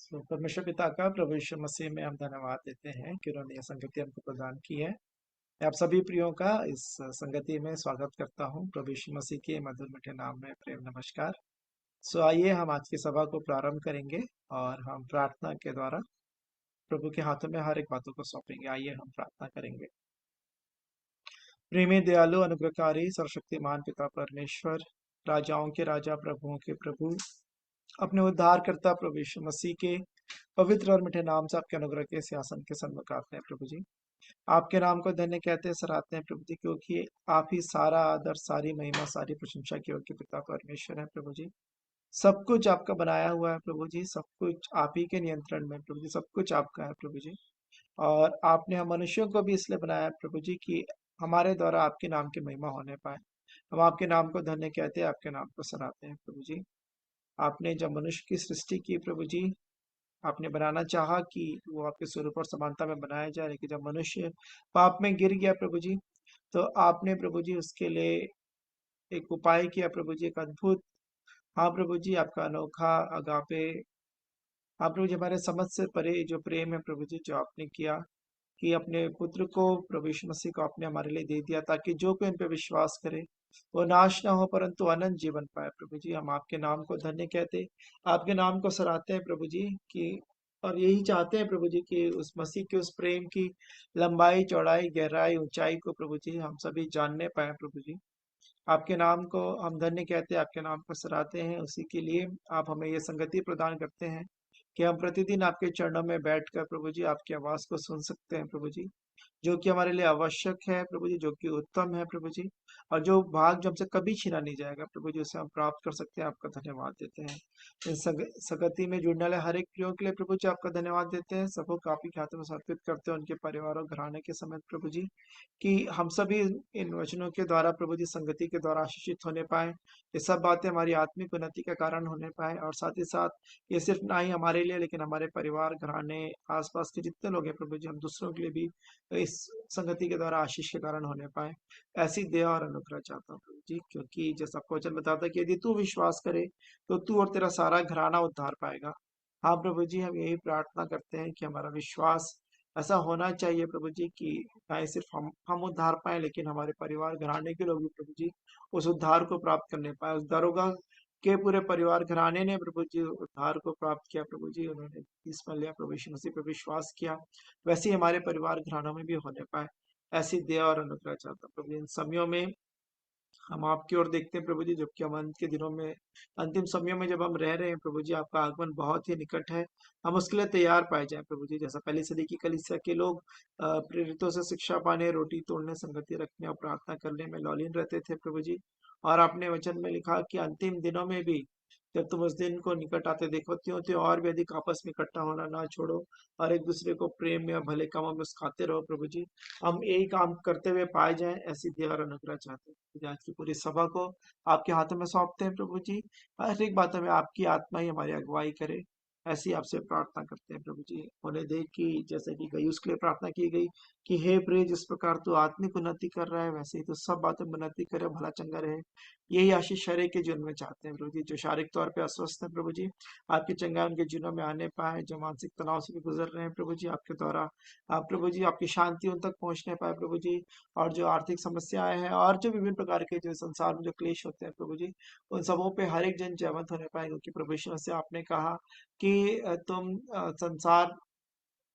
तो परमेश्वर पिता का प्रभु यीशु मसीह में हम धन्यवाद देते हैं कि उन्होंने यह संगति हमको प्रदान की है। मैं आप सभी प्रियों का इस संगति में स्वागत करता हूं। प्रभु यीशु मसीह के मधुर मीठे नाम में प्रेम नमस्कार। आइए हम आज की सभा को प्रारंभ करेंगे और हम प्रार्थना के द्वारा प्रभु के हाथों में हर एक बातों को सौंपेंगे। आइए हम प्रार्थना करेंगे। प्रेमी दयालु अनुग्रहकारी सर्वशक्तिमान पिता परमेश्वर, राजाओं के राजा प्रभुओं के प्रभु, अपने उद्धारकर्ता प्रभु यीशु मसीह के पवित्र और मीठे नाम से आपके अनुग्रह के सिंहासन के सन्मुख आते हैं प्रभु जी। आपके नाम को धन्य कहते हैं, सराहते हैं प्रभु जी, क्योंकि आप ही सारा आदर, सारी महिमा, सारी प्रशंसा की योग्य पिता परमेश्वर है प्रभु जी। सब कुछ आपका बनाया हुआ है प्रभु जी, सब कुछ आप ही के नियंत्रण में प्रभु जी, सब कुछ आपका है प्रभु जी। और आपने हम मनुष्यों को भी इसलिए बनाया है प्रभु जी कि हमारे द्वारा आपके नाम की महिमा होने पाए। हम आपके नाम को धन्य कहते हैं, आपके नाम को सराहते हैं प्रभु जी। आपने जब मनुष्य की सृष्टि की प्रभु जी, आपने बनाना चाहा कि वो आपके स्वरूप और समानता में बनाया जाए, लेकिन जब मनुष्य पाप में गिर गया प्रभु जी, तो आपने प्रभु जी उसके लिए एक उपाय किया प्रभु जी, एक अद्भुत, हाँ प्रभु जी, आपका अनोखा अगापे, हाँ प्रभु जी, हमारे समझ से परे जो प्रेम है प्रभु जी, जो आपने किया कि अपने पुत्र को, प्रभु यीशु मसीह को आपने हमारे लिए दे दिया, ताकि जो कोई इन पे विश्वास करे वो नाश ना हो परंतु अनंत जीवन पाए प्रभु जी। हम आपके नाम को धन्य कहते, आपके नाम को सराहते हैं प्रभु जी कि, और यही चाहते हैं प्रभु जी कि उस मसीह के उस प्रेम की लंबाई, चौड़ाई, गहराई, ऊंचाई को प्रभु जी हम सभी जानने पाए प्रभु जी। आपके नाम को हम धन्य कहते हैं, आपके नाम को सराहते हैं। उसी के लिए आप हमें ये संगति प्रदान करते हैं कि हम प्रतिदिन आपके चरणों में बैठकर प्रभु जी आपकी आवाज को सुन सकते हैं प्रभु जी, जो कि हमारे लिए आवश्यक है प्रभु जी, जो कि उत्तम है प्रभु जी, और जो भाग जो हमसे कभी छीना नहीं जाएगा प्रभु जी, उसे हम प्राप्त कर सकते हैं। आपका धन्यवाद देते हैं। इन संगति में जुड़ने वाले हर एक प्रियो के लिए प्रभु जी आपका धन्यवाद देते हैं। सबको काफी खाते में समर्पित करते हैं, उनके परिवार और घराने के समेत प्रभु जी, कि हम सभी इन वचनों के द्वारा प्रभु जी संगति के द्वारा आशीषित होने पाए। ये सब बातें हमारी आत्मिक उन्नति का कारण होने पाए, और साथ ही साथ ये सिर्फ ना ही हमारे लिए, लेकिन हमारे परिवार, घराने, आसपास के जितने लोग हैं प्रभु जी, हम दूसरों के लिए भी इस संगति के द्वारा आशीष के कारण होने पाए। ऐसी दया और अनुग्रह चाहता हूँ प्रभु जी, क्योंकि जैसा आपका वचन बताता है कि यदि तू विश्वास करे तो तू और तेरा सारा घराना उद्धार पाएगा। हाँ प्रभु जी, हम यही प्रार्थना करते हैं कि हमारा विश्वास ऐसा होना चाहिए प्रभु जी कि ना सिर्फ हम उद्धार पाए, लेकिन हमारे परिवार, घराने के लोग भी प्रभु जी उस उद्धार को प्राप्त करने पाए। उस दरोगा के पूरे परिवार, घराने ने प्रभु जी उद्धार को प्राप्त किया प्रभु जी, उन्होंने इसमें लिया, प्रभु यीशु मसीह पर विश्वास किया। वैसे ही हमारे परिवार, घरानों में भी होने पाए। ऐसी दया और अनुग्रह चाहता हूं प्रभु जी। इन समयों में हम आपकी ओर देखते हैं प्रभु जी, जबकि हम अंत के दिनों में, अंतिम समयों में जब हम रह रहे हैं प्रभु जी, आपका आगमन बहुत ही निकट है। हम उसके लिए तैयार पाए जाए प्रभु जी, जैसा पहली सदी की कलीसिया के लोग प्रेरितों से शिक्षा पाने, रोटी तोड़ने, संगति रखने और प्रार्थना करने में लौलीन रहते थे प्रभु जी। और आपने वचन में लिखा कि अंतिम दिनों में भी जब तुम उस दिन को निकट आते देखो, त्यों त्यों और भी अधिक आपस में इकट्ठा होना ना छोड़ो, और एक दूसरे को प्रेम में और भले कामों में सिखाते रहो प्रभु जी। हम यही काम करते हुए पाए जाएं, ऐसी दया और अनुग्रह चाहते हैं प्रभु जी। आज की पूरी सभा को आपके हाथों में सौंपते हैं प्रभु जी। हर एक बातों में आपकी आत्मा ही हमारी अगुवाई करे, ऐसी आपसे प्रार्थना करते हैं प्रभु जी। होने दे कि जैसे कि गयुस के लिए प्रार्थना की गई कि हे प्रिय, जिस प्रकार तू आत्मिक उन्नति कर रहा है, वैसे ही तो सब बातों में उन्नति करे, भला चंगा रहे। यही आशीष हर एक के जीवन में चाहते हैं प्रभु जी। जो शारीरिक तौर पे अस्वस्थ है प्रभु जी, आपकी चंगाई उनके जीवनों में आने पाए। जो मानसिक तनाव से भी गुजर रहे हैं प्रभु जी, आपके द्वारा आप प्रभु जी आपकी शांति उन तक पहुंचने पाए प्रभु जी। और जो आर्थिक समस्याएं हैं और जो विभिन्न प्रकार के जो संसार में जो क्लेश होते हैं प्रभु जी, उन सबों पे हर एक जन जयवंत होने पाए, क्योंकि प्रभु यीशु से आपने कहा कि तुम संसार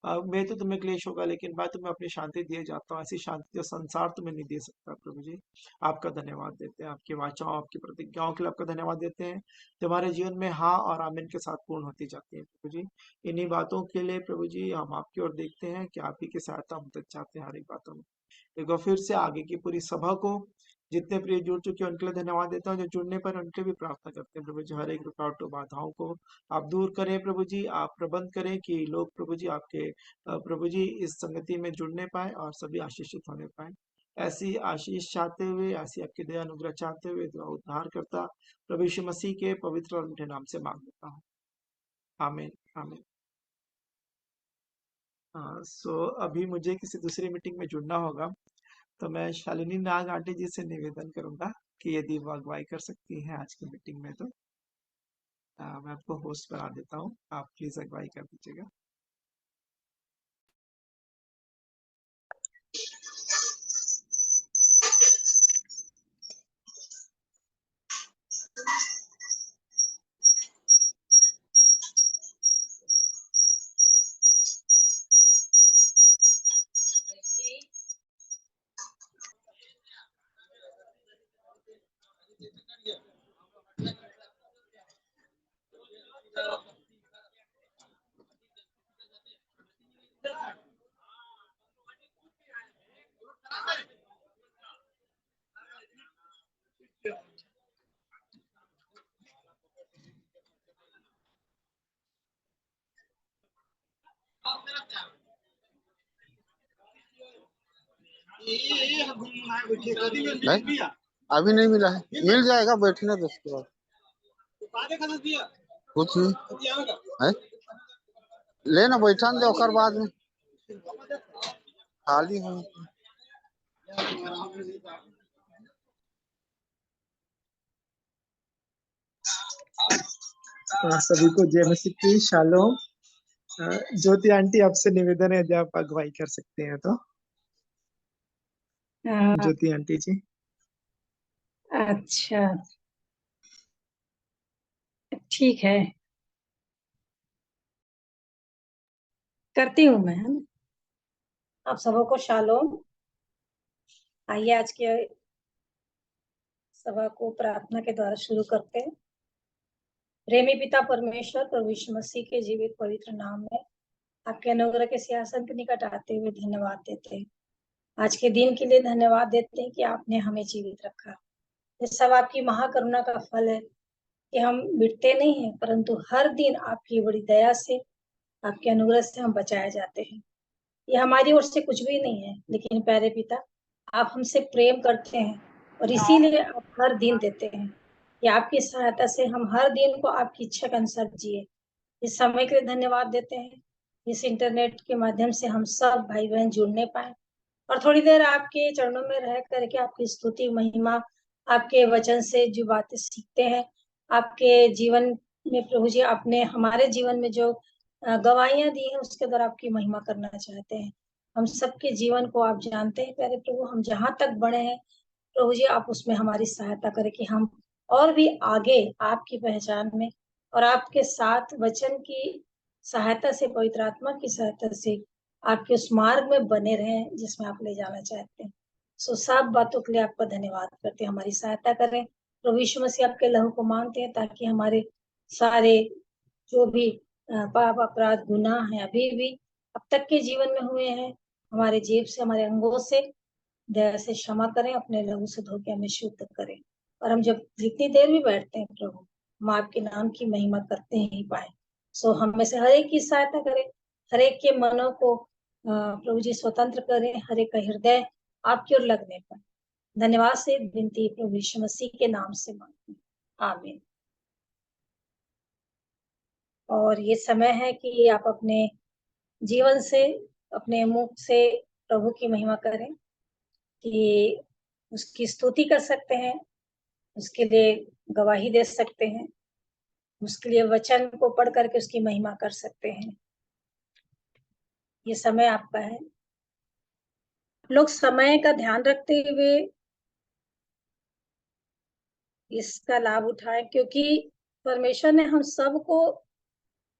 में तो तुम्हें क्लेश होगा, लेकिन मैं तुम्हें अपनी शांति दिए जाता हूँ, ऐसी शांति जो संसार तुम्हें नहीं दे सकता प्रभु जी। आपका धन्यवाद देते हैं, आपकी वाचाओं, आपकी प्रतिज्ञाओं के लिए आपका धन्यवाद देते हैं, जो हमारे जीवन में हाँ और आमीन के साथ पूर्ण होती जाती है प्रभु जी। इन्हीं बातों के लिए प्रभु जी हम आपकी ओर देखते हैं कि आप ही की सहायता हम तक चाहते हैं हर एक बातों में। एक बार फिर से आगे की पूरी सभा को, जितने प्रिय जुड़ चुके हैं उनके लिए धन्यवाद देता हूँ, जो जुड़ने पर उनके भी प्रार्थना करते हैं प्रभु जी। हर एक रुकावटों, बाधाओं को आप दूर करें प्रभु जी, आप प्रबंध करें कि लोग प्रभु जी आपके प्रभु जी इस संगति में जुड़ने पाए और सभी आशीषित होने पाए। ऐसी आशीष चाहते हुए, ऐसी आपकी दया अनुग्रह चाहते हुए दुआ उद्धार करता प्रभु यीशु मसीह के पवित्र और मीठे नाम से मांग लेता हूँ। आमीन, आमीन। हाँ, अभी मुझे किसी दूसरी मीटिंग में जुड़ना होगा, तो मैं शालिनी नाग आंटी जी से निवेदन करूंगा कि यदि वो अगुवाई कर सकती हैं आज की मीटिंग में तो। मैं आपको होस्ट बना देता हूँ, आप प्लीज अगुवाई कर दीजिएगा। नहीं, अभी नहीं मिला है, मिल जाएगा, बैठने दो उसके बाद। कुछ नहीं है, लेना बैठा दे, ओकर बाद में खाली है। सभी को जय मसीह की शालोम। ज्योति आंटी, आपसे निवेदन है, यदि आप अगुवाई कर सकते हैं तो। ज्योति आंटी जी। अच्छा, ठीक है, करती हूँ मैं, है ना। आप सबों को शालोम। आइए आज के सभा को प्रार्थना के द्वारा शुरू करते हैं। प्रेमी पिता परमेश्वर प्रभु यीशु मसीह के जीवित पवित्र नाम में आपके अनुग्रह के सिंहासन के निकट आते हुए धन्यवाद देते हैं। आज के दिन के लिए धन्यवाद देते हैं कि आपने हमें जीवित रखा। ये सब आपकी महाकरुणा का फल है कि हम मिटते नहीं हैं, परंतु हर दिन आपकी बड़ी दया से, आपके अनुग्रह से हम बचाए जाते हैं। ये हमारी ओर से कुछ भी नहीं है, लेकिन प्यारे पिता, आप हमसे प्रेम करते हैं और इसीलिए आप हर दिन देते हैं कि आपकी सहायता से हम हर दिन को आपकी इच्छा के अनुसार जिए। इस समय के लिए धन्यवाद देते हैं। इस इंटरनेट के माध्यम से हम सब भाई बहन जुड़ने पाए और थोड़ी देर आपके चरणों में रह करके आपकी स्तुति महिमा, आपके वचन से जो बातें सीखते हैं, आपके जीवन में प्रभु जी आपने हमारे जीवन में जो गवाहियां दी है उसके द्वारा आपकी महिमा करना चाहते हैं। हम सबके जीवन को आप जानते हैं प्यारे प्रभु, हम जहां तक बढ़े हैं प्रभु जी आप उसमें हमारी सहायता करें कि हम और भी आगे आपकी पहचान में और आपके साथ वचन की सहायता से, पवित्र आत्मा की सहायता से आपके उस मार्ग में बने रहें जिसमें आप ले जाना चाहते हैं। सो सब बातों के लिए आपका धन्यवाद करते हैं, हमारी सहायता करें। प्रभु यीशु मसीह आपके लहू को मांगते हैं ताकि हमारे सारे जो भी पाप अपराध गुनाह है अभी भी अब तक के जीवन में हुए हैं, हमारे जीव से, हमारे अंगों से दया से क्षमा करें, अपने लहू से धो के हमें शुद्ध करें। और हम जब जितनी देर भी बैठते हैं प्रभु, हम आपके नाम की महिमा करते ही पाए। सो हम में से हर एक की सहायता करें, हर एक के मनों को प्रभु जी स्वतंत्र करें, हर एक का हृदय आपकी ओर लगने पाए। धन्यवाद से विनती प्रभु यीशु मसीह के नाम से मांगते हैं, आमीन। और ये समय है कि आप अपने जीवन से, अपने मुख से प्रभु की महिमा करें, कि उसकी स्तुति कर सकते हैं, उसके लिए गवाही दे सकते हैं, उसके लिए वचन को पढ़ करके उसकी महिमा कर सकते हैं। ये समय आपका है। लोग समय का ध्यान रखते हुए इसका लाभ उठाएं, क्योंकि परमेश्वर ने हम सबको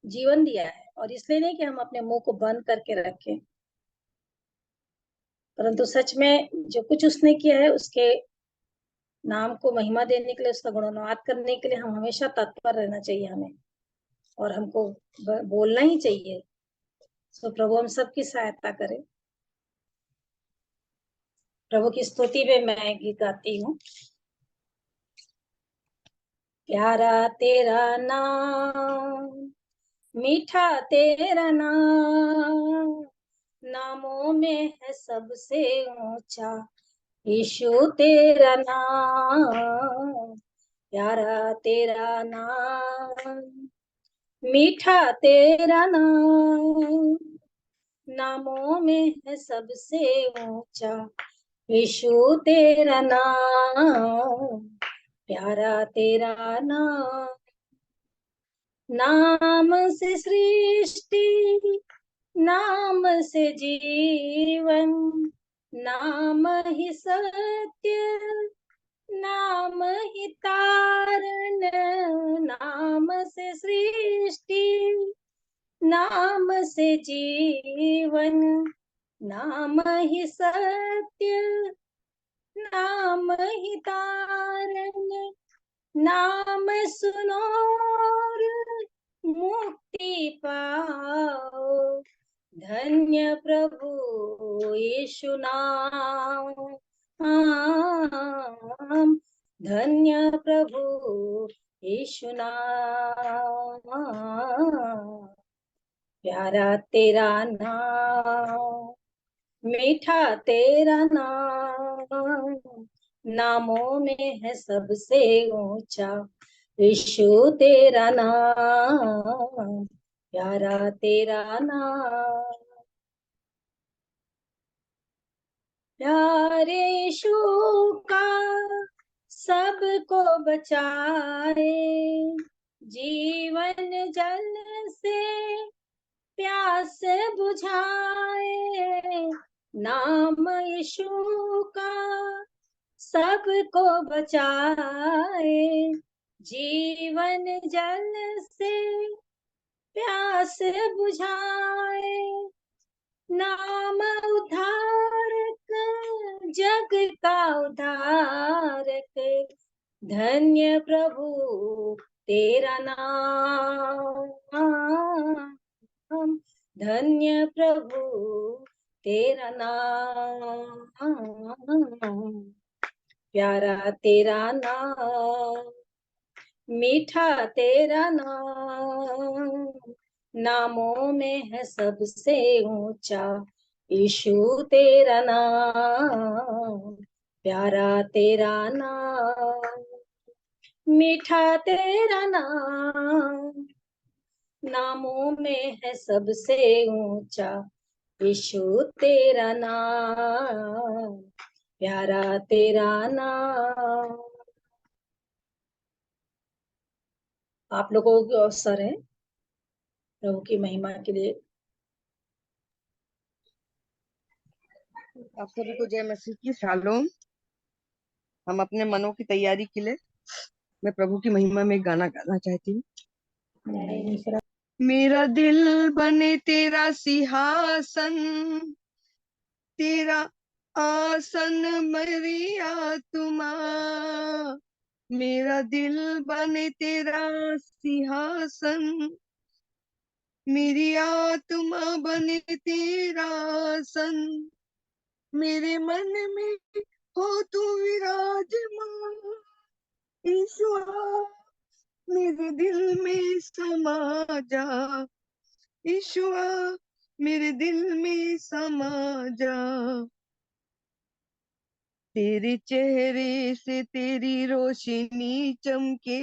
जीवन दिया है, और इसलिए नहीं कि हम अपने मुंह को बंद करके रखें, परंतु सच में जो कुछ उसने किया है उसके नाम को महिमा देने के लिए, उसका गुणगान करने के लिए हम हमेशा तत्पर रहना चाहिए हमें, और हमको बोलना ही चाहिए। सो प्रभु हम सबकी सहायता करे। प्रभु की स्तुति में मैं गीत गाती हूँ। प्यारा तेरा नाम, मीठा तेरा नाम, नामों में है सबसे ऊंचा यीशु तेरा नाम। प्यारा तेरा नाम, मीठा तेरा नाम, नामों में है सबसे ऊंचा यीशु तेरा नाम। प्यारा तेरा नाम, नाम से सृष्टि, नाम से जीवन, नाम ही सत्य, नाम ही तारण। नाम से सृष्टि, नाम से जीवन, नाम ही सत्य, नाम ही तारण। नाम सुनो और मुक्ति पाओ, धन्य प्रभु यीशु नाम। धन्य प्रभु यीशु नाम। प्यारा तेरा नाम, मीठा तेरा नाम, नामों में है सबसे ऊंचा यीशु तेरा नाम। प्यारा तेरा नाम, प्यारे यीशु का सबको बचाए, जीवन जल से प्यास बुझाए। नाम यीशु का सबको बचाए, जीवन जल से प्यास बुझाए। नाम उद्धारक, जग का उद्धारक, धन्य प्रभु तेरा नाम। धन्य प्रभु तेरा नाम। प्यारा तेरा नाम, मीठा तेरा नाम, नामों में है सबसे ऊंचा यीशु तेरा नाम। प्यारा तेरा नाम, मीठा तेरा नाम, नामों में है सबसे ऊंचा यीशु तेरा नाम। प्यारा तेरा नाम। आप लोगों को अवसर है प्रभु की महिमा के लिए। आप सभी को जय मसीह की शालोम। हम अपने मनों की तैयारी के लिए मैं प्रभु की महिमा में एक गाना गाना चाहती हूँ। मेरा दिल बने तेरा सिंहासन, तेरा आसन मेरी आत्मा। मेरा दिल बने तेरा सिंहासन, मेरी आत्मा बने तेरा आसन। मेरे मन में हो तू विराजमान, ईश्वर मेरे दिल में समा जा। ईश्वर मेरे दिल में समा जा। तेरे चेहरे से तेरी रोशनी चमके,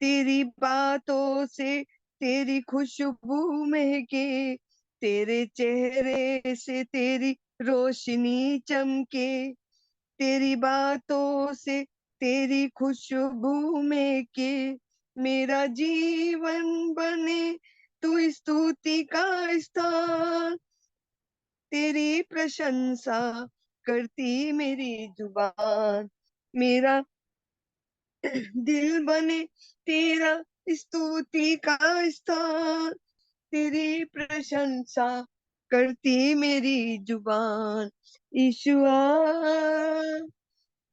तेरी बातों से तेरी खुशबू महके। तेरे चेहरे से तेरी रोशनी चमके, तेरी बातों से तेरी खुशबू में के। मेरा जीवन बने तू स्तुति का स्थान, तेरी प्रशंसा करती मेरी जुबान। मेरा दिल बने तेरा स्तुति का स्थान, तेरी प्रशंसा करती मेरी जुबान। ईशुआ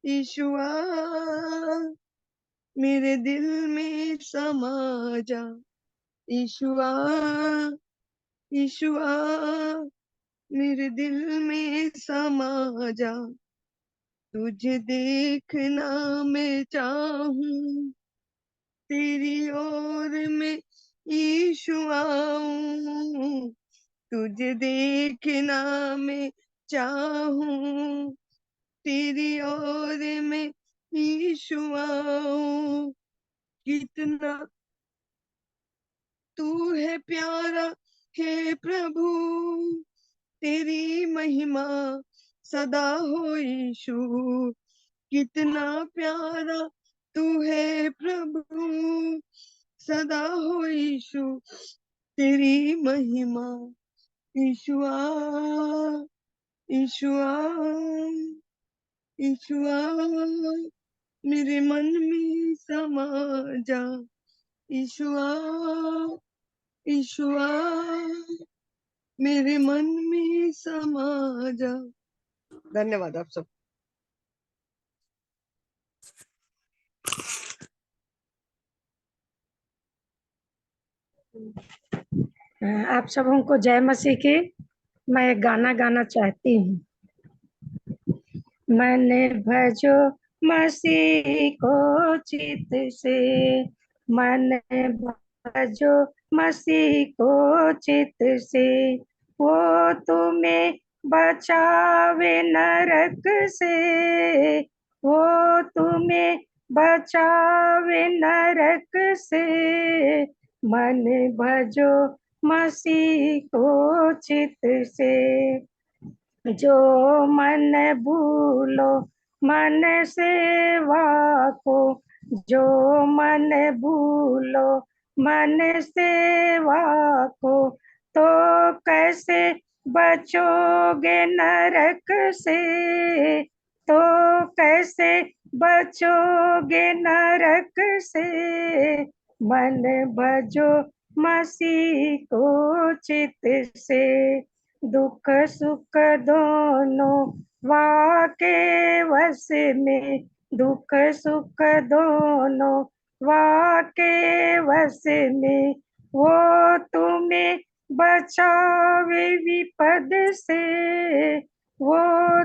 ईशुआ मेरे दिल में समा जा। ईशुआ ईशुआ मेरे दिल में समा जा। तुझे देखना मैं चाहूं, तेरी ओर मैं ईशुआ आऊं। तुझे देखना मैं चाहूं, तेरी ओर मैं ईशुआ आऊं। कितना तू है प्यारा हे प्रभु, तेरी महिमा सदा हो यीशु। कितना प्यारा तू है प्रभु, सदा हो यीशु तेरी महिमा। यीशुआ यीशुआ यीशुआ मेरे मन में समा जा। यीशुआ यीशुआ मेरे मन में समा जा। धन्यवाद आप सब। आप सबों को जय मसीह की। मैं एक गाना गाना चाहती हूँ। मैंने भजो मसीह को चित से, मैंने भजो मसीह को चित से, वो तुम्हें बचावे नरक से, वो तुम्हें बचावे नरक से। मन भजो मसीह को चित से, जो मन भूलो मन सेवा को, जो मन भूलो मन सेवा को, तो कैसे बचोगे नरक से, तो कैसे बचोगे नरक से। मन भजो मसीह को चित से, दुख सुख दोनों वाके वश में, दुख सुख दोनों वाके वश में, वो तुम्हें बचावे विपद से, वो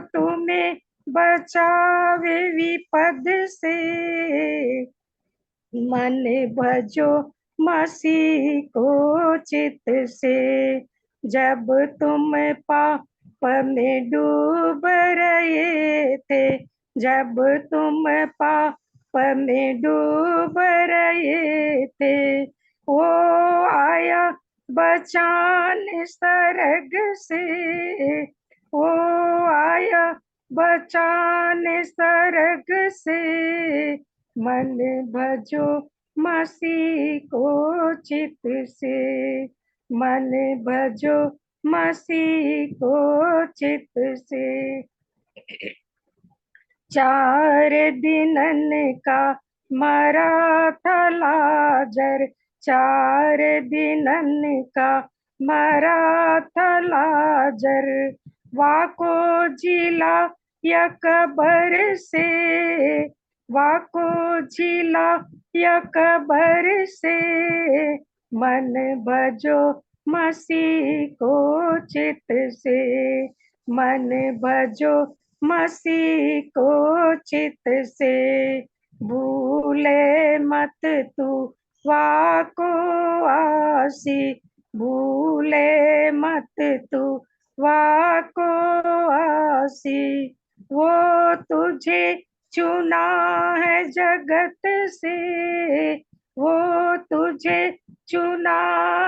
तुम्हें बचावे विपद से। मन भजो मसीह को चित से, जब तुम पाप में डूब रहे थे, जब तुम पाप में डूब रहे थे, वो आया बचाने स्वर्ग से, वो आया बचाने स्वर्ग से। मन भजो मसीह को चित से, मन भजो मसीह को चित से। 4 दिनन का मरा था लाजर, 4 दिनन का मरा था लाजर, वाको जिला या कबर से, वाको जिला या कबर से। मन भजो मसीह को चित से, मन भजो मसीह को चित से। भूले मत तू वाको आसी, भूले मत तू वाको आसी, वो तुझे चुना है जगत से, वो तुझे चुना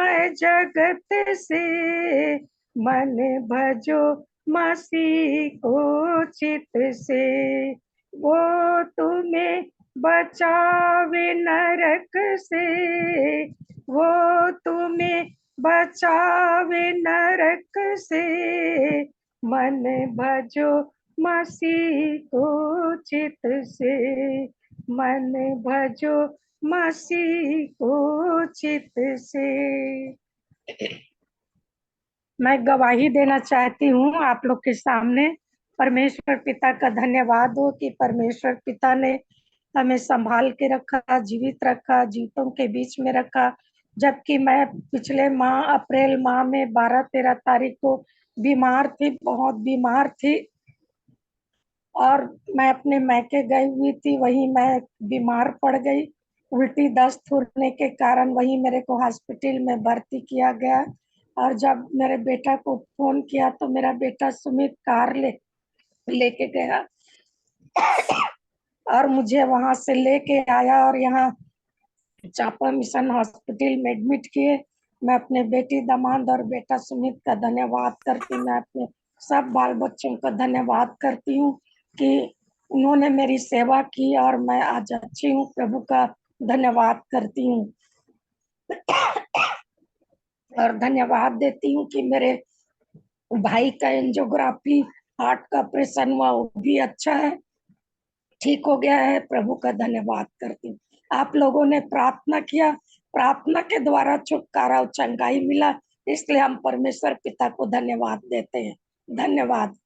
है जगत से। मन भजो मसीह को चित से, वो तुम्हें बचावे नरक से, वो तुम्हें बचावे नरक से। मन भजो मसीह को चित से, मन भजो मसीह को चित से। मैं गवाही देना चाहती हूँ आप लोग के सामने। परमेश्वर पिता का धन्यवाद हो कि परमेश्वर पिता ने हमें संभाल के रखा, जीवित रखा, जीवितों के बीच में रखा। जबकि मैं पिछले माह अप्रैल माह में 12-13 तारीख को बीमार थी, बहुत बीमार थी, और मैं अपने मैके गई हुई थी, वहीं मैं बीमार पड़ गई। उल्टी दस्त होने के कारण वहीं मेरे को हॉस्पिटल में भर्ती किया गया। और जब मेरे बेटा को फोन किया तो मेरा बेटा सुमित कार लेके गया और मुझे वहां से लेके आया और यहाँ चापा मिशन हॉस्पिटल में एडमिट किए। मैं अपने बेटी दामाद और बेटा सुमित का धन्यवाद करती हूँ। मैं अपने सब बाल बच्चों का धन्यवाद करती हूँ कि उन्होंने मेरी सेवा की और मैं आज अच्छी हूँ। प्रभु का धन्यवाद करती हूँ। और धन्यवाद देती हूँ कि मेरे भाई का एंजियोग्राफी हार्ट का ऑपरेशन हुआ, वो भी अच्छा है, ठीक हो गया है। प्रभु का धन्यवाद करती हूँ। आप लोगों ने प्रार्थना किया, प्रार्थना के द्वारा छुटकारा और चंगाई मिला, इसलिए हम परमेश्वर पिता को धन्यवाद देते हैं। धन्यवाद।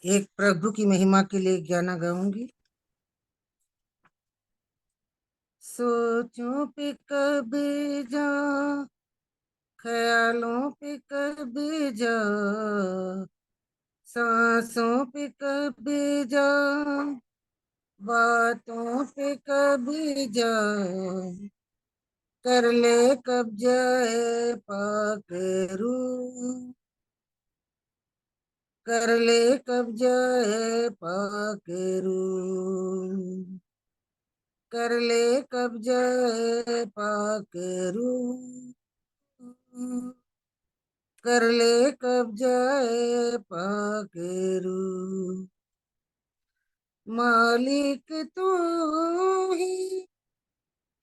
एक प्रभु की महिमा के लिए गाना गाऊंगी। सोचों पे कभी जा, ख्यालों पे कभी जा, सांसों पे कभी जा, बातों पे कभी जा, कर ले कब्जा ए पाक रूह, कर ले कब्जा ए पाक रूह, कर ले कब्जा ए पाक रूह, कर ले कब्जा ए पाक रूह। मालिक तू ही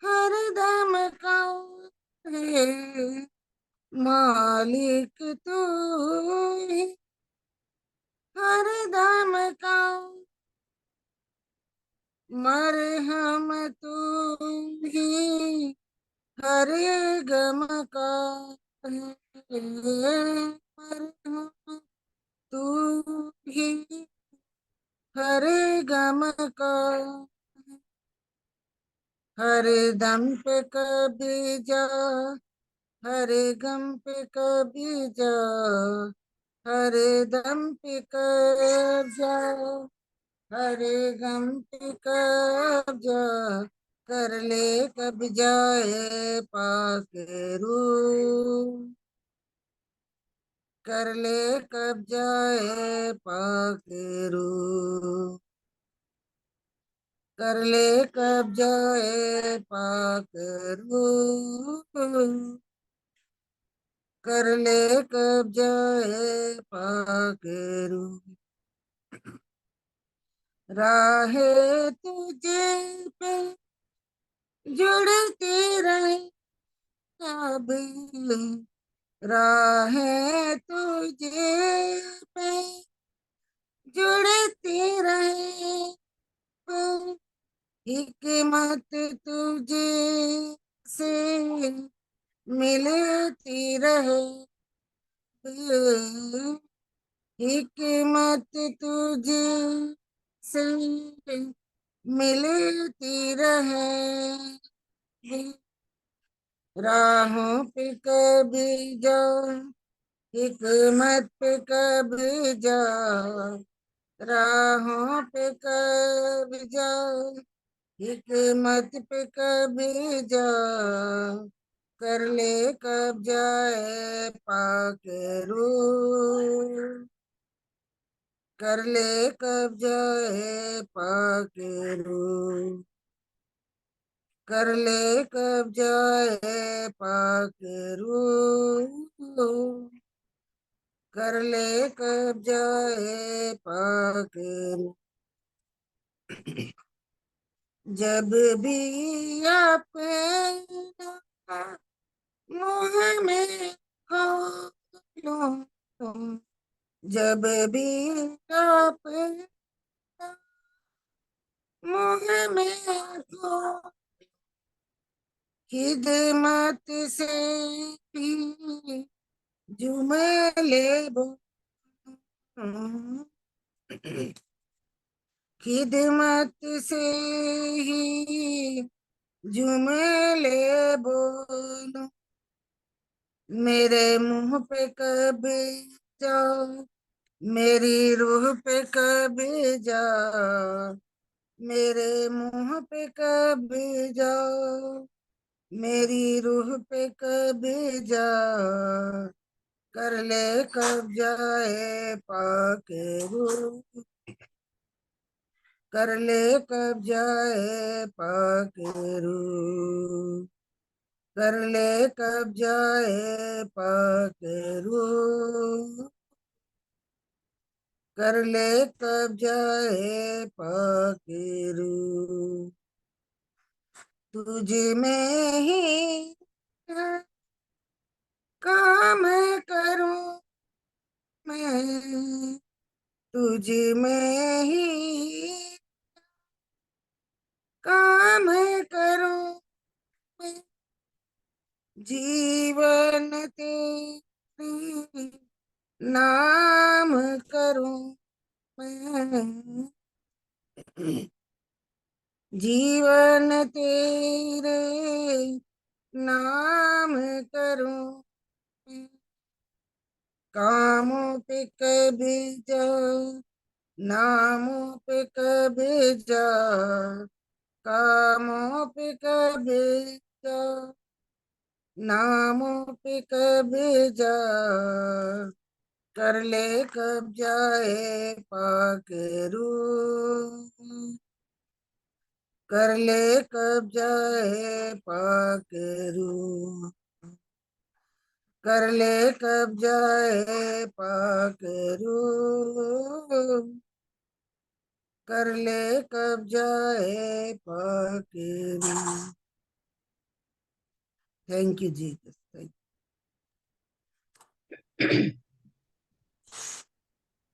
हर दम का है, मालिक तू ही हर दम का, मरहम तू ही हर गम का है, मरहम तू ही हर गम का, हर दम पे कभी जा, हर गम पे कभी जा, हर दम पे कब जा, हर गम पे कब जा, कर ले कब जाए पाक रूह, कर ले कब जाए पाक रूह, कर ले कब जाए पाक रूह, कर ले कब जाए पाक रूह। राहे तुझे पे जुड़ती रहे अब, राहे तुझे पे जुड़ती रहे पर, हिकमत तुझे से मिलती रहे, हिकमत तुझे से मिलती रहे, राहों पे कभी जा, हिकमत पे कभी जा, राहों पे कभी जा, हिकमत पे कभी जा, कर ले कब जाए पाक रूह, कर ले कब जाए पाक रूह, कर ले कब जाए पाक रूह, कर ले कब जाए पाक रूह। जब भी अपना मुँह में खोलो, जब भी अपना मुँह में खोलो, खिदमत से भी जुमले बोलो, खिदमत से ही जुमले बोलो, मेरे मुंह पे कभी जाओ, मेरी रूह पे कभी जाओ, मेरे मुंह पे कभी जाओ, मेरी रूह पे कभी जाओ, कर ले कब जाए पाक रूह, कर ले कब जाए पाक रूह, कर ले कब जाए पाक रूह, कर ले कब जाए पाक रूह। तुझ में ही काम करूं मैं, तुझ में ही काम करूं मैं, जीवन तेरे नाम करूं मैं, जीवन तेरे नाम करूं मैं, कामों पे कभी जा, नामों पे कभी जा, कामों पे कभी जा, नामों पे कभी जा, कर ले कब्जा ए पाक रूह, कर ले कब्जा ए पाक रूह, कर ले कब्जा ए पाक रूह, कर ले कब्जा ए पाक रूह। थैंक यू जीसस, थैंक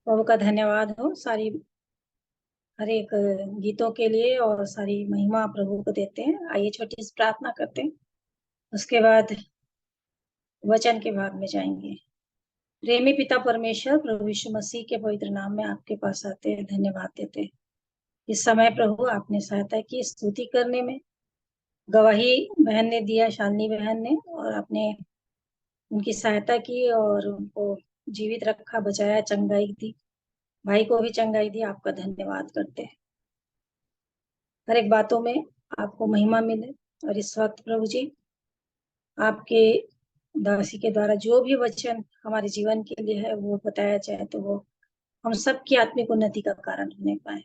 प्रभु का धन्यवाद हो सारी हर एक गीतों के लिए, और सारी महिमा प्रभु को देते हैं। आइए छोटी सी प्रार्थना करते हैं, उसके बाद वचन के भाग में जाएंगे। प्रेमी पिता परमेश्वर, प्रभु यीशु मसीह के पवित्र नाम में आपके पास आते हैं, धन्यवाद देते हैं। इस समय प्रभु आपने सहायता की स्तुति करने में, गवाही बहन ने दिया, शालिनी बहन ने, और आपने उनकी सहायता की और उनको जीवित रखा, बचाया, चंगाई दी, भाई को भी चंगाई दी। आपका धन्यवाद करते हैं। हर एक बातों में आपको महिमा मिले। और इस वक्त प्रभु जी, आपके दासी के द्वारा जो भी वचन हमारे जीवन के लिए है वो बताया जाए, तो वो हम सबकी आत्मिक उन्नति का कारण होने पाए।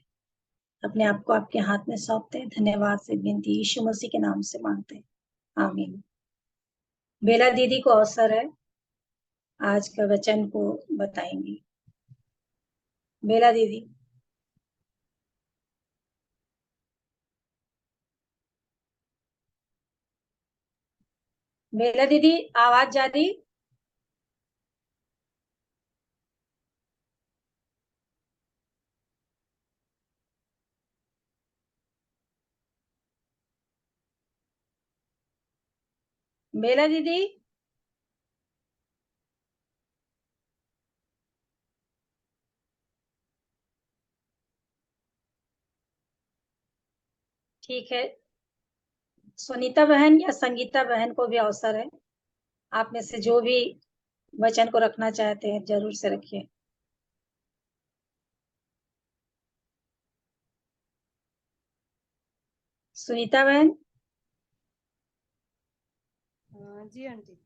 अपने आप को आपके हाथ में सौंपते हैं। धन्यवाद से विनती यीशु मसीह के नाम से मांगते हैं, आमीन। बेला दीदी को अवसर है, आज का वचन को बताएंगी। बेला दीदी। बेला दीदी, आवाज जा रही? बेला दीदी, ठीक है। सुनीता बहन या संगीता बहन को भी अवसर है। आप में से जो भी वचन को रखना चाहते हैं जरूर से रखिए। सुनीता बहन। जी आंटी।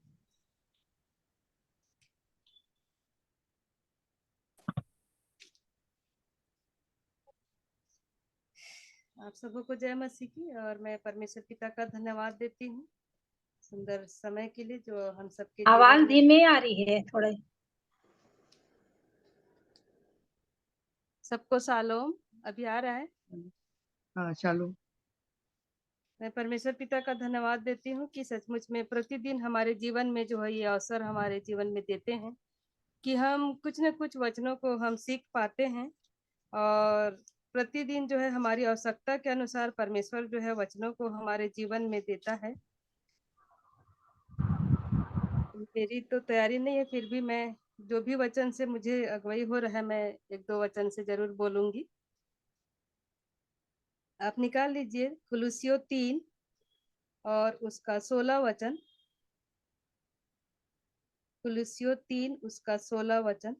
आप सबको जय मसीह की, और मैं परमेश्वर पिता का धन्यवाद देती हूँ सुंदर समय के लिए जो हम सबके आवाज जीवन में। धीमे आ रही है थोड़ा। सबको शालोम। अभी आ रहा है? हाँ शालोम। मैं परमेश्वर पिता का धन्यवाद देती हूँ कि सचमुच में प्रतिदिन हमारे जीवन में जो है ये अवसर हमारे जीवन में देते हैं कि हम कुछ न कुछ वचनों को हम सीख पाते हैं, और प्रतिदिन जो है हमारी आवश्यकता के अनुसार परमेश्वर जो है वचनों को हमारे जीवन में देता है। मेरी तो तैयारी नहीं है, फिर भी मैं जो भी वचन से मुझे अगुवाई हो रहा है मैं एक दो वचन से जरूर बोलूंगी। आप निकाल लीजिए कुलुस्सियों 3 और उसका 16 वचन। कुलुस्सियों 3 उसका 16 वचन।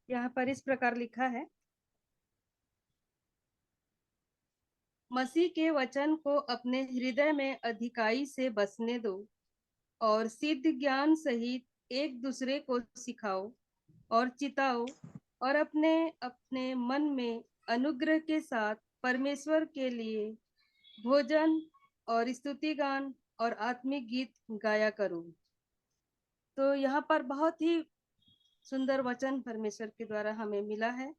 यहाँ पर इस प्रकार लिखा है, मसीह के वचन को अपने हृदय में अधिकाई से बसने दो और सिद्ध ज्ञान सहित एक दूसरे को सिखाओ और चिताओ, और अपने अपने मन में अनुग्रह के साथ परमेश्वर के लिए भोजन और स्तुति गान और आत्मिक गीत गाया करूं। तो यहाँ पर बहुत ही सुंदर वचन परमेश्वर के द्वारा हमें मिला है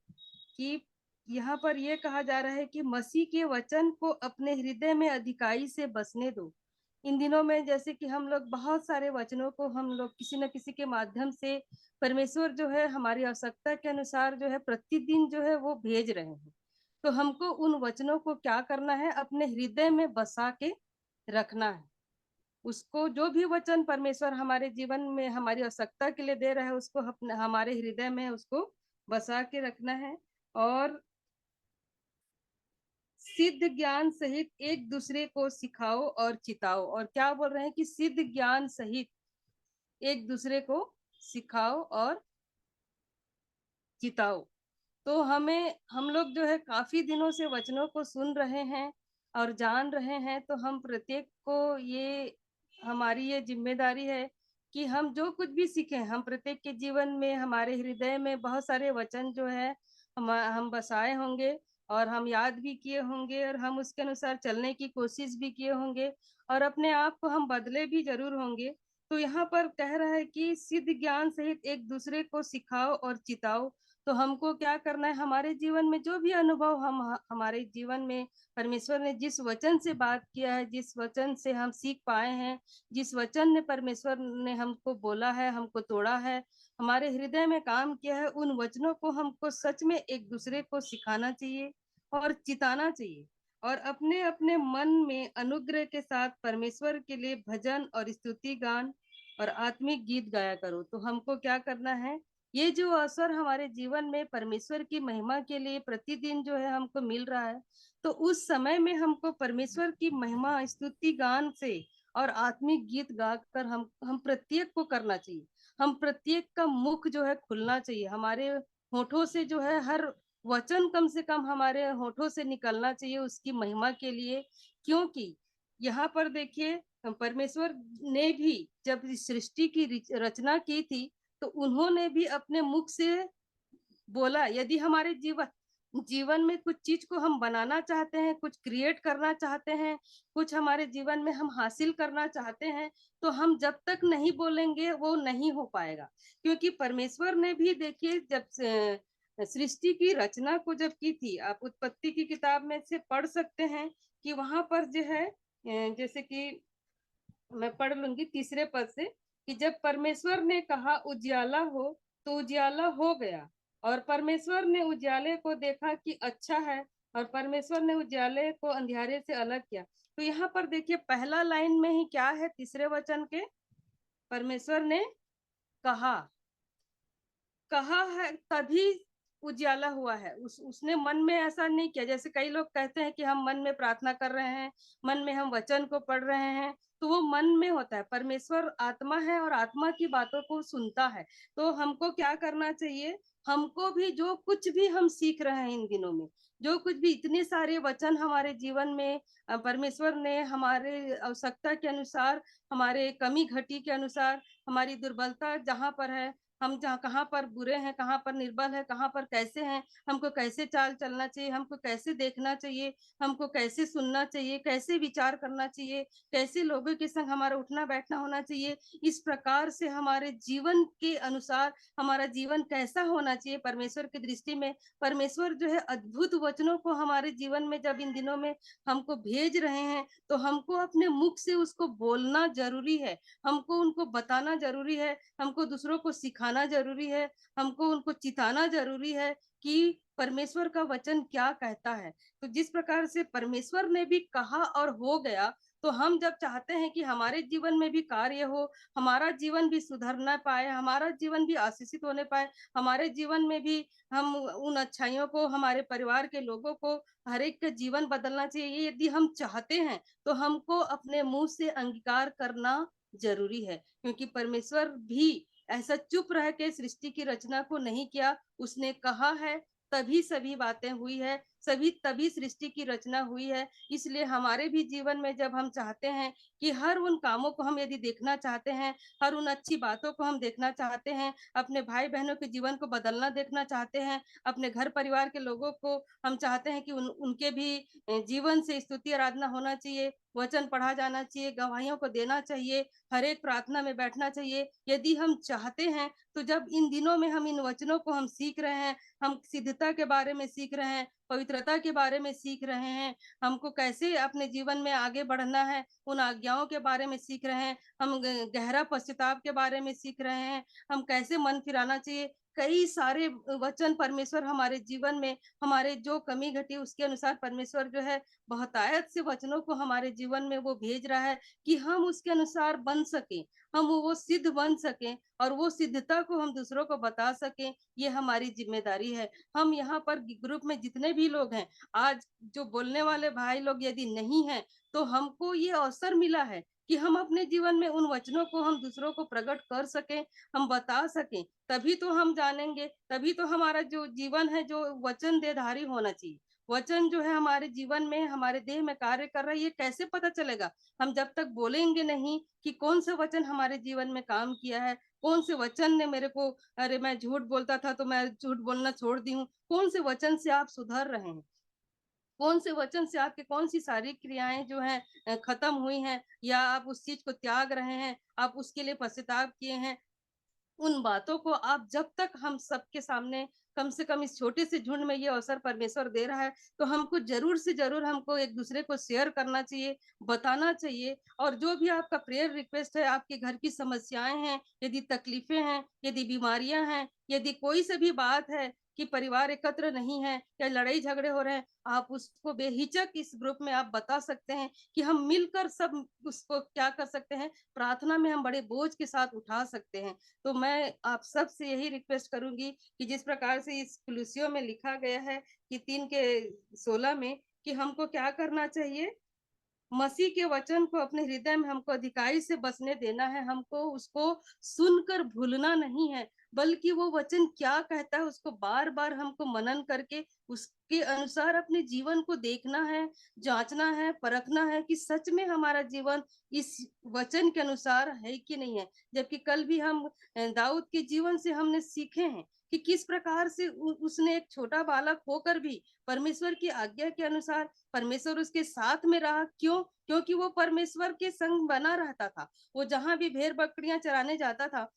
कि यहाँ पर यह कहा जा रहा है कि मसीह के वचन को अपने हृदय में अधिकाई से बसने दो। इन दिनों में जैसे कि हम लोग बहुत सारे वचनों को हम लोग किसी न किसी के माध्यम से परमेश्वर जो है हमारी आवश्यकता के अनुसार जो है प्रतिदिन जो है वो भेज रहे हैं। तो हमको उन वचनों को क्या करना है, अपने हृदय में बसा के रखना है। उसको जो भी वचन परमेश्वर हमारे जीवन में हमारी आवश्यकता के लिए दे रहा है उसको हमारे हृदय में उसको बसा के रखना है। और सिद्ध ज्ञान सहित एक दूसरे को सिखाओ और चिताओ। और क्या बोल रहे हैं कि सिद्ध ज्ञान सहित एक दूसरे को सिखाओ और चिताओ। तो हम लोग जो है काफी दिनों से वचनों को सुन रहे हैं और जान रहे हैं। तो हम प्रत्येक को ये हमारी ये जिम्मेदारी है कि हम जो कुछ भी सीखें, हम प्रत्येक के जीवन में हमारे हृदय में बहुत सारे वचन जो है हम बसाए होंगे और हम याद भी किए होंगे और हम उसके अनुसार चलने की कोशिश भी किए होंगे और अपने आप को हम बदले भी जरूर होंगे। तो यहाँ पर कह रहा है कि सिद्ध ज्ञान सहित एक दूसरे को सिखाओ और चिताओ। तो हमको क्या करना है, हमारे जीवन में जो भी अनुभव हमारे जीवन में परमेश्वर ने जिस वचन से बात किया है, जिस वचन से हम सीख पाए हैं, जिस वचन ने परमेश्वर ने हमको बोला है, हमको तोड़ा है, हमारे हृदय में काम किया है, उन वचनों को हमको सच में एक दूसरे को सिखाना चाहिए और चिताना चाहिए। और अपने अपने मन में अनुग्रह के साथ परमेश्वर के लिए भजन और स्तुति गान और आत्मिक गीत गाया करो। तो हमको क्या करना है, ये जो अवसर हमारे जीवन में परमेश्वर की महिमा के लिए प्रतिदिन जो है हमको मिल रहा है, तो उस समय में हमको परमेश्वर की महिमा स्तुति गान से और आत्मिक गीत गाकर हम प्रत्येक को करना चाहिए। हम प्रत्येक का मुख जो है खुलना चाहिए। हमारे होठों से जो है हर वचन कम से कम हमारे होठों से निकलना चाहिए उसकी महिमा के लिए। क्योंकि यहाँ पर देखिए परमेश्वर ने भी जब इस सृष्टि की रचना की थी तो उन्होंने भी अपने मुख से बोला। यदि हमारे जीवन में कुछ चीज को हम बनाना चाहते हैं, कुछ क्रिएट करना चाहते हैं, कुछ हमारे जीवन में हम हासिल करना चाहते हैं, तो हम जब तक नहीं बोलेंगे वो नहीं हो पाएगा। क्योंकि परमेश्वर ने भी देखिए जब सृष्टि की रचना को जब की थी, आप उत्पत्ति की किताब में से पढ़ सकते हैं कि वहां पर जो है जैसे कि मैं पढ़ लूंगी 3 पद से कि जब परमेश्वर ने कहा उजियाला हो तो उजियाला हो गया। और परमेश्वर ने उजियाले को देखा कि अच्छा है और परमेश्वर ने उजियाले को अंधियारे से अलग किया। तो यहाँ पर देखिए पहला लाइन में ही क्या है, 3 वचन के परमेश्वर ने कहा कहा है तभी उजियाला हुआ है। उसने मन में ऐसा नहीं किया। जैसे कई लोग कहते हैं कि हम मन में प्रार्थना कर रहे हैं, मन में हम वचन को पढ़ रहे हैं, तो वो मन में होता है। परमेश्वर आत्मा है और आत्मा की बातों को सुनता है। तो हमको क्या करना चाहिए, हमको भी जो कुछ भी हम सीख रहे हैं इन दिनों में, जो कुछ भी इतने सारे वचन हमारे जीवन में परमेश्वर ने हमारे आवश्यकता के अनुसार, हमारे कमी घटी के अनुसार, हमारी दुर्बलता जहाँ पर है, हम जहाँ कहाँ पर बुरे हैं, कहाँ पर निर्बल है, कहाँ पर कैसे हैं, हमको कैसे चाल चलना चाहिए, हमको कैसे देखना चाहिए, हमको कैसे सुनना चाहिए, कैसे विचार करना चाहिए, कैसे लोगों के संग हमारा उठना बैठना होना चाहिए, इस प्रकार से हमारे जीवन के अनुसार हमारा जीवन कैसा होना चाहिए परमेश्वर की दृष्टि में। परमेश्वर जो है अद्भुत वचनों को हमारे जीवन में जब इन दिनों में हमको भेज रहे हैं, तो हमको अपने मुख से उसको बोलना जरूरी है, हमको उनको बताना जरूरी है, हमको दूसरों को सिखाना जरूरी है, हमको उनको चिताना जरूरी है कि परमेश्वर का वचन क्या कहता है। तो जिस प्रकार से परमेश्वर ने भी कहा और हो गया, तो हम जब चाहते हैं कि हमारे जीवन में भी कार्य हो, हमारा जीवन भी सुधरना पाए, हमारा जीवन भी आशीषित होने पाए, हमारे जीवन में भी हम उन अच्छाइयों को, हमारे परिवार के लोगों को, हर एक का जीवन बदलना चाहिए, यदि हम चाहते हैं तो हमको अपने मुंह से अंगीकार करना जरूरी है। क्योंकि परमेश्वर भी ऐसा चुप रह के सृष्टि की रचना को नहीं किया, उसने कहा है तभी सभी बातें हुई है, सभी तभी सृष्टि की रचना हुई है। इसलिए हमारे भी जीवन में जब हम चाहते हैं कि हर उन कामों को हम यदि देखना चाहते हैं, हर उन अच्छी बातों को हम देखना चाहते हैं, अपने भाई बहनों के जीवन को बदलना देखना चाहते हैं, अपने घर परिवार के लोगों को हम चाहते हैं कि उनके भी जीवन से स्तुति आराधना होना चाहिए, वचन पढ़ा जाना चाहिए, गवाहियों को देना चाहिए, हर एक प्रार्थना में बैठना चाहिए। यदि हम चाहते हैं तो जब इन दिनों में हम इन वचनों को हम सीख रहे हैं, हम सिद्धता के बारे में सीख रहे हैं, पवित्रता के बारे में सीख रहे हैं, हमको कैसे अपने जीवन में आगे बढ़ना है, उन आज्ञाओं के बारे में सीख रहे हैं, हम गहरा पश्चाताप के बारे में सीख रहे हैं, हम कैसे मन फिराना चाहिए। कई सारे वचन परमेश्वर हमारे जीवन में हमारे जो कमी घटी उसके अनुसार परमेश्वर जो है बहुतायत से वचनों को हमारे जीवन में वो भेज रहा है कि हम उसके अनुसार बन सकें, हम वो सिद्ध बन सकें और वो सिद्धता को हम दूसरों को बता सकें। ये हमारी जिम्मेदारी है। हम यहाँ पर ग्रुप में जितने भी लोग हैं, आज जो बोलने वाले भाई लोग यदि नहीं हैं, तो हमको ये अवसर मिला है कि हम अपने जीवन में उन वचनों को हम दूसरों को प्रकट कर सकें, हम बता सकें। तभी तो हम जानेंगे, तभी तो हमारा जो जीवन है जो वचन देहधारी होना चाहिए। वचन जो है हमारे जीवन में, हमारे देह में कार्य कर रहा है, ये कैसे पता चलेगा? हम जब तक बोलेंगे नहीं कि कौन सा वचन हमारे जीवन में काम किया है, कौन से वचन ने मेरे को, अरे मैं झूठ बोलता था तो मैं झूठ बोलना छोड़ दी हूँ, कौन से वचन से आप सुधर रहे हैं, कौन से वचन से आपके कौन सी सारी क्रियाएं जो हैं खत्म हुई हैं, या आप उस चीज को त्याग रहे हैं, आप उसके लिए पश्चाताप किए हैं। उन बातों को आप जब तक हम सबके सामने, कम से कम इस छोटे से झुंड में ये अवसर परमेश्वर दे रहा है, तो हमको जरूर से जरूर हमको एक दूसरे को शेयर करना चाहिए, बताना चाहिए। और जो भी आपका प्रेयर रिक्वेस्ट है, आपके घर की समस्याएं हैं, यदि तकलीफें हैं, यदि बीमारियां हैं, यदि कोई सी भी बात है कि परिवार एकत्र नहीं है या लड़ाई झगड़े हो रहे हैं, आप उसको बेहिचक इस ग्रुप में आप बता सकते हैं कि हम मिलकर सब उसको क्या कर सकते हैं, प्रार्थना में हम बड़े बोझ के साथ उठा सकते हैं। तो मैं आप सब से यही रिक्वेस्ट करूंगी कि जिस प्रकार से इस कुलुसियों में लिखा गया है कि 3:16 में, कि हमको क्या करना चाहिए, मसीह के वचन को अपने हृदय में हमको अधिकारी से बसने देना है, हमको उसको सुनकर भूलना नहीं है, बल्कि वो वचन क्या कहता है उसको बार बार हमको मनन करके उसके अनुसार अपने जीवन को देखना है, जांचना है, परखना है कि सच में हमारा जीवन इस वचन के अनुसार है कि नहीं है। जबकि कल भी हम दाऊद के जीवन से हमने सीखे हैं कि किस प्रकार से उसने एक छोटा बालक होकर भी परमेश्वर की आज्ञा के अनुसार परमेश्वर उसके साथ में रहा। क्यों? क्योंकि वो परमेश्वर के संग बना रहता था। वो जहां भी भेड़ बकरियां चराने जाता था,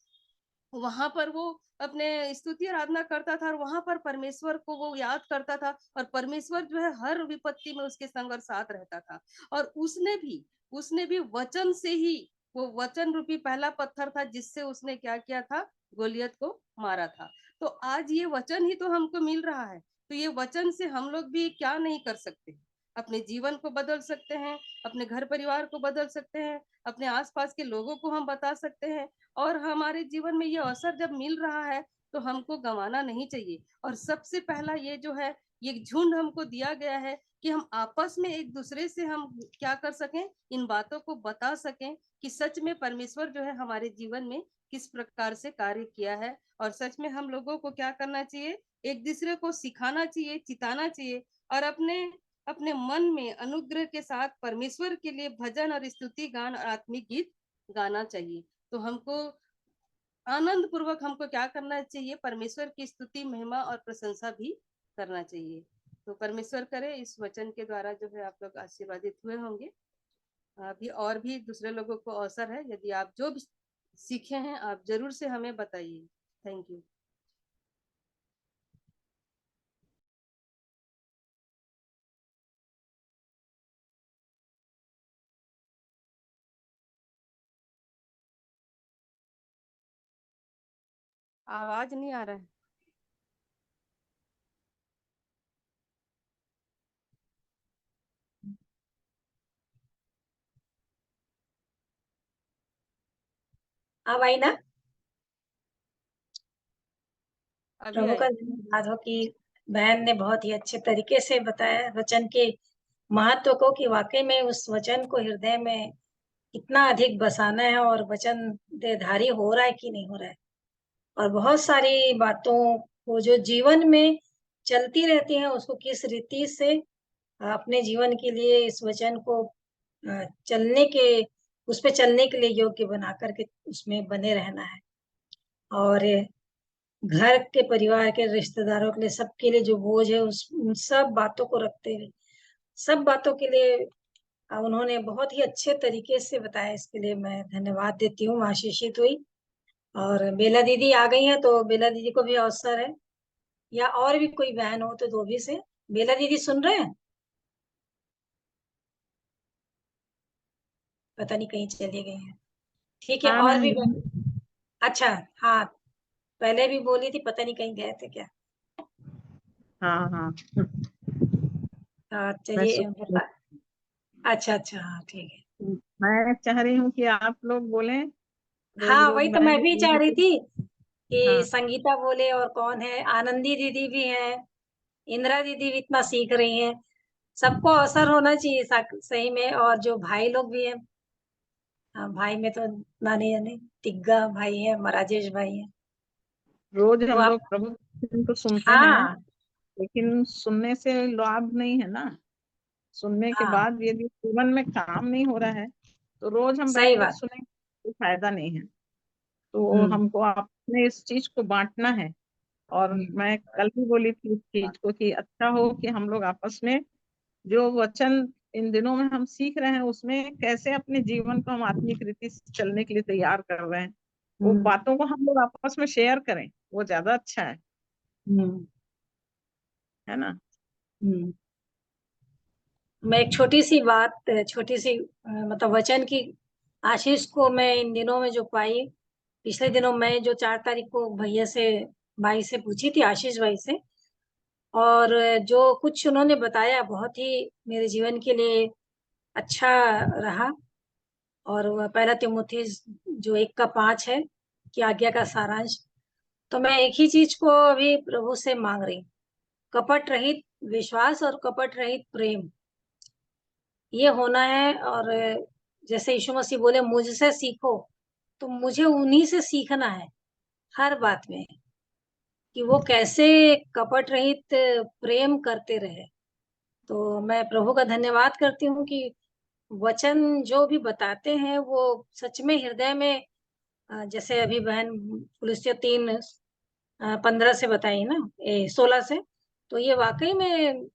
वहां पर वो अपने स्तुति आराधना करता था और वहां पर परमेश्वर को वो याद करता था, और परमेश्वर जो है हर विपत्ति में उसके संग और साथ रहता था। और उसने भी वचन से ही, वो वचन रूपी पहला पत्थर था जिससे उसने क्या किया था, गोलियत को मारा था। तो आज ये वचन ही तो हमको मिल रहा है, तो ये वचन से हम लोग भी क्या नहीं कर सकते, अपने जीवन को बदल सकते हैं, अपने घर परिवार को बदल सकते हैं, अपने आसपास के लोगों को हम बता सकते हैं। और हमारे जीवन में ये अवसर जब मिल रहा है तो हमको गंवाना नहीं चाहिए। और सबसे पहला ये जो है, ये झुंड हमको दिया गया है कि हम आपस में एक दूसरे से हम क्या कर सकें, इन बातों को बता सकें कि सच में परमेश्वर जो है हमारे जीवन में किस प्रकार से कार्य किया है। और सच में हम लोगों को क्या करना चाहिए, एक दूसरे को सिखाना चाहिए, चिताना चाहिए, और अपने अपने मन में अनुग्रह के साथ परमेश्वर के लिए भजन और स्तुति गान और आत्मिक गीत गाना चाहिए। तो हमको आनंद पूर्वक हमको क्या करना चाहिए, परमेश्वर की स्तुति, महिमा और प्रशंसा भी करना चाहिए। तो परमेश्वर करे इस वचन के द्वारा जो है आप लोग आशीर्वादित हुए होंगे। अभी और भी दूसरे लोगों को अवसर है, यदि आप जो भी सीखे हैं आप जरूर से हमें बताइए। Thank you. आवाज नहीं आ रहा है। अब आई ना? अभी प्रभु आई। का धन्यवाद हो कि बहन ने बहुत ही अच्छे तरीके से बताया वचन के महत्व को, कि वाकई में उस वचन को हृदय में कितना अधिक बसाना है और वचन देहधारी हो रहा है कि नहीं हो रहा है। और बहुत सारी बातों को जो जीवन में चलती रहती हैं उसको किस रीति से अपने जीवन के लिए इस वचन को चलने के उस पे चलने के लिए योग्य बना करके उसमें बने रहना है। और घर के परिवार के रिश्तेदारों के लिए सबके लिए जो बोझ है उन सब बातों को रखते हुए सब बातों के लिए उन्होंने बहुत ही अच्छे तरीके से बताया। इसके लिए मैं धन्यवाद देती हूँ, आशीषित हुई। और बेला दीदी आ गई हैं तो बेला दीदी को भी अवसर है, या और भी कोई बहन हो तो दो भी से। बेला दीदी सुन रहे हैं? पता नहीं कहीं चली गई हैं। ठीक है, हाँ और मैं भी अच्छा, हाँ, पहले भी बोली थी, पता नहीं कहीं गए थे क्या। हाँ हाँ मैं चलिए सुन बता। अच्छा अच्छा, हाँ ठीक है। मैं चाह रही हूँ कि आप लोग बोलें, रोज हाँ रोज वही तो मैं मैं भी भी चाह बोलूं रही तो। थी कि हाँ संगीता बोले, और कौन है, आनंदी दीदी भी है, इंदिरा दीदी भी इतना सीख रही हैं। सबको अवसर होना चाहिए सही में। और जो भाई लोग भी हैं, हाँ, भाई में तो नानी यानी तिग्गा भाई है, राजेश भाई है। रोज तो हम आप, लोग प्रभु के वचन को सुनते हैं, हाँ लेकिन सुनने से लाभ नहीं है ना। सुनने के हाँ, बाद यदि जीवन में काम नहीं हो रहा है तो रोज हम बैठ सही कर बात। सुने कोई फायदा नहीं है। तो हम्म हमको अपने इस चीज को बांटना है। और हम्म मैं कल भी बोली थी इस चीज को कि अच्छा हो कि हम लोग आपस में जो वचन इन दिनों में हम सीख रहे हैं उसमें कैसे अपने जीवन को हम आत्मिक रीति से चलने के लिए तैयार कर रहे हैं, वो हम्म बातों को हम लोग आपस में शेयर करें, वो ज्यादा अच्छा हम्म है ना। हम्म। मैं एक छोटी सी बात, छोटी सी मतलब वचन की आशीष को मैं इन दिनों में जो पाई, पिछले दिनों मैं जो 4 तारीख को भैया से, भाई से पूछी थी, आशीष भाई से। और जो कुछ उन्होंने बताया बहुत ही मेरे जीवन के लिए अच्छा रहा। और वह पहला तिमुथी जो 1 का 5 है कि आज्ञा का सारांश। तो मैं एक ही चीज को अभी प्रभु से मांग रही हूँ, कपट रहित विश्वास और कपट रहित प्रेम, ये होना है। और जैसे यीशु मसीह बोले मुझसे सीखो, तो मुझे उन्हीं से सीखना है हर बात में, कि वो कैसे कपट रहित प्रेम करते रहे। तो मैं प्रभु का धन्यवाद करती हूँ कि वचन जो भी बताते हैं वो सच में हृदय में, जैसे अभी बहन कुलुस्तियों 3:15 से बताई ना, 16 से, तो ये वाकई में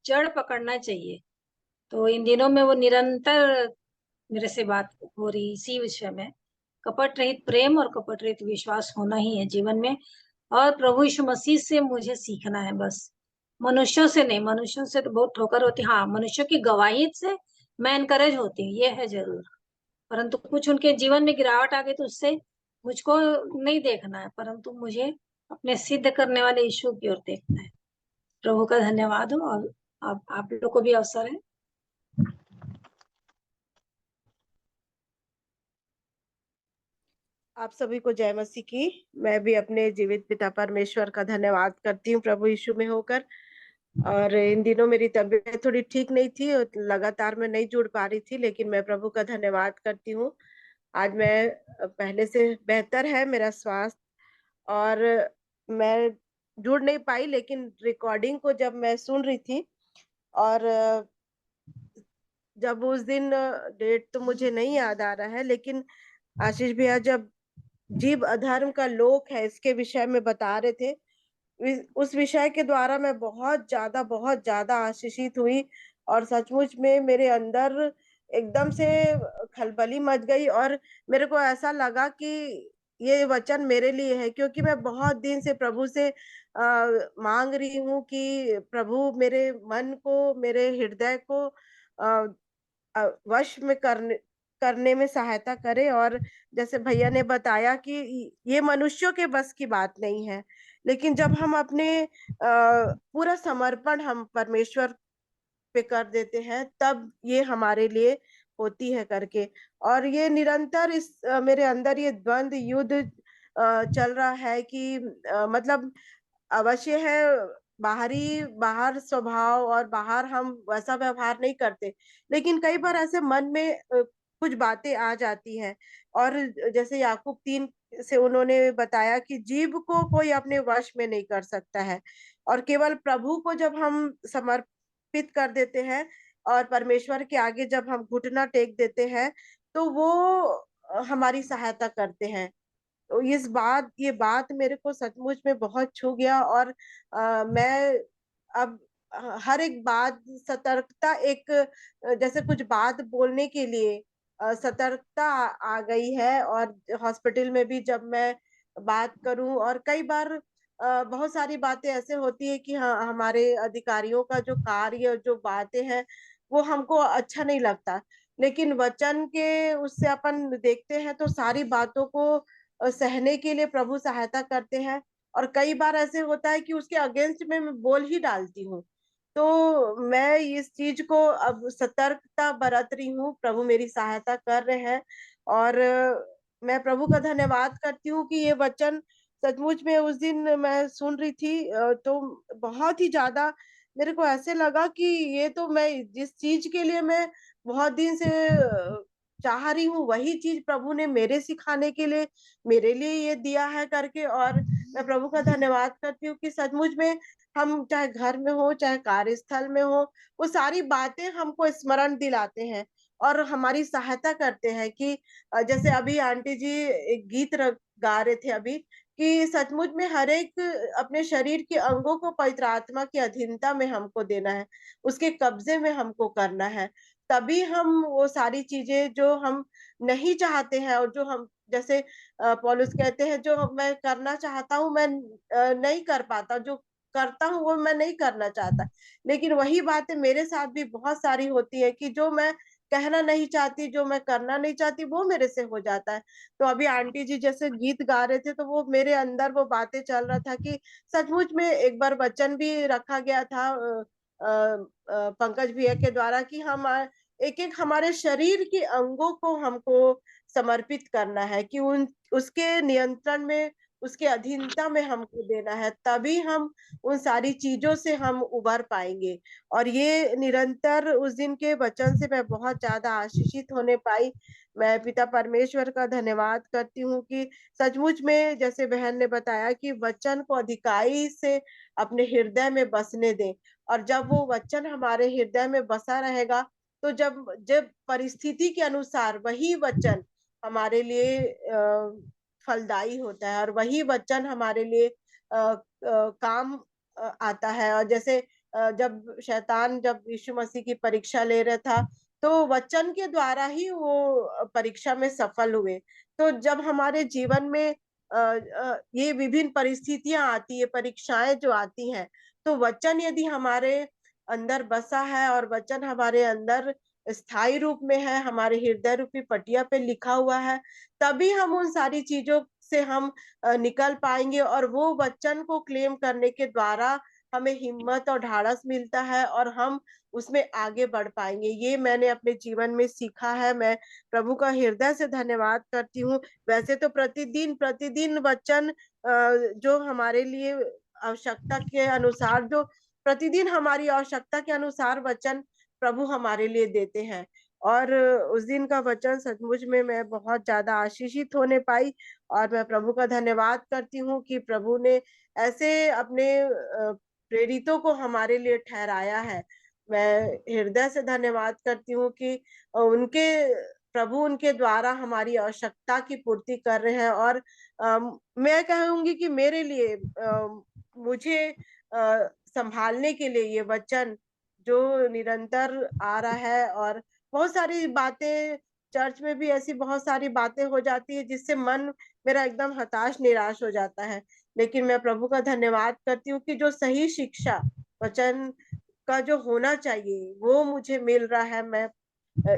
जड़ पकड़ना चाहिए। तो इन दिनों में वो निरंतर मेरे से बात हो रही इसी विषय में, कपट रहित प्रेम और कपट रहित विश्वास होना ही है जीवन में। और प्रभु यीशु मसीह से मुझे सीखना है बस, मनुष्यों से नहीं। मनुष्यों से तो बहुत ठोकर होती, हाँ, मनुष्यों की गवाही से मैं एनकरेज होती हूँ, ये है जरूर। परंतु कुछ उनके जीवन में गिरावट आ गई तो उससे मुझको नहीं देखना है, परंतु मुझे अपने सिद्ध करने वाले यीशु की ओर देखना है। प्रभु का धन्यवाद हो। और आप लोग को भी अवसर है। आप सभी को जय मसीह की। मैं भी अपने जीवित पिता परमेश्वर का धन्यवाद करती हूँ प्रभु यीशु में होकर। और इन दिनों मेरी तबीयत थोड़ी ठीक नहीं थी और लगातार मैं नहीं जुड़ पा रही थी, लेकिन मैं प्रभु का धन्यवाद करती हूँ। आज मैं पहले से बेहतर है मेरा स्वास्थ्य। और मैं जुड़ नहीं पाई, लेकिन रिकॉर्डिंग को जब मैं सुन रही थी, और जब उस दिन, डेट तो मुझे नहीं याद आ रहा है, लेकिन आशीष भैया जब जीव अधर्म का लोक है इसके विषय में बता रहे थे, उस विषय के द्वारा मैं बहुत ज्यादा आशीषित हुई। और सचमुच में मेरे अंदर एकदम से खलबली मच गई, और मेरे को ऐसा लगा कि ये वचन मेरे लिए है, क्योंकि मैं बहुत दिन से प्रभु से मांग रही हूँ कि प्रभु मेरे मन को, मेरे हृदय को अ, वश में करने में सहायता करे। और जैसे भैया ने बताया कि ये मनुष्यों के बस की बात नहीं है, लेकिन जब हम अपने पूरा समर्पण हम परमेश्वर पे कर देते हैं, तब ये हमारे लिए होती है करके। और ये निरंतर मेरे अंदर ये द्वंद युद्ध चल रहा है कि मतलब अवश्य है, बाहर स्वभाव और बाहर हम वैसा व्यवहार नहीं करते, लेकिन कई बार ऐसे मन में कुछ बातें आ जाती हैं। और जैसे याकूब से उन्होंने बताया कि जीव को कोई अपने वश में नहीं कर सकता है, और केवल प्रभु को जब हम समर्पित कर देते हैं और परमेश्वर के आगे जब हम घुटना टेक देते हैं, तो वो हमारी सहायता करते हैं। तो ये बात मेरे को सचमुच में बहुत छू गया, और मैं अब हर एक बात सतर्कता, एक जैसे कुछ बात बोलने के लिए सतर्कता आ गई है। और हॉस्पिटल में भी जब मैं बात करूं, और कई बार बहुत सारी बातें ऐसे होती है कि हाँ, हमारे अधिकारियों का जो कार्य, जो बातें हैं, वो हमको अच्छा नहीं लगता, लेकिन वचन के उससे अपन देखते हैं तो सारी बातों को सहने के लिए प्रभु सहायता करते हैं। और कई बार ऐसे होता है कि उसके अगेंस्ट में मैं बोल ही डालती हूँ। तो मैं इस चीज को अब सतर्कता बरत रही हूँ, प्रभु मेरी सहायता कर रहे हैं। और मैं प्रभु का धन्यवाद करती हूँ कि ये वचन सचमुच में उस दिन मैं सुन रही थी, तो बहुत ही ज्यादा मेरे को ऐसे लगा कि ये तो मैं जिस चीज के लिए मैं बहुत दिन से चाह रही हूँ, वही चीज प्रभु ने मेरे सिखाने के लिए मेरे लिए ये दिया है करके। और मैं प्रभु का धन्यवाद करती हूँ कि सचमुच में हम चाहे घर में हो, चाहे कार्यस्थल में हो, वो सारी बातें हमको स्मरण दिलाते हैं और हमारी सहायता करते हैं। कि जैसे अभी आंटी जी एक गीत गा रहे थे अभी, कि सचमुच में हर एक अपने शरीर के अंगों को पवित्र आत्मा की अधीनता में हमको देना है, उसके कब्जे में हमको करना है। तभी हम वो सारी चीजें जो हम नहीं चाहते हैं, और जो हम जैसे पौलुस कहते हैं, जो मैं करना चाहता हूँ मैं नहीं कर पाता, जो करता हूँ वो मैं नहीं करना चाहता। लेकिन वही बातें मेरे साथ भी बहुत सारी होती है कि जो मैं कहना नहीं चाहती, जो मैं करना नहीं चाहती, वो मेरे से हो जाता है। तो अभी आंटी जी जैसे गीत गा रहे थे, तो वो मेरे अंदर वो बातें चल रहा था कि सचमुच में एक बार वचन भी रखा गया था पंकज भैया के द्वारा कि हम एक एक हमारे शरीर के अंगों को हमको समर्पित करना है, कि उन उसके नियंत्रण में, उसके अधीनता में हमको देना है, तभी हम उन सारी चीजों से हम उबर पाएंगे। और ये निरंतर उस दिन के वचन से मैं बहुत ज्यादा आशीषित होने पाई। मैं पिता परमेश्वर का धन्यवाद करती हूँ कि सचमुच में जैसे बहन ने बताया कि वचन को अधिकाई से अपने हृदय में बसने दें। और जब वो वचन हमारे हृदय में बसा रहेगा, तो जब जब परिस्थिति के अनुसार वही वचन हमारे लिए फलदायी होता है, और वही वचन हमारे लिए काम आता है। और जैसे जब शैतान जब यीशु मसीह की परीक्षा ले रहा था, तो वचन के द्वारा ही वो परीक्षा में सफल हुए। तो जब हमारे जीवन में ये विभिन्न परिस्थितियां आती है, परीक्षाएं जो आती हैं, तो वचन यदि हमारे अंदर बसा है और वचन हमारे अंदर स्थायी रूप में है, हमारे हृदय रूपी पटिया पे लिखा हुआ है, तभी हम उन सारी चीजों से हम निकल पाएंगे। और वो वचन को क्लेम करने के द्वारा हमें हिम्मत और ढाढ़स मिलता है, और हम उसमें आगे बढ़ पाएंगे। ये मैंने अपने जीवन में सीखा है। मैं प्रभु का हृदय से धन्यवाद करती हूँ। वैसे तो प्रतिदिन प्रतिदिन वचन जो हमारे लिए आवश्यकता के अनुसार, जो प्रतिदिन हमारी आवश्यकता के अनुसार वचन प्रभु हमारे लिए देते हैं। और उस दिन का वचन सचमुच में मैं बहुत ज्यादा आशीषित होने पाई। और मैं प्रभु का धन्यवाद करती हूँ कि प्रभु ने ऐसे अपने प्रेरितों को हमारे लिए ठहराया है। मैं हृदय से धन्यवाद करती हूँ कि उनके प्रभु उनके द्वारा हमारी आवश्यकता की पूर्ति कर रहे हैं। और मैं कहूंगी कि मेरे लिए मुझे संभालने के लिए ये वचन जो निरंतर आ रहा है। और बहुत सारी बातें चर्च में भी ऐसी बहुत सारी बातें हो जाती है जिससे मन मेरा एकदम हताश निराश हो जाता है। लेकिन मैं प्रभु का धन्यवाद करती हूँ कि जो सही शिक्षा वचन का जो होना चाहिए वो मुझे मिल रहा है। मैं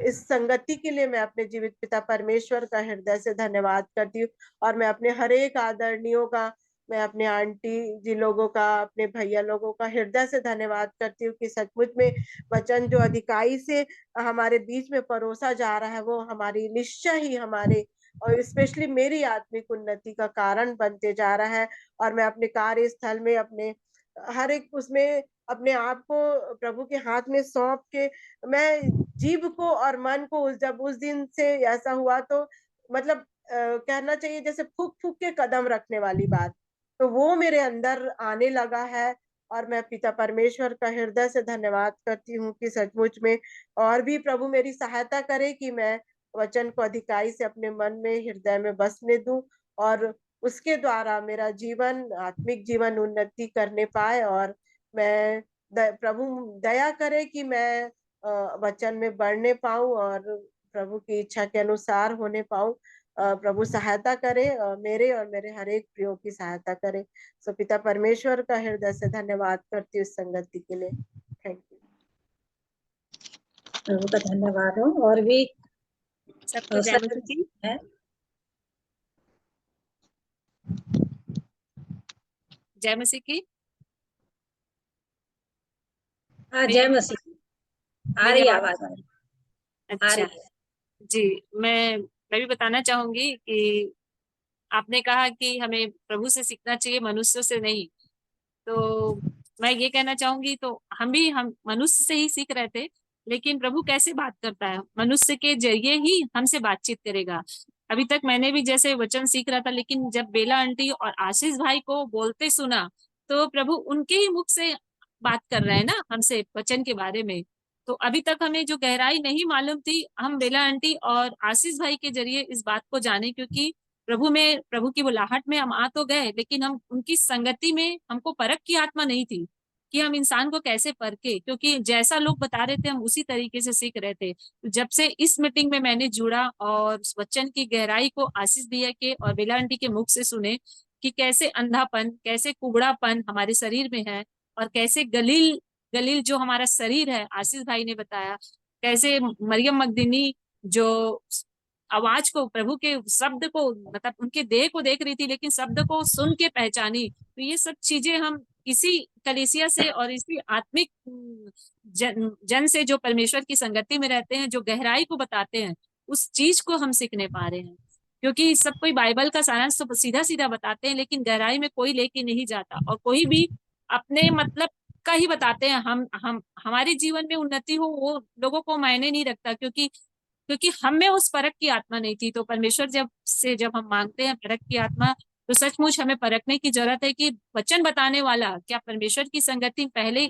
इस संगति के लिए मैं अपने जीवित पिता परमेश्वर का हृदय से धन्यवाद करती हूँ। और मैं अपने हर एक आदरणीयों का, मैं अपने आंटी जी लोगों का, अपने भैया लोगों का हृदय से धन्यवाद करती हूँ कि सचमुच में वचन जो अधिकाई से हमारे बीच में परोसा जा रहा है, वो हमारी निश्चय ही हमारे और स्पेशली मेरी आत्मिक उन्नति का कारण बनते जा रहा है। और मैं अपने कार्यस्थल में, अपने हर एक उसमें अपने आप को प्रभु के हाथ में सौंप के, मैं जीव को और मन को जब उस दिन से ऐसा हुआ, तो मतलब कहना चाहिए जैसे फूक फूक के कदम रखने वाली बात, तो वो मेरे अंदर आने लगा है। और मैं पिता परमेश्वर का हृदय से धन्यवाद करती हूँ कि सचमुच में और भी प्रभु मेरी सहायता करे कि मैं वचन को अधिकाई से अपने मन में, हृदय में बसने दूं, और उसके द्वारा मेरा जीवन, आत्मिक जीवन उन्नति करने पाए। और मैं प्रभु दया करे कि मैं वचन में बढ़ने पाऊं और प्रभु की इच्छा के अनुसार होने पाऊं। प्रभु सहायता करे, मेरे और मेरे हर एक प्रियो की सहायता करे। सो पिता परमेश्वर का हृदय से धन्यवाद करती हूँ इस संगति के लिए। Thank you. प्रभु का धन्यवाद हो। और भी सबको जय मसीह की। है। जय मसीह की। हाँ, जय मसीह। आ रही है आवाज। आ अच्छा रही है। जी, मैं भी बताना चाहूंगी कि आपने कहा कि हमें प्रभु से सीखना चाहिए, मनुष्यों से नहीं। तो मैं ये कहना चाहूंगी, तो हम मनुष्य से ही सीख रहे थे, लेकिन प्रभु कैसे बात करता है, मनुष्य के जरिए ही हमसे बातचीत करेगा। अभी तक मैंने भी जैसे वचन सीख रहा था, लेकिन जब बेला आंटी और आशीष भाई को बोलते सुना, तो प्रभु उनके ही मुख से बात कर रहे हैं ना हमसे वचन के बारे में। तो अभी तक हमें जो गहराई नहीं मालूम थी, हम बेला आंटी और आशीष भाई के जरिए इस बात को जाने, क्योंकि प्रभु की बुलाहट में हम आ तो गए, लेकिन हम उनकी संगति में हमको परख की आत्मा नहीं थी कि हम इंसान को कैसे परखे, क्योंकि जैसा लोग बता रहे थे हम उसी तरीके से सीख रहे थे। तो जब से इस मीटिंग में मैंने जुड़ा और उस वचन की गहराई को आशीष भैया के और बेला आंटी के मुख से सुने कि कैसे अंधापन, कैसे कुबड़ापन हमारे शरीर में है, और कैसे गलील गलील जो हमारा शरीर है, आशीष भाई ने बताया कैसे मरियम मगदलीनी जो आवाज को, प्रभु के शब्द को, मतलब उनके देह को देख रही थी लेकिन शब्द को सुन के पहचानी। तो ये सब चीजें हम इसी कलीसिया से और इसी आत्मिक जन से जो परमेश्वर की संगति में रहते हैं, जो गहराई को बताते हैं, उस चीज को हम सीखने पा रहे हैं। क्योंकि सब कोई बाइबल का सारांश तो सीधा सीधा बताते हैं, लेकिन गहराई में कोई लेके नहीं जाता, और कोई भी अपने मतलब का ही बताते हैं। हम हमारे जीवन में उन्नति हो वो लोगों को मायने नहीं रखता, क्योंकि हम में उस परख की आत्मा नहीं थी। तो परमेश्वर जब हम मांगते हैं परख की आत्मा, तो सचमुच हमें परखने की जरूरत है कि वचन बताने वाला क्या परमेश्वर की संगति। पहले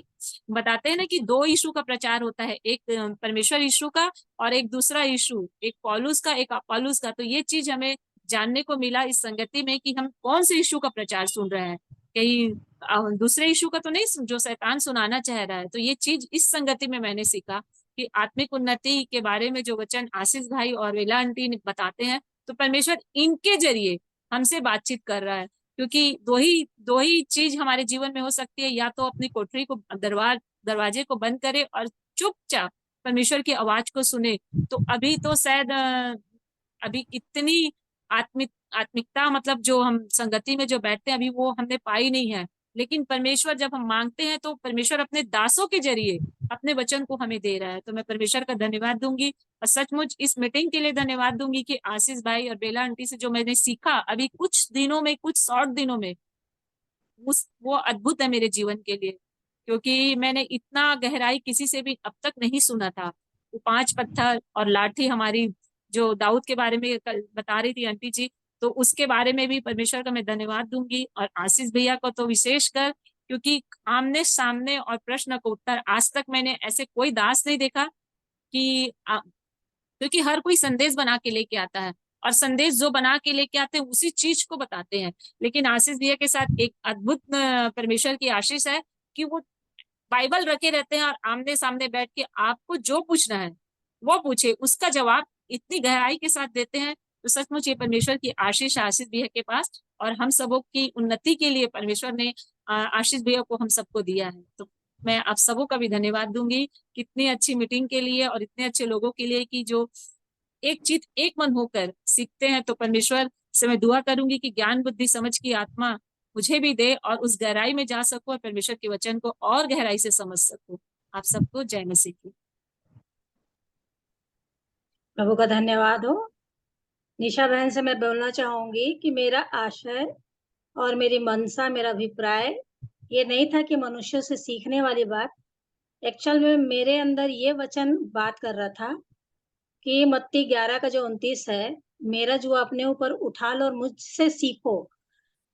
बताते हैं ना कि दो यीशु का प्रचार होता है, एक परमेश्वर यीशु का और एक दूसरा यीशु, एक पौलुस का, एक अपोलोस का। तो ये चीज हमें जानने को मिला इस संगति में कि हम कौन से यीशु का प्रचार सुन रहे हैं, कहीं दूसरे यीशु का तो नहीं जो शैतान सुनाना चाह रहा है। तो ये चीज इस संगति में मैंने सीखा कि आत्मिक उन्नति के बारे में जो वचन आशीष भाई और वेला आंटी बताते हैं, तो परमेश्वर इनके जरिए हमसे बातचीत कर रहा है। क्योंकि दो ही चीज हमारे जीवन में हो सकती है, या तो अपनी कोठरी को दरवाजे को बंद करे और चुपचाप परमेश्वर की आवाज को सुने। तो अभी तो शायद अभी इतनी आत्मिकता, मतलब जो हम संगति में जो बैठते हैं अभी वो हमने पाई नहीं है। लेकिन परमेश्वर जब हम मांगते हैं तो परमेश्वर अपने दासों के जरिए अपने वचन को हमें दे रहा है। तो मैं परमेश्वर का धन्यवाद दूंगी, और सचमुच इस मीटिंग के लिए धन्यवाद दूंगी कि आशीष भाई और बेला आंटी से जो मैंने सीखा अभी कुछ दिनों में, कुछ शॉर्ट दिनों में, वो अद्भुत है मेरे जीवन के लिए। क्योंकि मैंने इतना गहराई किसी से भी अब तक नहीं सुना था। वो 5 पत्थर और लाठी, हमारी जो दाऊद के बारे में कल बता रही थी आंटी जी, तो उसके बारे में भी परमेश्वर का मैं धन्यवाद दूंगी। और आशीष भैया को तो विशेषकर, क्योंकि आमने सामने और प्रश्न को उत्तर आज तक मैंने ऐसे कोई दास नहीं देखा कि क्योंकि हर कोई संदेश बना के लेके आता है, और संदेश जो बना के लेके आते हैं उसी चीज को बताते हैं। लेकिन आशीष भैया के साथ एक अद्भुत परमेश्वर की आशीष है कि वो बाइबल रखे रहते हैं और आमने सामने बैठ के आपको जो पूछना है वो पूछे, उसका जवाब इतनी गहराई के साथ देते हैं। तो सचमुच ये परमेश्वर की आशीष आशीष भैया के पास, और हम सबों की उन्नति के लिए परमेश्वर ने आशीष भैया को हम सबको दिया है। तो मैं आप सबों का भी धन्यवाद दूंगी कितनी अच्छी मीटिंग के लिए और इतने अच्छे लोगों के लिए, कि जो एक चित एक मन होकर सीखते हैं। तो परमेश्वर से मैं दुआ करूंगी कि ज्ञान बुद्धि समझ की आत्मा मुझे भी दे, और उस गहराई में जा सकूं और परमेश्वर के वचन को और गहराई से समझ सकूं। आप सबको जय मसीह की। प्रभु का धन्यवाद हो। निशा बहन से मैं बोलना चाहूंगी कि मेरा आशय और मेरी मनसा, मेरा अभिप्राय ये नहीं था कि मनुष्यों से सीखने वाली बात। एक्चुअल में मेरे अंदर ये वचन बात कर रहा था कि मत्ती 11 का जो 29 है, मेरा जो अपने ऊपर उठा लो और मुझसे सीखो।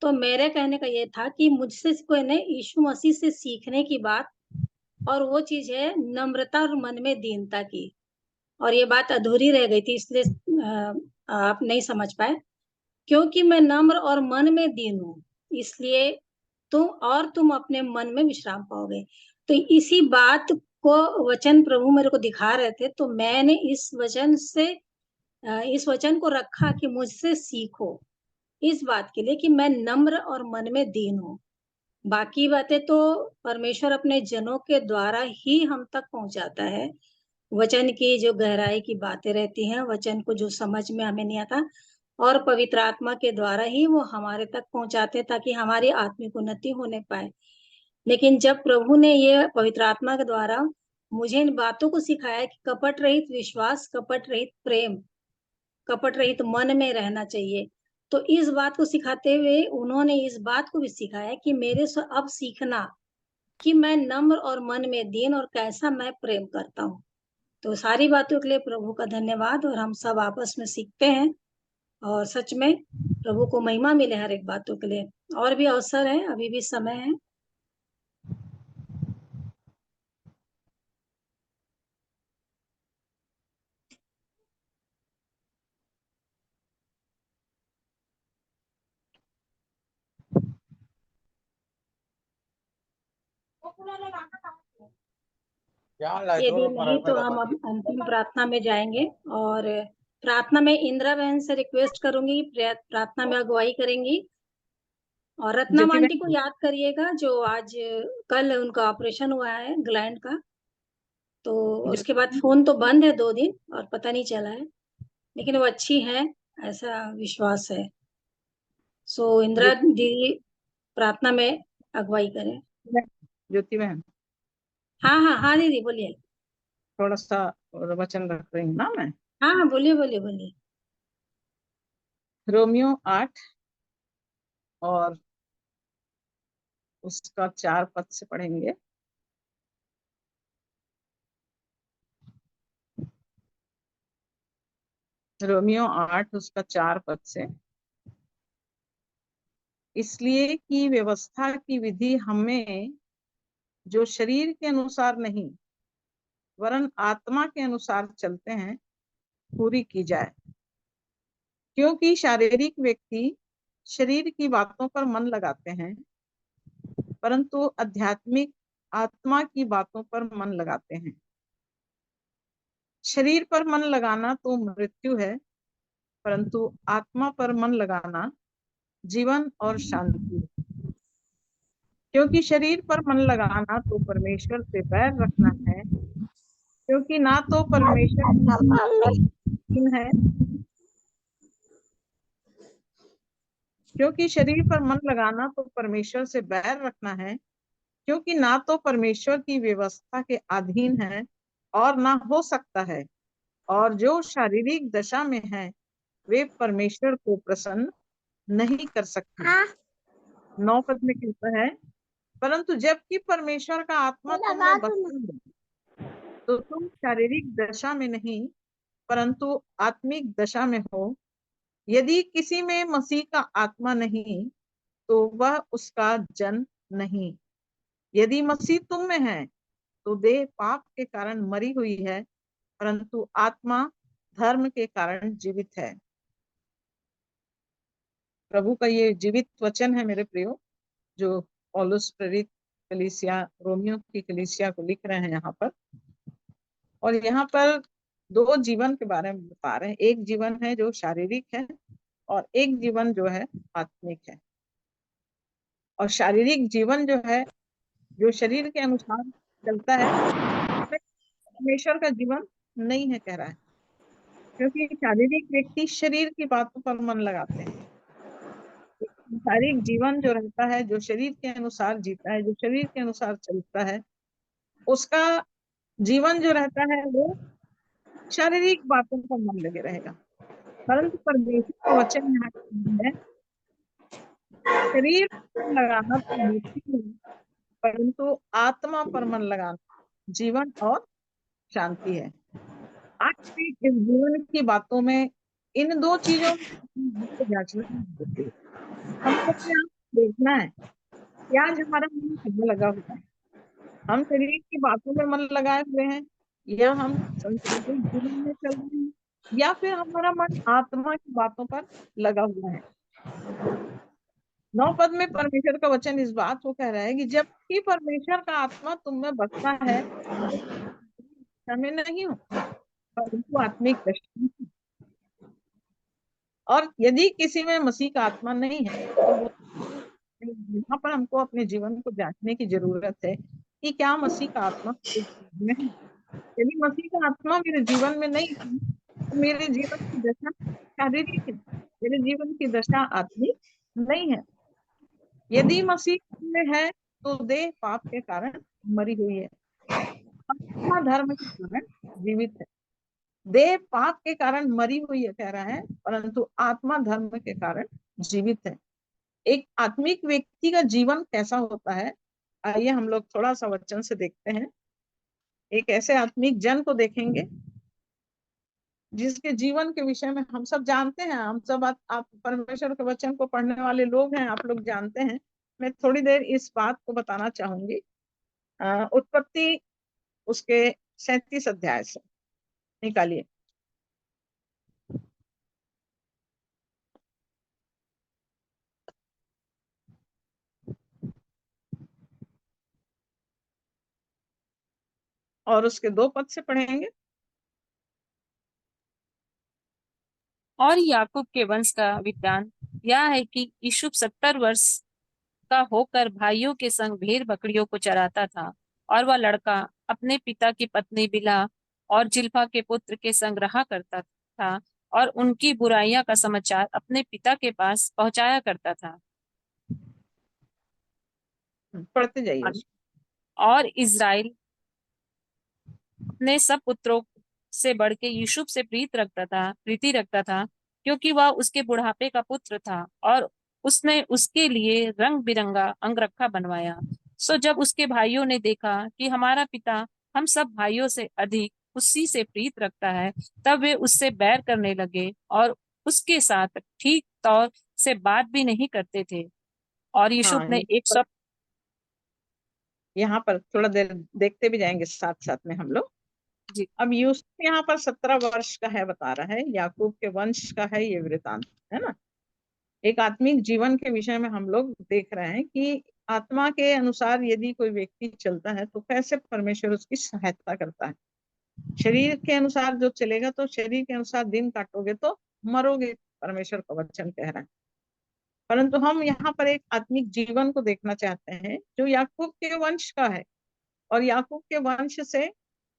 तो मेरे कहने का ये था कि मुझसे कोई नहीं, यीशु मसीह से सीखने की बात, और वो चीज़ है नम्रता और मन में दीनता की। और ये बात अधूरी रह गई थी, इसलिए आप नहीं समझ पाए। क्योंकि मैं नम्र और मन में दीन हूँ, इसलिए तुम अपने मन में विश्राम पाओगे। तो इसी बात को वचन प्रभु मेरे को दिखा रहे थे, तो मैंने इस वचन को रखा कि मुझसे सीखो, इस बात के लिए कि मैं नम्र और मन में दीन हूँ। बाकी बातें तो परमेश्वर अपने जनों के द्वारा ही हम तक पहुंचाता है। वचन की जो गहराई की बातें रहती हैं, वचन को जो समझ में हमें नहीं आता, और पवित्र आत्मा के द्वारा ही वो हमारे तक पहुंचाते ताकि हमारी आत्मिक उन्नति होने पाए। लेकिन जब प्रभु ने ये पवित्र आत्मा के द्वारा मुझे इन बातों को सिखाया कि कपट रहित विश्वास, कपट रहित प्रेम, कपट रहित मन में रहना चाहिए, तो इस बात को सिखाते हुए उन्होंने इस बात को भी सिखाया कि मेरे से अब सीखना कि मैं नम्र और मन में दीन और कैसा मैं प्रेम करता हूँ। तो सारी बातों के लिए प्रभु का धन्यवाद, और हम सब आपस में सीखते हैं, और सच में प्रभु को महिमा मिले हर एक बातों के लिए। और भी अवसर है, अभी भी समय है। यदि नहीं तो हम अब अंतिम प्रार्थना में जाएंगे, और प्रार्थना में इंदिरा बहन से रिक्वेस्ट करूंगी, प्रार्थना में अगुवाई करेंगी। और रत्ना ज्योति आंटी को बहन, याद करिएगा, जो आज कल उनका ऑपरेशन हुआ है ग्लैंड का, तो उसके बाद फोन तो बंद है 2 दिन और पता नहीं चला है, लेकिन वो अच्छी है, ऐसा विश्वास है। सो इंदिरा दीदी प्रार्थना में अगुवाई करें। ज्योति बहन, हाँ हाँ हाँ दीदी बोलिए। थोड़ा सा वचन रख रही हूँ ना मैं। हाँ हाँ बोलिए बोलिए बोलिए। रोमियो 8 और उसका 4 पद से पढ़ेंगे। रोमियो 8 उसका 4 पद से, इसलिए कि व्यवस्था की विधि हमें जो शरीर के अनुसार नहीं वरन आत्मा के अनुसार चलते हैं पूरी की जाए, क्योंकि शारीरिक व्यक्ति शरीर की बातों पर मन लगाते हैं, परंतु आध्यात्मिक आत्मा की बातों पर मन लगाते हैं। शरीर पर मन लगाना तो मृत्यु है, परंतु आत्मा पर मन लगाना जीवन और शांति है। क्योंकि शरीर पर मन लगाना तो परमेश्वर से बैर रखना है, क्योंकि ना तो परमेश्वर है, क्योंकि शरीर पर मन लगाना तो परमेश्वर से बैर रखना है, क्योंकि ना तो परमेश्वर की व्यवस्था के अधीन है और ना हो सकता है, और जो शारीरिक दशा में है वे परमेश्वर को प्रसन्न नहीं कर सकते। 9 पद में कहता है, परंतु जबकि परमेश्वर का आत्मा तुम में बसता है, तो तुम शारीरिक दशा में नहीं परंतु आत्मिक दशा में हो। यदि किसी में मसीह का आत्मा नहीं तो वह उसका जन नहीं। यदि मसीह तुम में है तो देह पाप के कारण मरी हुई है, परंतु आत्मा धर्म के कारण जीवित है। प्रभु का ये जीवित वचन है मेरे प्रियो, जो पौलुस प्रेरित कलीसिया रोमियो की कलीसिया को लिख रहे हैं यहाँ पर। और यहाँ पर 2 जीवन के बारे में बता रहे हैं। एक जीवन है जो शारीरिक है और एक जीवन जो है आत्मिक है। और शारीरिक जीवन जो है, जो शरीर के अनुसार चलता है, परमेश्वर का जीवन नहीं है कह रहा है, क्योंकि शारीरिक व्यक्ति शरीर की बातों पर मन लगाते हैं। शारीरिक जीवन जो रहता है, जो शरीर के अनुसार जीता है, जो शरीर के अनुसार चलता है, उसका जीवन जो रहता है वो शारीरिक बातों पर मन लगे रहेगा। परंतु परमेश्वर का वचन यहाँ है, शरीर पर लगाना तो मृत्यु है, परंतु आत्मा पर मन लगाना जीवन और शांति है। आज भी इस जीवन की बातों में इन दो चीजों में अपने आप को जांचना जरूरी है। हमको अपने आप को देखना है कि आज हमारा मन कहाँ लगा हुआ है। हम शरीर की बातों में मन लगाए हुए हैं, या हम सांसारिक जीवन में चल रहे हैं, या फिर हमारा मन आत्मा की बातों पर लगा हुआ है। 9 पद में परमेश्वर का वचन इस बात को कह रहा है कि जबकि परमेश्वर का आत्मा तुम में बसता है, हमें नहीं हो, परंतु आत्मिक दृष्टि है। और यदि किसी में मसीह का आत्मा नहीं है तो वो, यहाँ पर हमको अपने जीवन को जांचने की जरूरत है कि क्या मसीह का आत्मा मेरे जीवन में है। यदि मसीह का आत्मा मेरे जीवन में नहीं है तो मेरे जीवन की दशा शारीरिक है, मेरे जीवन की दशा आत्मिक नहीं है। यदि मसीह में है तो देह पाप के कारण मरी हुई है, आत्मा धर्म के कारण जीवित है। देह पाप के कारण मरी हुई है कह रहा है, परंतु आत्मा धर्म के कारण जीवित है। एक आत्मिक व्यक्ति का जीवन कैसा होता है, आइए हम लोग थोड़ा सा वचन से देखते हैं। एक ऐसे आत्मिक जन को देखेंगे जिसके जीवन के विषय में हम सब जानते हैं। हम सब आप परमेश्वर के वचन को पढ़ने वाले लोग हैं, आप लोग जानते हैं। मैं थोड़ी देर इस बात को बताना चाहूंगी। उत्पत्ति उसके 37 अध्याय से निकालिए। और उसके 2 पद से पढ़ेंगे। और याकूब के वंश का वृत्तांत यह है कि यूसुफ 70 वर्ष का होकर भाइयों के संग भेड़ बकरियों को चराता था, और वह लड़का अपने पिता की पत्नी बिल्हा और जिल्पा के पुत्र के संग रहा करता था, और उनकी बुराइयां का समाचार अपने पिता के पास पहुंचाया करता था। पढ़ते जाइए। और इज़राइल अपने सब पुत्रों से बढ़ के यूसुफ से प्रीति रखता था, क्योंकि वह उसके बुढ़ापे का पुत्र था, और उसने उसके लिए रंग बिरंगा अंगरखा बनवाया। सो जब उसके भाइयों ने देखा कि हमारा पिता हम सब भाइयों से अधिक उसी से प्रीत रखता है, तब वे उससे बैर करने लगे और उसके साथ ठीक तौर से बात भी नहीं करते थे। और यूसुफ हाँ, ने एक सब यहाँ पर थोड़ा देर देखते भी जाएंगे साथ साथ में हम लोग। जी अब यूसुफ यहाँ पर 17 वर्ष का है बता रहा है, याकूब के वंश का है ये वृतांत, है ना। एक आत्मिक जीवन के विषय में हम लोग देख रहे हैं कि आत्मा के अनुसार यदि कोई व्यक्ति चलता है तो कैसे परमेश्वर उसकी सहायता करता है। शरीर के अनुसार जो चलेगा तो शरीर के अनुसार दिन काटोगे तो मरोगे, परमेश्वर का वचन कह रहा है। परंतु हम यहाँ पर एक आत्मिक जीवन को देखना चाहते हैं जो याकूब के वंश का है। और याकूब के वंश से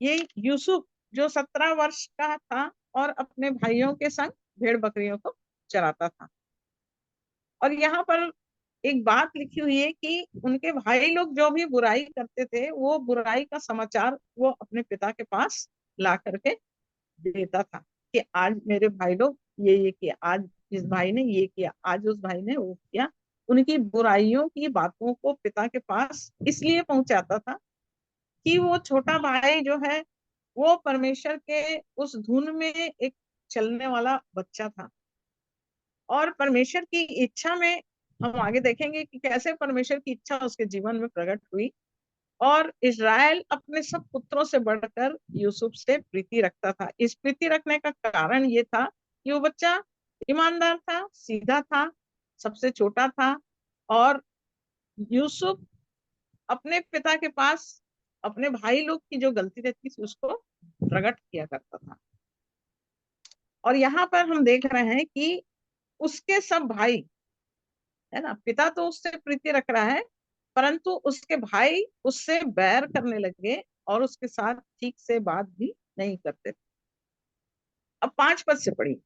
ये यूसुफ जो 17 वर्ष का था और अपने भाइयों के संग भेड़ बकरियों को चराता था। और यहाँ पर एक बात लिखी हुई है कि उनके भाई लोग जो भी बुराई करते थे वो बुराई का समाचार वो अपने पिता के पास ला करके देता था कि आज मेरे भाई लोग ये किया, आज इस भाई ने ये किया, आज उस भाई ने वो किया। उनकी बुराइयों की बातों को पिता के पास इसलिए पहुंचाता था कि वो छोटा भाई जो है वो परमेश्वर के उस धुन में एक चलने वाला बच्चा था। और परमेश्वर की इच्छा में हम आगे देखेंगे कि कैसे परमेश्वर की इच्छा उसके जीवन में प्रकट हुई। और इज़राइल अपने सब पुत्रों से बढ़कर यूसुफ से प्रीति रखता था। इस प्रीति रखने का कारण ये था कि वो बच्चा ईमानदार था, सीधा था, सबसे छोटा था। और यूसुफ अपने पिता के पास अपने भाई लोग की जो गलती रहती थी उसको प्रकट किया करता था। और यहाँ पर हम देख रहे हैं कि उसके सब भाई, है ना, पिता तो उससे प्रीति रख रहा है परंतु उसके भाई उससे बैर करने लगे और उसके साथ ठीक से बात भी नहीं करते। अब 5 पद से पढ़िए।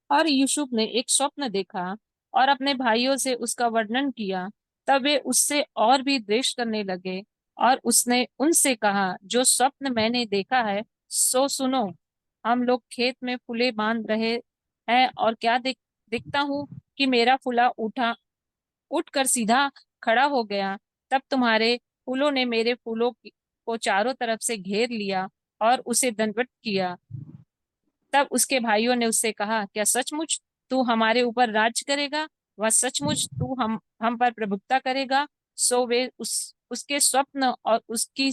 और यूसुफ ने एक स्वप्न देखा और अपने भाइयों से उसका वर्णन किया, तब वे उससे और भी द्वेष करने लगे। और उसने उनसे कहा, जो स्वप्न मैंने देखा है सो सुनो। हम लोग खेत में फुले बांध रहे हैं, और क्या देखता हूँ कि मेरा फुला उठकर सीधा खड़ा हो गया। तब तुम्हारे फूलों ने मेरे फूलों को चारों तरफ से घेर लिया और उसे दंडवत किया। तब उसके भाइयों ने उससे कहा, क्या सचमुच तू हमारे ऊपर राज्य करेगा? वह सचमुच तू हम पर प्रभुता करेगा? सो वे उसके स्वप्न और उसकी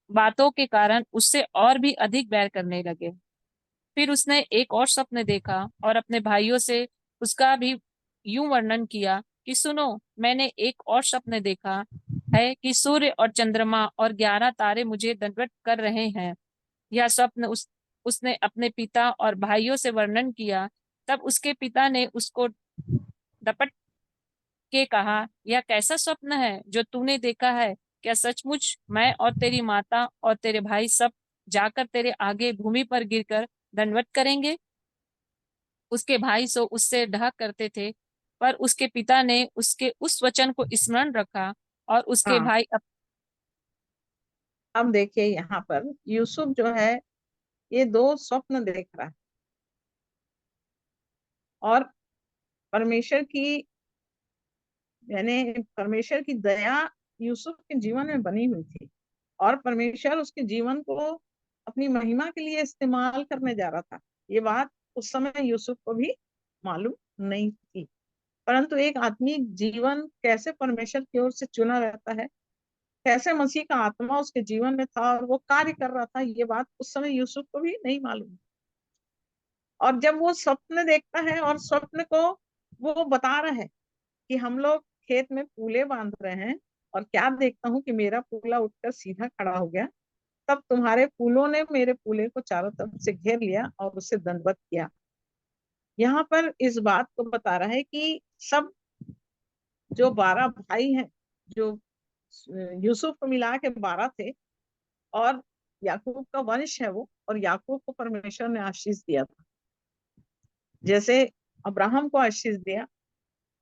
बातों के कारण उससे और भी अधिक बैर करने लगे। फिर उसने एक और स्वप्न देखा और अपने भाइयों से उसका भी यूं वर्णन किया कि सुनो, मैंने एक और स्वप्न देखा है कि सूर्य और चंद्रमा और 11 तारे मुझे दंडवत कर रहे हैं। यह स्वप्न उसने अपने पिता और भाइयों से वर्णन किया। तब उसके पिता ने उसको डपट के कहा, यह कैसा स्वप्न है जो तूने देखा है? क्या सचमुच मैं और तेरी माता और तेरे भाई सब जाकर तेरे आगे भूमि पर गिरकर दंडवत करेंगे? उसके भाई सो उससे ढह करते थे, पर उसके पिता ने उसके उस वचन को स्मरण रखा और उसके हाँ, भाई अब देखिए यहाँ पर यूसुफ जो है ये दो स्वप्न देख रहा है और परमेश्वर की यानी परमेश्वर की दया यूसुफ के जीवन में बनी हुई थी और परमेश्वर उसके जीवन को अपनी महिमा के लिए इस्तेमाल करने जा रहा था। ये बात उस समय यूसुफ को भी मालूम नहीं थी, परंतु एक आत्मिक जीवन कैसे परमेश्वर की ओर से चुना रहता है, कैसे मसीह का आत्मा उसके जीवन में था और वो कार्य कर रहा था, ये बात उस समय यूसुफ को भी नहीं मालूम। और जब वो स्वप्न देखता है और स्वप्न को वो बता रहा है कि हम लोग खेत में पूले बांध रहे हैं और क्या देखता हूँ कि मेरा पूला उठकर सीधा खड़ा हो गया, तब तुम्हारे पूलों ने मेरे पूले को चारों तरफ से घेर लिया और उसे दंडवत किया। यहाँ पर इस बात को बता रहा है कि सब जो 12 भाई हैं, जो यूसुफ को मिला के 12 थे और याकूब का वंश है वो, और याकूब को परमेश्वर ने आशीष दिया था, जैसे अब्राहम को आशीष दिया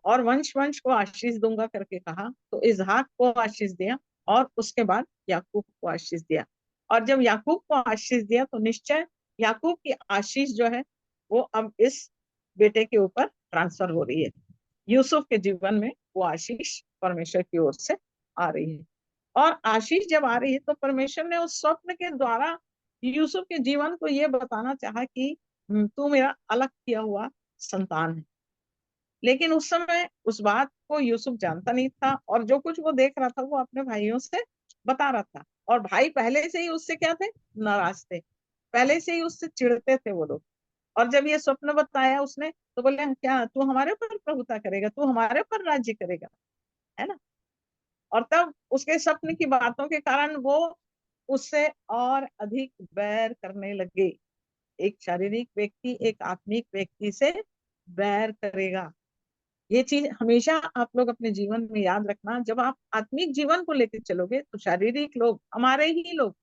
और वंश वंश को आशीष दूंगा करके कहा, तो इसहाक को आशीष दिया और उसके बाद याकूब को आशीष दिया। और जब याकूब को आशीष दिया तो निश्चय याकूब की आशीष जो है वो अब इस बेटे के ऊपर ट्रांसफर हो रही है। यूसुफ के जीवन में वो आशीष परमेश्वर की ओर से आ रही है, और आशीष जब आ रही है तो परमेश्वर ने उस स्वप्न के द्वारा यूसुफ के जीवन को ये बताना चाहा कि तू मेरा अलग किया हुआ संतान है। लेकिन उस समय उस बात को यूसुफ जानता नहीं था और जो कुछ वो देख रहा था वो अपने भाइयों से बता रहा था, और भाई पहले से ही उससे क्या थे, नाराज थे, पहले से ही उससे चिढ़ते थे वो लोग। और जब ये स्वप्न बताया उसने तो बोले, क्या तू हमारे ऊपर प्रभुता करेगा, तू हमारे ऊपर राज्य करेगा, है ना। और तब उसके स्वप्न की बातों के कारण वो उससे और अधिक बैर करने लगे। एक शारीरिक व्यक्ति एक आत्मिक व्यक्ति से बैर करेगा, ये चीज हमेशा आप लोग अपने जीवन में याद रखना। जब आप आत्मिक जीवन को लेकर चलोगे तो शारीरिक लोग हमारे ही लोग,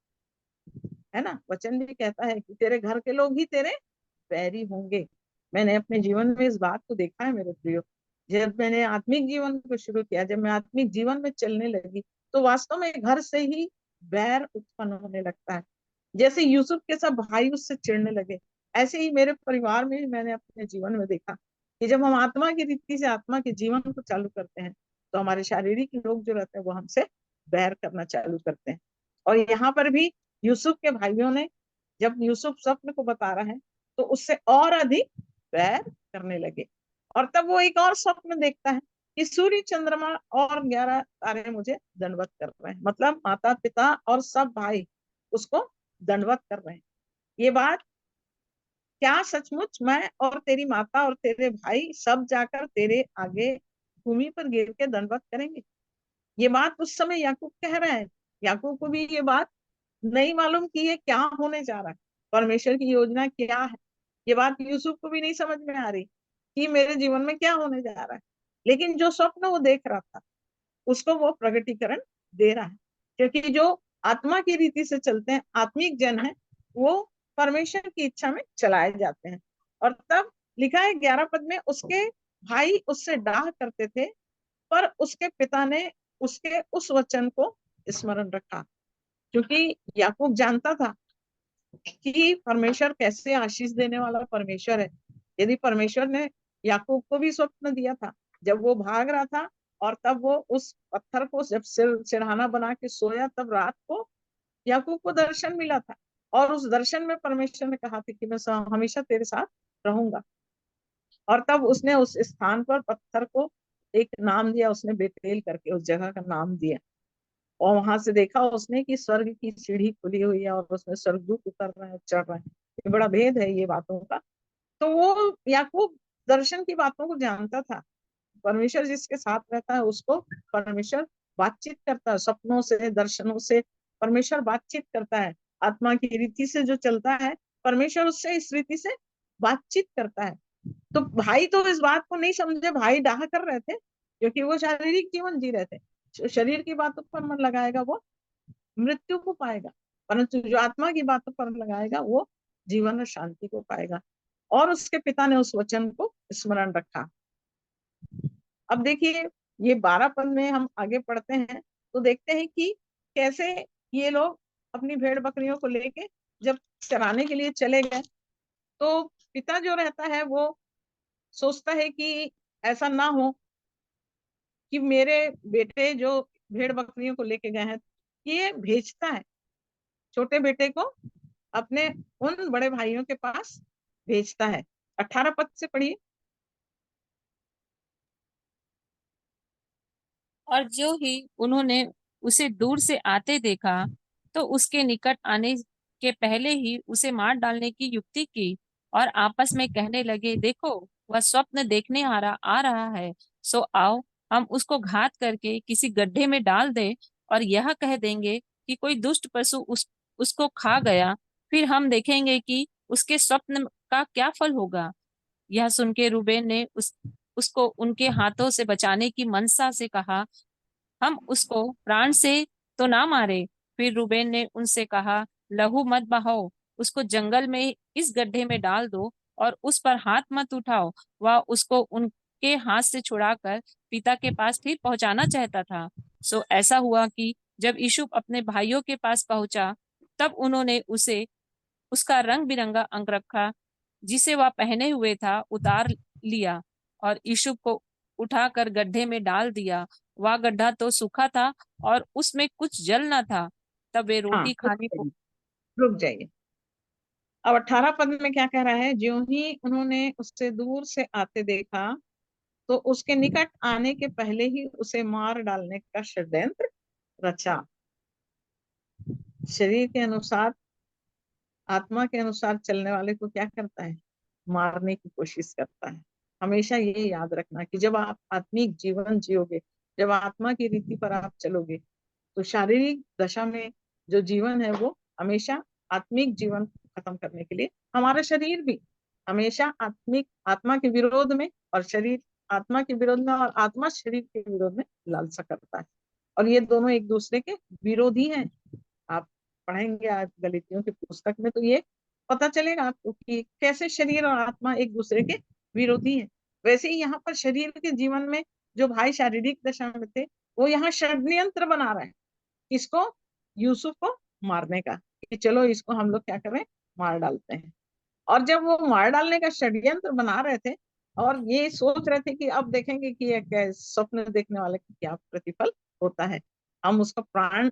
है ना, वचन भी कहता है कि तेरे घर के लोग ही तेरे बैरी होंगे। मैंने अपने जीवन में इस बात को देखा है मेरे प्रियो। जब मैंने आत्मिक जीवन को शुरू किया, जब मैं आत्मिक जीवन में चलने लगी, तो वास्तव में घर से ही बैर उत्पन्न होने लगता है। जैसे यूसुफ के सब भाई उससे चिढ़ने लगे, ऐसे ही मेरे परिवार में मैंने अपने जीवन में देखा कि जब हम आत्मा की रीति से आत्मा के जीवन को चालू करते हैं तो हमारे शारीरिक लोग जो रहते हैं वो हमसे बैर करना चालू करते हैं। और यहाँ पर भी यूसुफ के भाइयों ने, जब यूसुफ स्वप्न को बता रहा है तो उससे और अधिक बैर करने लगे। और तब वो एक और स्वप्न देखता है कि सूर्य चंद्रमा और 11 तारे मुझे दंडवत कर रहे हैं, मतलब माता पिता और सब भाई उसको दंडवत कर रहे हैं। ये बात, क्या सचमुच मैं और तेरी माता और तेरे भाई सब जाकर तेरे आगे भूमि पर गिर के दंडवत करेंगे? ये बात उस समय याकूब कह रहा है। याकूब को भी ये बात नहीं मालूम कि ये क्या होने जा रहा है, परमेश्वर की योजना क्या है। ये बात यूसुफ को भी नहीं समझ में आ रही कि मेरे जीवन में क्या होने जा रहा है, लेकिन जो स्वप्न वो देख रहा था उसको वो प्रगटीकरण दे रहा है। क्योंकि जो आत्मा की रीति से चलते हैं, आत्मिक जन है, वो परमेश्वर की इच्छा में चलाए जाते हैं। और तब लिखा है 11 पद में, उसके भाई उससे डाह करते थे पर उसके पिता ने उसके उस वचन को स्मरण रखा। क्योंकि याकूब जानता था कि परमेश्वर कैसे आशीष देने वाला परमेश्वर है। यदि परमेश्वर ने याकूब को भी स्वप्न दिया था जब वो भाग रहा था, और तब वो उस पत्थर को जब सिरहाना बना के सोया, तब रात को याकूब को दर्शन मिला था और उस दर्शन में परमेश्वर ने कहा था कि मैं हमेशा तेरे साथ रहूंगा। और तब उसने उस स्थान पर पत्थर को एक नाम दिया, उसने बेतेल करके उस जगह का नाम दिया। और वहां से देखा उसने कि स्वर्ग की सीढ़ी खुली हुई है और उसमें स्वर्गदूत उतर रहे हैं, चढ़ रहे हैं। ये बड़ा भेद है ये बातों का। तो वो याकूब दर्शन की बातों को जानता था। परमेश्वर जिसके साथ रहता है उसको परमेश्वर बातचीत करता है, सपनों से, दर्शनों से परमेश्वर बातचीत करता है। आत्मा की रीति से जो चलता है परमेश्वर उससे इस रीति से बातचीत करता है। तो भाई तो इस बात को नहीं समझे, भाई डाह कर रहे थे क्योंकि वो शारीरिक जीवन जी रहे थे। जो शरीर की बातों पर मन लगाएगा वो मृत्यु को पाएगा, परंतु जो आत्मा की बातों पर लगाएगा वो जीवन और शांति को पाएगा। और उसके पिता ने उस वचन को स्मरण रखा। अब देखिए ये 12 पद में हम आगे पढ़ते हैं तो देखते हैं कि कैसे ये लोग अपनी भेड़ बकरियों को लेके जब चराने के लिए चले गए तो पिता जो रहता है वो सोचता है कि ऐसा ना हो कि मेरे बेटे जो भेड़ बकरियों को लेके गए हैं, ये भेजता है छोटे बेटे को अपने उन बड़े भाइयों के पास भेजता है। 18 पद से पढ़िए। और जो ही उन्होंने उसे दूर से आते देखा तो उसके निकट आने के पहले ही उसे मार डालने की युक्ति की और आपस में कहने लगे, देखो वह स्वप्न देखने आ रहा है, सो आओ हम उसको घात करके किसी गड्ढे में डाल दे और यह कह देंगे कि कोई दुष्ट पशु उसको खा गया, फिर हम देखेंगे कि उसके स्वप्न का क्या फल होगा। यह सुन के रूबेन ने उसको उनके हाथों से बचाने की मनसा से कहा, हम उसको प्राण से तो ना मारे। फिर रूबेन ने उनसे कहा, लहू मत बहाओ, उसको जंगल में इस गड्ढे में डाल दो और उस पर हाथ मत उठाओ। वह उसको उनके हाथ से छुड़ाकर पिता के पास फिर पहुंचाना चाहता था। सो ऐसा हुआ कि जब यूसुफ अपने भाइयों के पास पहुंचा तब उन्होंने उसे उसका रंग बिरंगा अंगरखा जिसे वह पहने हुए था उतार लिया और यूसुफ को उठाकर गड्ढे में डाल दिया। वह गड्ढा तो सूखा था और उसमें कुछ जल न था। तब वे हाँ, रोटी खाने को रुक जाइए। अब 18 पद में क्या कह रहा है, ज्यों ही उन्होंने उससे दूर से आते देखा तो उसके निकट आने के पहले ही उसे मार डालने का षड्यंत्र रचा। शरीर के अनुसार, आत्मा के अनुसार चलने वाले को क्या करता है, मारने की कोशिश करता है। हमेशा ये याद रखना कि जब आप आत्मिक जीवन जियोगे, जब आत्मा की रीति पर आप चलोगे तो शारीरिक दशा में जो जीवन है वो हमेशा आत्मिक जीवन खत्म करने के लिए, हमारा शरीर भी हमेशा आत्मिक आत्मा के विरोध में और शरीर आत्मा के विरोध में और आत्मा शरीर के विरोध में लालसा करता है। और ये दोनों एक दूसरे के विरोधी हैं। आप पढ़ेंगे आज गलीतियों की पुस्तक में तो ये पता चलेगा आपको कि कैसे शरीर और आत्मा एक दूसरे के विरोधी हैं। वैसे ही यहाँ पर शरीर के जीवन में जो भाई शारीरिक दशा में थे वो यहाँ षड्यंत्र बना रहे हैं, किसको, यूसुफ को मारने का, कि चलो इसको हम लोग क्या करें, मार डालते हैं। और जब वो मार डालने का षड्यंत्र बना रहे थे और ये सोच रहे थे कि अब देखेंगे कि ये स्वप्न देखने वाले का क्या प्रतिफल होता है, हम उसका प्राण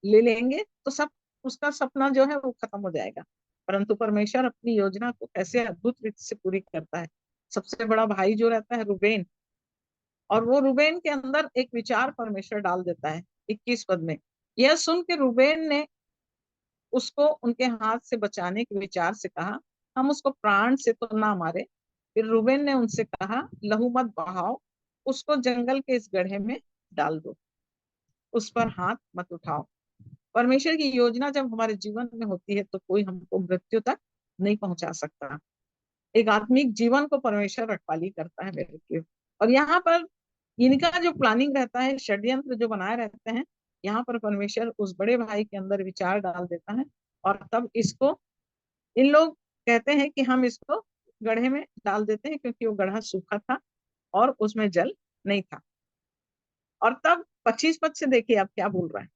ले लेंगे तो सब उसका सपना जो है वो खत्म हो जाएगा। परंतु परमेश्वर अपनी योजना को कैसे अद्भुत रीति से पूरी करता है। सबसे बड़ा भाई जो रहता है रूबेन, और वो रूबेन के अंदर एक विचार परमेश्वर डाल देता है 21 पद में। यह सुन के रूबेन ने उसको उनके हाथ से बचाने के विचार से कहा, हम उसको प्राण से तो ना मारे। फिर रूबेन ने उनसे कहा, लहू मत बहाओ, उसको जंगल के इस गड्ढे में डाल दो, उस पर हाथ मत उठाओ। परमेश्वर की योजना जब हमारे जीवन में होती है तो कोई हमको मृत्यु तक नहीं पहुंचा सकता। एक आत्मिक जीवन को परमेश्वर रखवाली करता है मेरे लिए। और यहाँ पर इनका जो प्लानिंग रहता है, षड्यंत्र जो बनाए रहते हैं, यहाँ पर परमेश्वर उस बड़े भाई के अंदर विचार डाल देता है और तब इसको इन लोग कहते हैं कि हम इसको गड्ढे में डाल देते हैं क्योंकि वो गड्ढा सूखा था और उसमें जल नहीं था। और तब 25 पद से देखिए आप क्या बोल रहे हैं।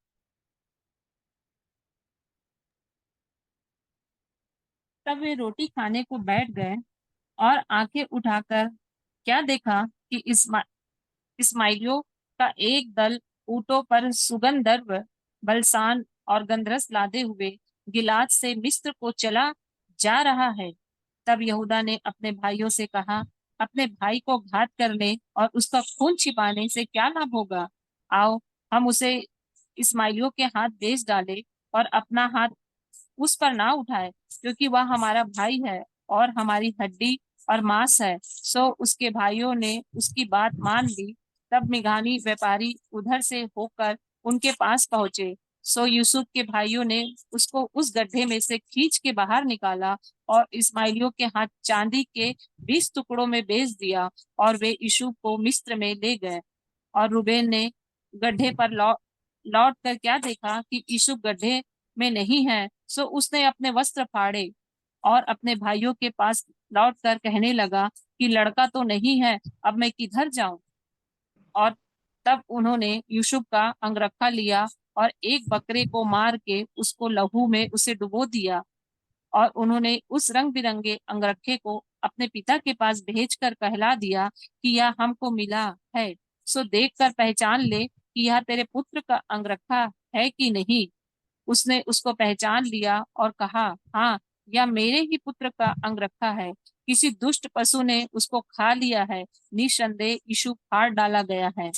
तब वे रोटी खाने को बैठ गए और आंखें उठाकर क्या देखा कि इस्माइलियों का एक दल ऊंटों पर सुगंध द्रव्य, बलसान और गंधरस लादे हुए गिलाद से मिस्र को चला जा रहा है। तब यहूदा ने अपने भाइयों से कहा, अपने भाई को घात करने और उसका खून छिपाने से क्या लाभ होगा? आओ, हम उसे इस्माइलियों के हाथ बेच डाले और अपना हाथ उस पर ना उठाए, क्योंकि वह हमारा भाई है और हमारी हड्डी और मांस है। सो उसके भाइयों ने उसकी बात मान ली। तब मिघानी व्यापारी उधर से होकर उनके पास पहुंचे। सो यूसुफ के भाइयों ने उसको उस गड्ढे में से खींच के बाहर निकाला और इस्माइलियों के हाथ चांदी के 20 टुकड़ों में बेच दिया, और वे यूसुफ को मिस्र में ले गए। और रूबेन ने गड्ढे पर लौट कर क्या देखा कि यूसुफ गड्ढे में नहीं है। सो उसने अपने वस्त्र फाड़े और अपने भाइयों के पास लौटकर कहने लगा कि लड़का तो नहीं है, अब मैं किधर जाऊं? और तब उन्होंने यूसुफ का अंगरखा लिया और एक बकरे को मार के उसको लहू में उसे डुबो दिया। और उन्होंने उस रंग बिरंगे अंगरखे को अपने पिता के पास भेजकर कहला दिया कि यह हमको मिला है, सो देखकर पहचान ले कि यह तेरे पुत्र का अंगरखा है कि नहीं। उसने उसको पहचान लिया और कहा, हाँ, यह मेरे ही पुत्र का अंगरखा है। किसी दुष्ट पशु ने उसको खा लिया है, निसंदेह यीशु फाड़ डाला गया है।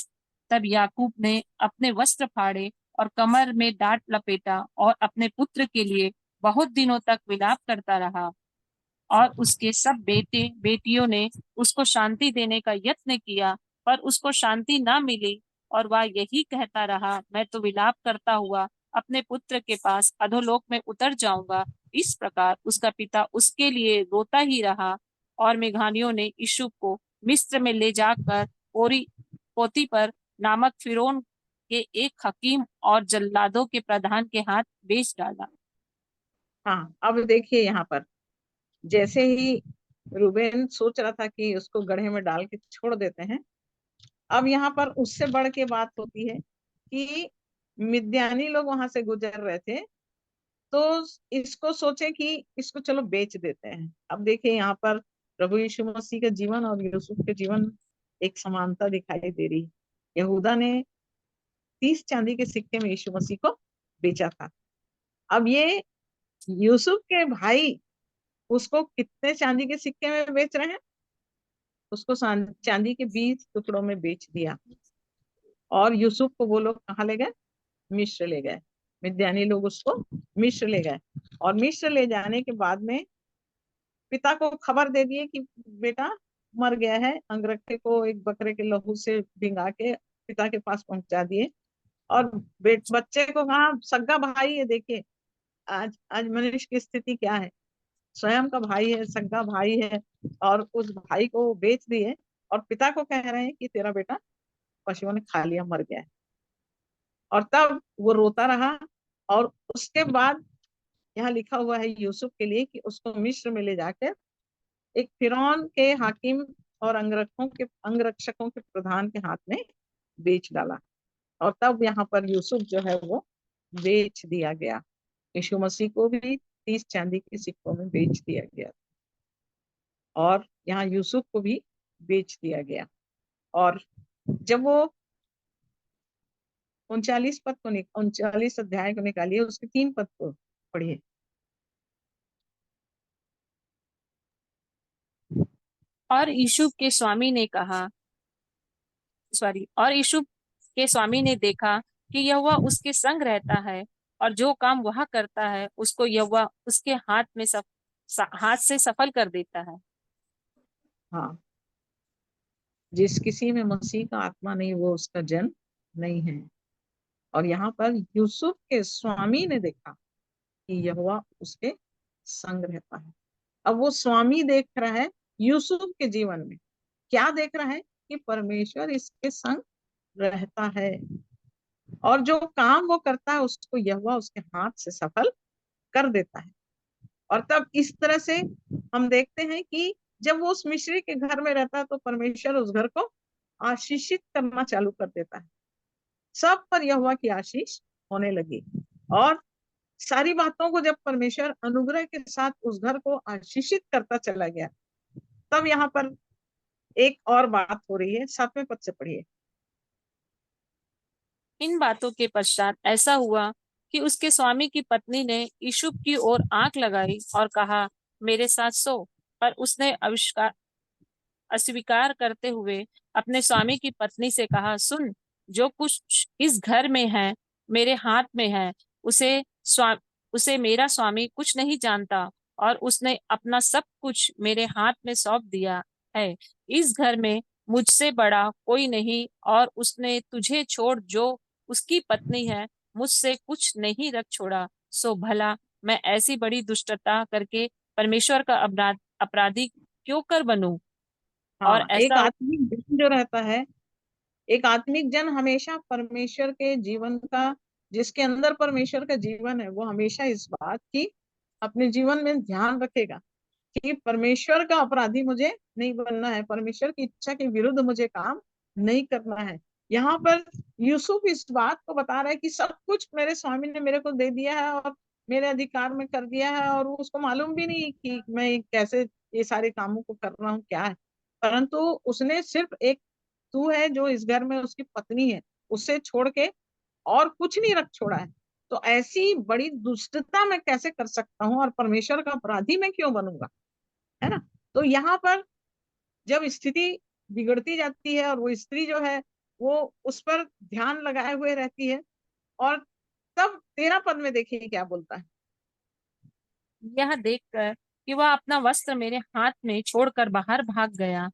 तब याकूब ने अपने वस्त्र फाड़े और कमर में डांट लपेटा और अपने पुत्र के लिए बहुत दिनों तक विलाप करता रहा। और उसके सब बेटे बेटियों ने उसको शांति देने का यत्न किया, पर उसको शांति ना मिली, और वह यही कहता रहा, मैं तो विलाप करता हुआ अपने पुत्र के पास अधोलोक में उतर जाऊंगा। इस प्रकार उसका पिता उसके लिए रोता ही रहा। और मेघानियों ने यीशु को मिस्र में ले जाकर पोती पर नामक फिरौन के एक हकीम और जल्लादों के प्रधान के हाथ बेच डाला। हाँ, अब देखिए यहाँ पर जैसे ही रूबेन सोच रहा था कि उसको गड्ढे में डाल के छोड़ देते हैं, अब यहाँ पर उससे बढ़ के बात होती है कि मिद्यानी लोग वहां से गुजर रहे थे, तो इसको सोचे कि इसको चलो बेच देते हैं। अब देखिए यहाँ पर प्रभु यीशु मसीह का जीवन और यूसुफ के जीवन में एक समानता दिखाई दे रही है। यहूदा ने 30 चांदी के सिक्के में यीशु मसीह को बेचा था। अब ये यूसुफ के भाई उसको कितने चांदी के सिक्के में बेच रहे हैं? उसको चांदी के 20 टुकड़ों में बेच दिया। और यूसुफ को वो लोग कहाँ ले गए? मिस्र ले गए। मिद्यानी लोग उसको मिस्र ले गए। और मिस्र ले जाने के बाद में पिता को खबर दे दिए कि बेटा मर गया है। अंगरखे को एक बकरे के लहू से भिंगा के पिता के पास पहुंचा दिए। और बच्चे को कहा, सगा भाई है। देखिए आज आज मनुष्य की स्थिति क्या है, स्वयं का भाई है, सगा भाई है, और उस भाई को बेच दिए और पिता को कह रहे हैं कि तेरा बेटा पशुओं ने खा लिया, मर गया है। और तब वो रोता रहा। और उसके बाद यहाँ लिखा हुआ है यूसुफ के लिए कि उसको मिस्र में ले जाकर एक फिरौन के हाकिम और अंगरक्षकों के प्रधान के हाथ में बेच डाला। और तब यहाँ पर यूसुफ जो है वो बेच दिया गया। यीशु मसीह को भी 30 चांदी के सिक्कों में बेच दिया गया और यहाँ यूसुफ को भी बेच दिया गया। और जब वो 39 अध्याय को निकालिए, उसके 3 पद को पढ़िए। और यीशु के स्वामी ने देखा कि यहोवा उसके संग रहता है, और जो काम वह करता है उसको यहोवा उसके हाथ से सफल कर देता है। हाँ, जिस किसी में मसीह का आत्मा नहीं वो उसका जन नहीं है। और यहाँ पर यूसुफ के स्वामी ने देखा कि यहोवा उसके संग रहता है। अब वो स्वामी देख रहा है यूसुफ के जीवन में, क्या देख रहा है कि परमेश्वर इसके संग रहता है, और जो काम वो करता है उसको यहोवा उसके हाथ से सफल कर देता है। और तब इस तरह से हम देखते हैं कि जब वो उस मिस्री के घर में रहता है तो परमेश्वर उस घर को आशीषित करना चालू कर देता है। सब पर यहोवा की आशीष होने लगी। और सारी बातों को जब परमेश्वर अनुग्रह के साथ उस घर को आशीषित करता चला गया, तब यहाँ पर एक और बात हो रही है। 7वें पद से पढ़िए। इन बातों के पश्चात ऐसा हुआ कि उसके स्वामी की पत्नी ने यूसुफ की ओर आंख लगाई और कहा, मेरे साथ सो। पर उसने अस्वीकार करते हुए अपने स्वामी की पत्नी से कहा, सुन, जो कुछ इस घर में है मेरे हाथ में है, उसे उसे मेरा स्वामी कुछ नहीं जानता, और उसने अपना सब कुछ मेरे हाथ में सौंप दिया है। इस घर में मुझसे बड़ा कोई नहीं, और उसने तुझे छोड़ जो उसकी पत्नी है मुझसे कुछ नहीं रख छोड़ा। सो भला मैं ऐसी बड़ी दुष्टता करके परमेश्वर का अपराधी क्यों कर बनूं? और हाँ, एक ऐसा आत्मिक जन जो रहता है, एक आत्मिक जन हमेशा परमेश्वर के जीवन का, जिसके अंदर परमेश्वर का जीवन है, वो हमेशा इस बात की अपने जीवन में ध्यान रखेगा कि परमेश्वर का अपराधी मुझे नहीं बनना है, परमेश्वर की इच्छा के विरुद्ध मुझे काम नहीं करना है। यहाँ पर यूसुफ इस बात को बता रहा है कि सब कुछ मेरे स्वामी ने मेरे को दे दिया है और मेरे अधिकार में कर दिया है, और उसको मालूम भी नहीं कि मैं कैसे ये सारे कामों को कर रहा हूँ, क्या है। परंतु उसने सिर्फ एक तू है जो इस घर में उसकी पत्नी है, उससे छोड़ के और कुछ नहीं रख छोड़ा है। तो ऐसी बड़ी दुष्टता मैं कैसे कर सकता हूँ और परमेश्वर का अपराधी मैं क्यों बनूंगा, है ना। तो यहाँ पर जब स्थिति बिगड़ती जाती है और वो स्त्री जो है वो उस पर ध्यान लगाए हुए रहती है, और तब 13 पद में देखिए क्या बोलता है। यह देखकर कि वह अपना वस्त्र मेरे हाथ में छोड़कर बाहर भाग गया,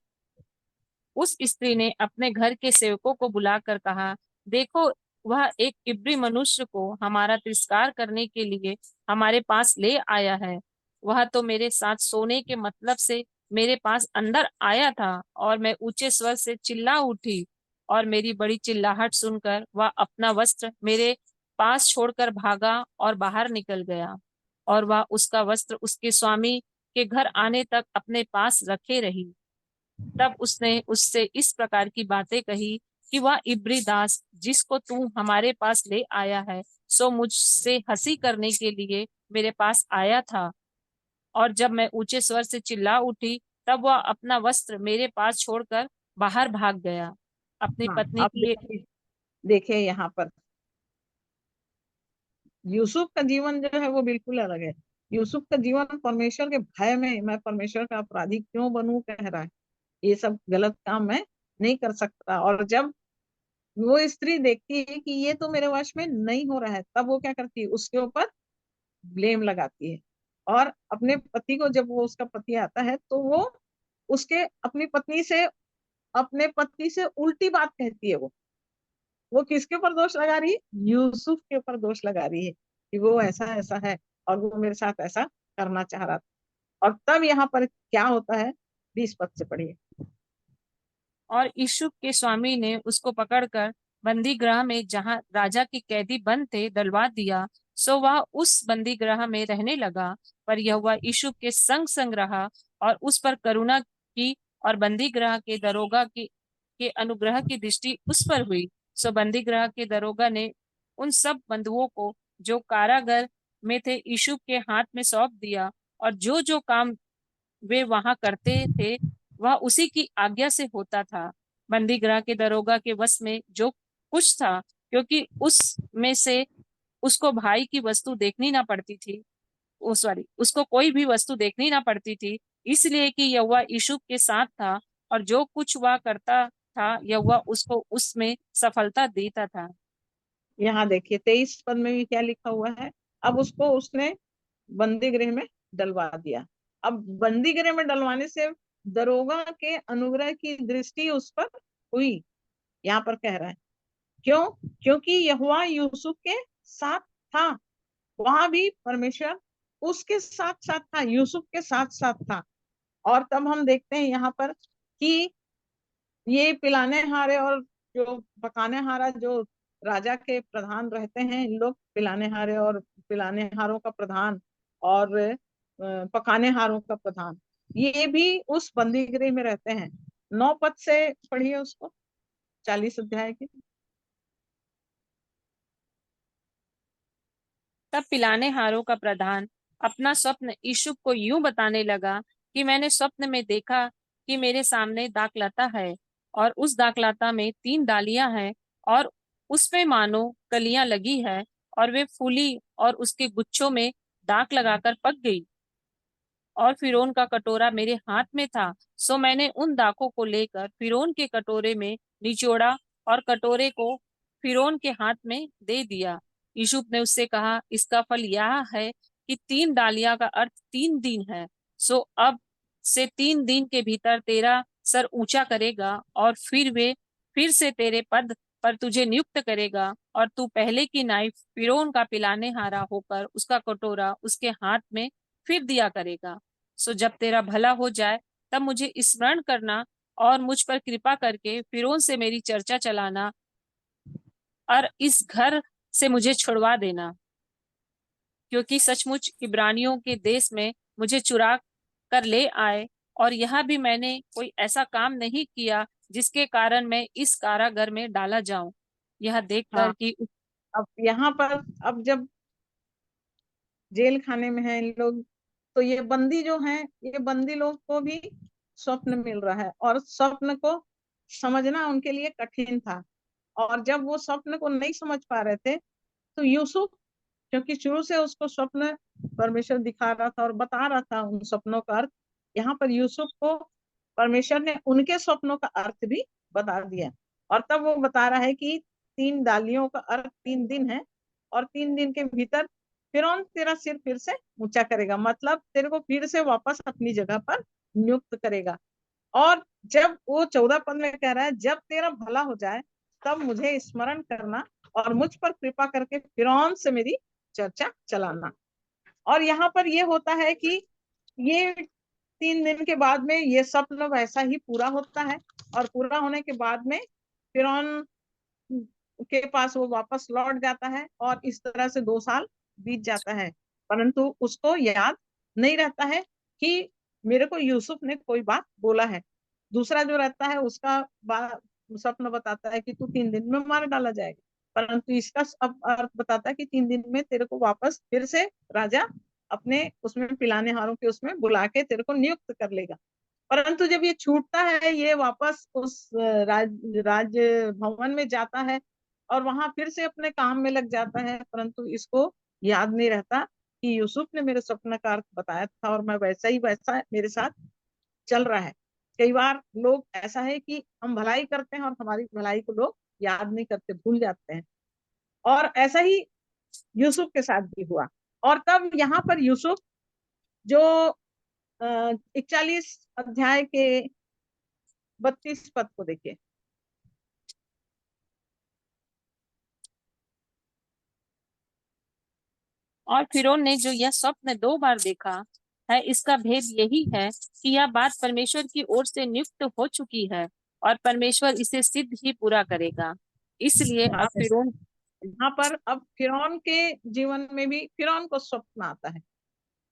उस स्त्री ने अपने घर के सेवकों को बुलाकर कहा, देखो, वह एक इब्री मनुष्य को हमारा तिरस्कार करने के लिए हमारे पास ले आया है। वह तो मेरे साथ सोने के मतलब से मेरे पास अंदर आया था, और मैं ऊंचे स्वर से चिल्ला उठी, और मेरी बड़ी चिल्लाहट सुनकर वह अपना वस्त्र मेरे पास छोड़कर भागा और बाहर निकल गया, और वह उसका वस्त्र उसके स्वामी के घर आने तक अपने पास रखे रही। तब उसने उससे इस प्रकार की बातें कही कि वह इब्री दास जिसको तू हमारे पास ले आया है, सो मुझसे हंसी करने के लिए मेरे पास आया था। और जब मैं ऊंचे स्वर से चिल्ला उठी, तब वह अपना वस्त्र मेरे पास छोड़कर बाहर भाग गया। अपनी हाँ, पत्नी आप की देखिए यहाँ पर यूसुफ का जीवन जो है वो बिल्कुल अलग है। यूसुफ का जीवन परमेश्वर के भय में, मैं परमेश्वर का अपराधी क्यों बनूं कह रहा है, ये सब गलत काम मैं नहीं कर सकता। और जब वो स्त्री देखती है कि ये तो मेरे वश में नहीं हो रहा है, तब वो क्या करती है, उसके ऊपर ब्लेम लगाती है। और अपने पति को, जब वो उसका पति आता है तो वो उसके अपने पति से उल्टी बात कहती है। वो किसके ऊपर दोष लगा रही है, यूसुफ के ऊपर दोष लगा रही है कि वो ऐसा ऐसा है और वो मेरे साथ ऐसा करना चाह रहा था। और तब यहाँ पर क्या होता है, 20 पद से पढ़िए। और यूसुफ के स्वामी ने उसको पकड़कर बंदी गृह में, जहां राजा के कैदी बंद थे, डलवा दिया। सो वह उस बंदी गृह में रहने लगा। पर यहोवा यूसुफ के संग संग रहा और उस पर करुणा की, और बंदी गृह के दरोगा के अनुग्रह की दृष्टि उस पर हुई। सो बंदी गृह के दरोगा ने उन सब बंधुओं को जो कारागर में थे यूसुफ के हाथ में सौंप दिया, और जो जो काम वे वहां करते थे वह उसी की आज्ञा से होता था। बंदी गृह के दरोगा के वश में जो कुछ था, क्योंकि उसमें से उसको भाई की वस्तु देखनी ना पड़ती थी, उसको कोई भी वस्तु देखनी ना पड़ती थी, इसलिए कि यहोवा यूसुफ के साथ था, और जो कुछ वह करता था यहोवा उसको उसमें सफलता देता था। यहाँ देखिए 23 पद में भी क्या लिखा हुआ है, अब उसको उसने बंदी गृह में डलवा दिया। अब बंदी गृह में डलवाने से दरोगा के अनुग्रह की दृष्टि उस पर हुई, यहाँ पर कह रहा है। क्यों? क्योंकि यहोवा यूसुफ के साथ था। वहां भी परमेश्वर उसके साथ साथ था, यूसुफ के साथ साथ था। और तब हम देखते हैं यहाँ पर कि ये पिलाने हारे और जो पकाने हारा, जो राजा के प्रधान रहते हैं, इन लोग पिलाने हारे और पिलाने हारों का प्रधान और पकाने हारों का प्रधान, ये भी उस बंदी गृह में रहते हैं। 9 पद से पढ़िए उसको, 40 अध्याय के। तब पिलाने हारों का प्रधान अपना स्वप्न यूसुफ को यूं बताने लगा कि मैंने स्वप्न में देखा कि मेरे सामने दाखलता है, और उस दाखलता में 3 डालियां हैं, और उसमें मानो कलियां लगी है, और वे फूली और उसके गुच्छों में दाग लगाकर पक गई। और फिरौन का कटोरा मेरे हाथ में था, सो मैंने उन दाखों को लेकर फिरौन के कटोरे में निचोड़ा और कटोरे को फिरौन के हाथ में दे दिया। यूसुफ ने उससे कहा, इसका फल यह है कि 3 डालियां का अर्थ 3 दिन है। सो अब से 3 दिन के भीतर तेरा सर ऊंचा करेगा और फिर से तेरे पद पर तुझे नियुक्त करेगा, और तू पहले की नाई फिरौन का पिलाने हारा होकर उसका कटोरा उसके हाथ में फिर दिया करेगा। सो जब तेरा भला हो जाए तब मुझे स्मरण करना और मुझ पर कृपा करके फिरौन से मेरी चर्चा चलाना और इस घर से मुझे छुड़वा देना, क्योंकि सचमुच इब्रानियों के देश में मुझे चुरा कर ले आए, और यह भी मैंने कोई ऐसा काम नहीं किया जिसके कारण मैं इस कारागार में डाला जाऊं। यह देखकर हाँ, कि अब यहाँ पर अब जब जेल खाने में है इन लोग, तो ये बंदी जो हैं, ये बंदी लोग को भी स्वप्न मिल रहा है और स्वप्न को समझना उनके लिए कठिन था। और जब वो स्वप्न को नहीं समझ पा रहे थे तो यूसुफ, क्योंकि शुरू से उसको स्वप्न परमेश्वर दिखा रहा था और बता रहा था उन सपनों का अर्थ, यहाँ पर यूसुफ को परमेश्वर ने उनके स्वप्नों का अर्थ भी बता दिया। और तब वो बता रहा है कि 3 डालियों का अर्थ 3 दिन है, और 3 दिन के भीतर फिरौन तेरा सिर फिर से ऊंचा करेगा, मतलब तेरे को फिर से वापस अपनी जगह पर नियुक्त करेगा। और जब वो 14 पद में कह रहा है, जब तेरा भला हो जाए तब मुझे स्मरण करना और मुझ पर कृपा करके फिरौन से मेरी चर्चा चलाना। और यहाँ पर ये होता है कि ये 3 दिन के बाद में ये स्वप्न वैसा ही पूरा होता है, और पूरा होने के बाद में फिरौन के पास वो वापस लौट जाता है, और इस तरह से 2 साल बीत जाता है। परंतु उसको याद नहीं रहता है कि मेरे को यूसुफ ने कोई बात बोला है। दूसरा जो रहता है उसका स्वप्न बताता है कि तू 3 दिन में मार डाला जाएगा, परंतु इसका अब अर्थ बताता है कि 3 दिन में तेरे को वापस फिर से राजा अपने उसमें पिलाने हारों के उसमें बुला के तेरे को नियुक्त कर लेगा। परंतु जब ये छूटता है, ये वापस उस राज भवन में जाता है और वहां फिर से अपने काम में लग जाता है, परंतु इसको याद नहीं रहता कि यूसुफ ने मेरे स्वप्न का अर्थ बताया था और मैं वैसा मेरे साथ चल रहा है। कई बार लोग ऐसा है कि हम भलाई करते हैं और हमारी भलाई को लोग याद नहीं करते, भूल जाते हैं, और ऐसा ही यूसुफ के साथ भी हुआ। और तब यहाँ पर यूसुफ जो 41 अध्याय के 32 पद को देखिए। और फिरौन ने जो यह स्वप्न 2 बार देखा है, इसका भेद यही है कि यह बात परमेश्वर की ओर से नियुक्त हो चुकी है और परमेश्वर इसे सिद्ध ही पूरा करेगा। इसलिए अब फिरौन यहाँ पर अब फिरौन के जीवन में भी फिरौन को स्वप्न आता है,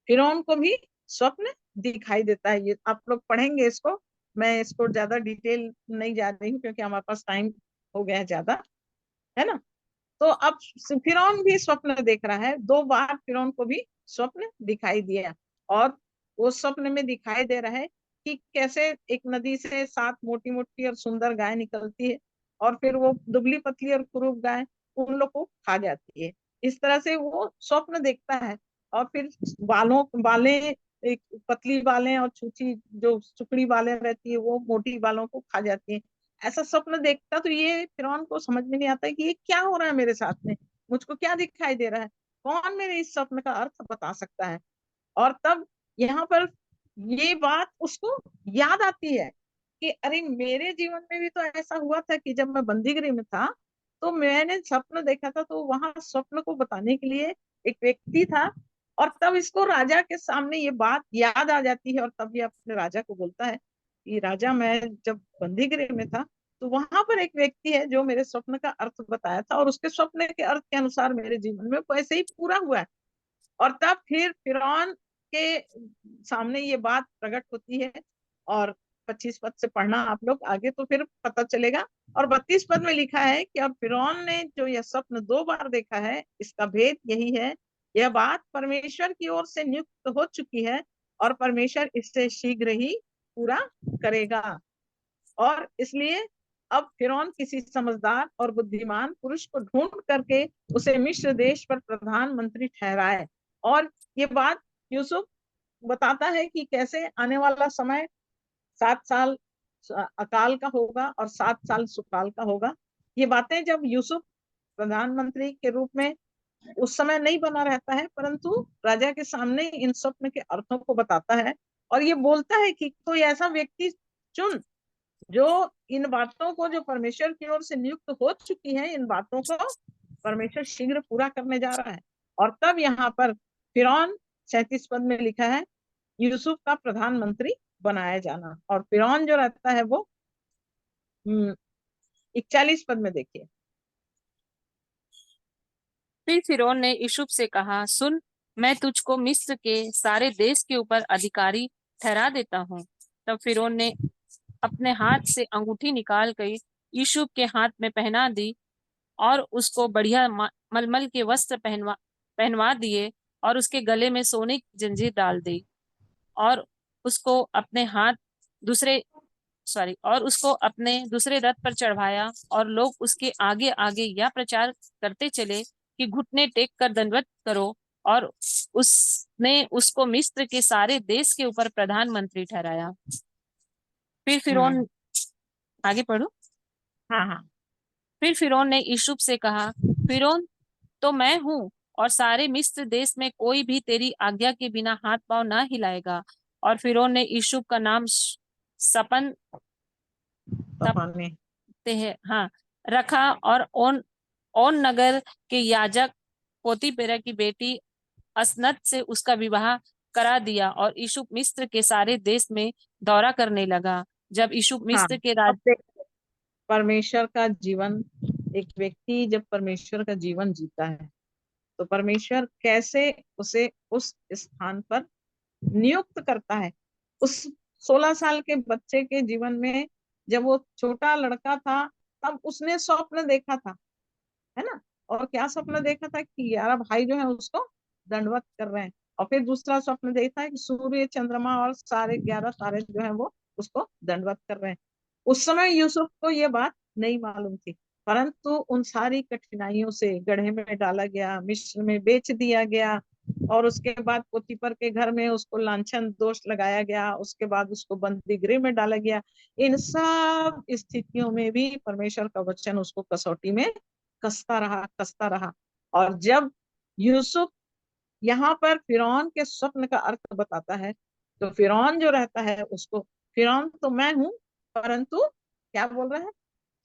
फिरौन को भी स्वप्न दिखाई देता है। ये आप लोग पढ़ेंगे इसको, मैं इसको ज्यादा डिटेल नहीं जा रही हूँ क्योंकि हमारे पास टाइम हो गया है ज्यादा, है ना। तो अब फिरौन भी स्वप्न देख रहा है, 2 बार फिरौन को भी स्वप्न दिखाई दिया, और वो स्वप्न में दिखाई दे रहा है कि कैसे एक नदी से 7 मोटी मोटी और सुंदर गाय निकलती है, और फिर वो दुबली पतली और कुरूप गाय उन लोग को खा जाती है। इस तरह से वो स्वप्न देखता है, और फिर बालें, एक पतली बालें और छूची जो सुकड़ी बालें रहती है वो मोटी बालों को खा जाती है। ऐसा स्वप्न देखता तो ये फिरौन को समझ में नहीं आता कि ये क्या हो रहा है मेरे साथ में, मुझको क्या दिखाई दे रहा है, कौन मेरे इस स्वप्न का अर्थ बता सकता है। और तब यहाँ पर ये बात उसको याद आती है कि अरे मेरे जीवन में भी तो ऐसा हुआ था कि जब मैं बंदीगृह में था तो मैंने स्वप्न देखा था, तो वहां स्वप्न को बताने के लिए एक व्यक्ति था, और तब इसको राजा के सामने ये बात याद आ जाती है, और तब ये अपने राजा को बोलता है कि राजा, मैं जब बंदीगृह में था तो वहां पर एक व्यक्ति है जो मेरे स्वप्न का अर्थ बताया था, और उसके स्वप्न के अर्थ के अनुसार मेरे जीवन में वैसे ही पूरा हुआ है। और तब फिर फिरौन के सामने ये बात प्रकट होती है, और 25 पद से पढ़ना आप लोग आगे तो फिर पता चलेगा। और 32 पद में लिखा है कि अब फिरौन ने जो यह स्वप्न 2 बार देखा है, इसका भेद यही है, यह बात परमेश्वर की ओर से नियुक्त हो चुकी है और परमेश्वर इससे शीघ्र ही पूरा करेगा। और इसलिए अब फिरौन किसी समझदार और बुद्धिमान पुरुष को ढूंढ करके उसे मिस्र देश पर प्रधानमंत्री ठहराए। और ये बात यूसुफ बताता है कि कैसे आने वाला समय 7 साल अकाल का होगा और 7 साल सुकाल का होगा। ये बातें जब यूसुफ प्रधानमंत्री के रूप में उस समय नहीं बना रहता है, परंतु राजा के सामने इन स्वप्न के अर्थों को बताता है और ये बोलता है कि कोई ऐसा व्यक्ति चुन जो इन बातों को, जो परमेश्वर की ओर से नियुक्त हो चुकी है, इन बातों को परमेश्वर शीघ्र पूरा करने जा रहा है। और तब यहाँ पर फिरौन 37 पद में लिखा है यूसुफ का प्रधानमंत्री बनाया जाना। और फिरौन जो रहता है वो 41 पद में देखिए। फिर फिरौन ने यूसुफ से कहा, सुन, मैं तुझको मिस्र के सारे देश के ऊपर अधिकारी ठहरा देता हूँ। तब फिरौन ने अपने हाथ से अंगूठी निकाल कर यूसुफ के हाथ में पहना दी और उसको बढ़िया मलमल के वस्त्र पहनवा दिए और उसके गले में सोने की जंजीर डाल दी और उसको अपने दूसरे रथ पर चढ़ाया। और लोग उसके आगे आगे यह प्रचार करते चले कि घुटने टेक कर दंडवत करो। और उसने उसको मिस्र के सारे देश के ऊपर प्रधानमंत्री ठहराया। फिर फिरौन, आगे पढ़ो। हाँ। फिर फिरौन ने यूसुफ से कहा, फिरौन तो मैं हूँ और सारे मिस्र देश में कोई भी तेरी आज्ञा के बिना हाथ पांव ना हिलाएगा। और फिरौन ने यूसुफ का नाम सपन रखा और ओन नगर के याजक पोतीपेरा की बेटी असनत से उसका विवाह करा दिया। और यूसुफ मिस्र के सारे देश में दौरा करने लगा। जब यूसुफ मिस्र के परमेश्वर का जीवन, एक व्यक्ति जब परमेश्वर का जीवन जीता है तो परमेश्वर कैसे उसे उस स्थान पर नियुक्त करता है। उस 16 साल के बच्चे के जीवन में जब वो छोटा लड़का था तब उसने स्वप्न देखा था, है ना। और क्या स्वप्न देखा था कि 11 भाई जो है उसको दंडवत कर रहे हैं। और फिर दूसरा स्वप्न देखा है कि सूर्य, चंद्रमा और सारे 11 तारे जो है वो उसको दंडवत कर रहे हैं। उस समय यूसुफ को ये बात नहीं मालूम थी, परंतु उन सारी कठिनाइयों से गड्ढे में डाला गया, मिस्र में बेच दिया गया और उसके बाद पोतीपर के घर में उसको लांछन दोष लगाया गया, उसके बाद उसको बंदी गृह में डाला गया। इन सब स्थितियों में भी परमेश्वर का वचन उसको कसौटी में कसता रहा। और जब यूसुफ यहाँ पर फिरौन के स्वप्न का अर्थ बताता है तो फिरौन जो रहता है उसको, फिरौन तो मैं हूं परंतु क्या बोल रहा है,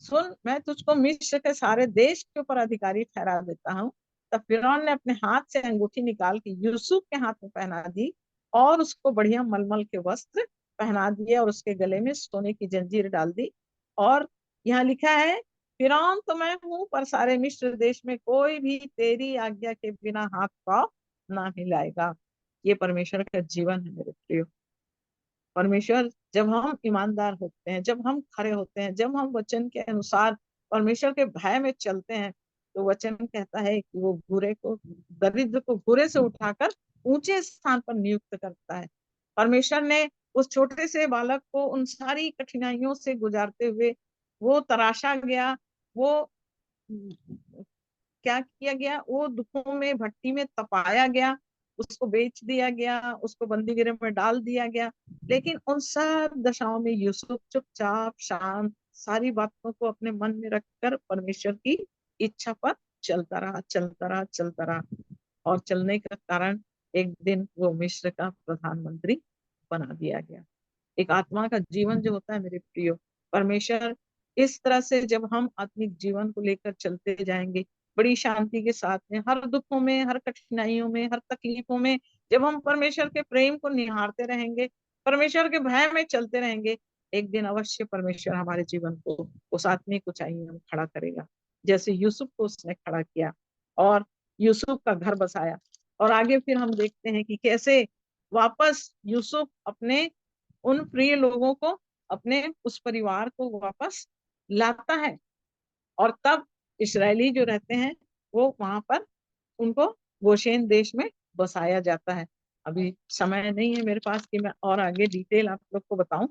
सुन, मैं तुझको मिस्र के सारे देश के ऊपर अधिकारी ठहरा देता हूँ। तब फिरौन ने अपने हाथ से अंगूठी निकाल के यूसुफ के हाथ में पहना दी और उसको बढ़िया मलमल के वस्त्र पहना दिए और उसके गले में सोने की जंजीर डाल दी। और यहाँ लिखा है, फिरौन तो मैं हूँ पर सारे मिस्र देश में कोई भी तेरी आज्ञा के बिना हाथ पांव ना हिलाएगा। ये परमेश्वर का जीवन है मेरे प्रियो। परमेश्वर, जब हम ईमानदार होते हैं, जब हम खड़े होते हैं, जब हम वचन के अनुसार परमेश्वर के भय में चलते हैं तो वचन कहता है कि वो दरिद्र को बुरे से उठाकर ऊंचे स्थान पर नियुक्त करता है। परमेश्वर ने उस छोटे से बालक को उन सारी कठिनाइयों से गुजारते हुए वो तराशा गया, वो क्या किया गया, वो दुखों में भट्टी में तपाया गया, उसको बेच दिया गया, उसको बंदी गृह में डाल दिया गया। लेकिन उन सब दशाओं में यूसुफ चुपचाप शांत सारी बातों को अपने मन में रखकर परमेश्वर की इच्छा पर चलता रहा। और चलने का कारण एक दिन वो मिस्र का प्रधानमंत्री बना दिया गया। एक आत्मा का जीवन जो होता है मेरे प्रियो, परमेश्वर इस तरह से जब हम आत्मिक जीवन को लेकर चलते जाएंगे बड़ी शांति के साथ में, हर दुखों में, हर कठिनाइयों में, हर तकलीफों में, जब हम परमेश्वर के प्रेम को निहारते रहेंगे, परमेश्वर के भय में चलते रहेंगे, एक दिन अवश्य परमेश्वर हमारे जीवन को उस आत्मिक ऊंचाई में खड़ा करेगा, जैसे यूसुफ को उसने खड़ा किया और यूसुफ का घर बसाया। और आगे फिर हम देखते हैं कि कैसे वापस यूसुफ अपने उन प्रिय लोगों को, अपने उस परिवार को वापस लाता है। और तब इस्राएली जो रहते हैं वो वहां पर उनको गोशेन देश में बसाया जाता है। अभी समय नहीं है मेरे पास कि मैं और आगे डिटेल आप लोग को बताऊं,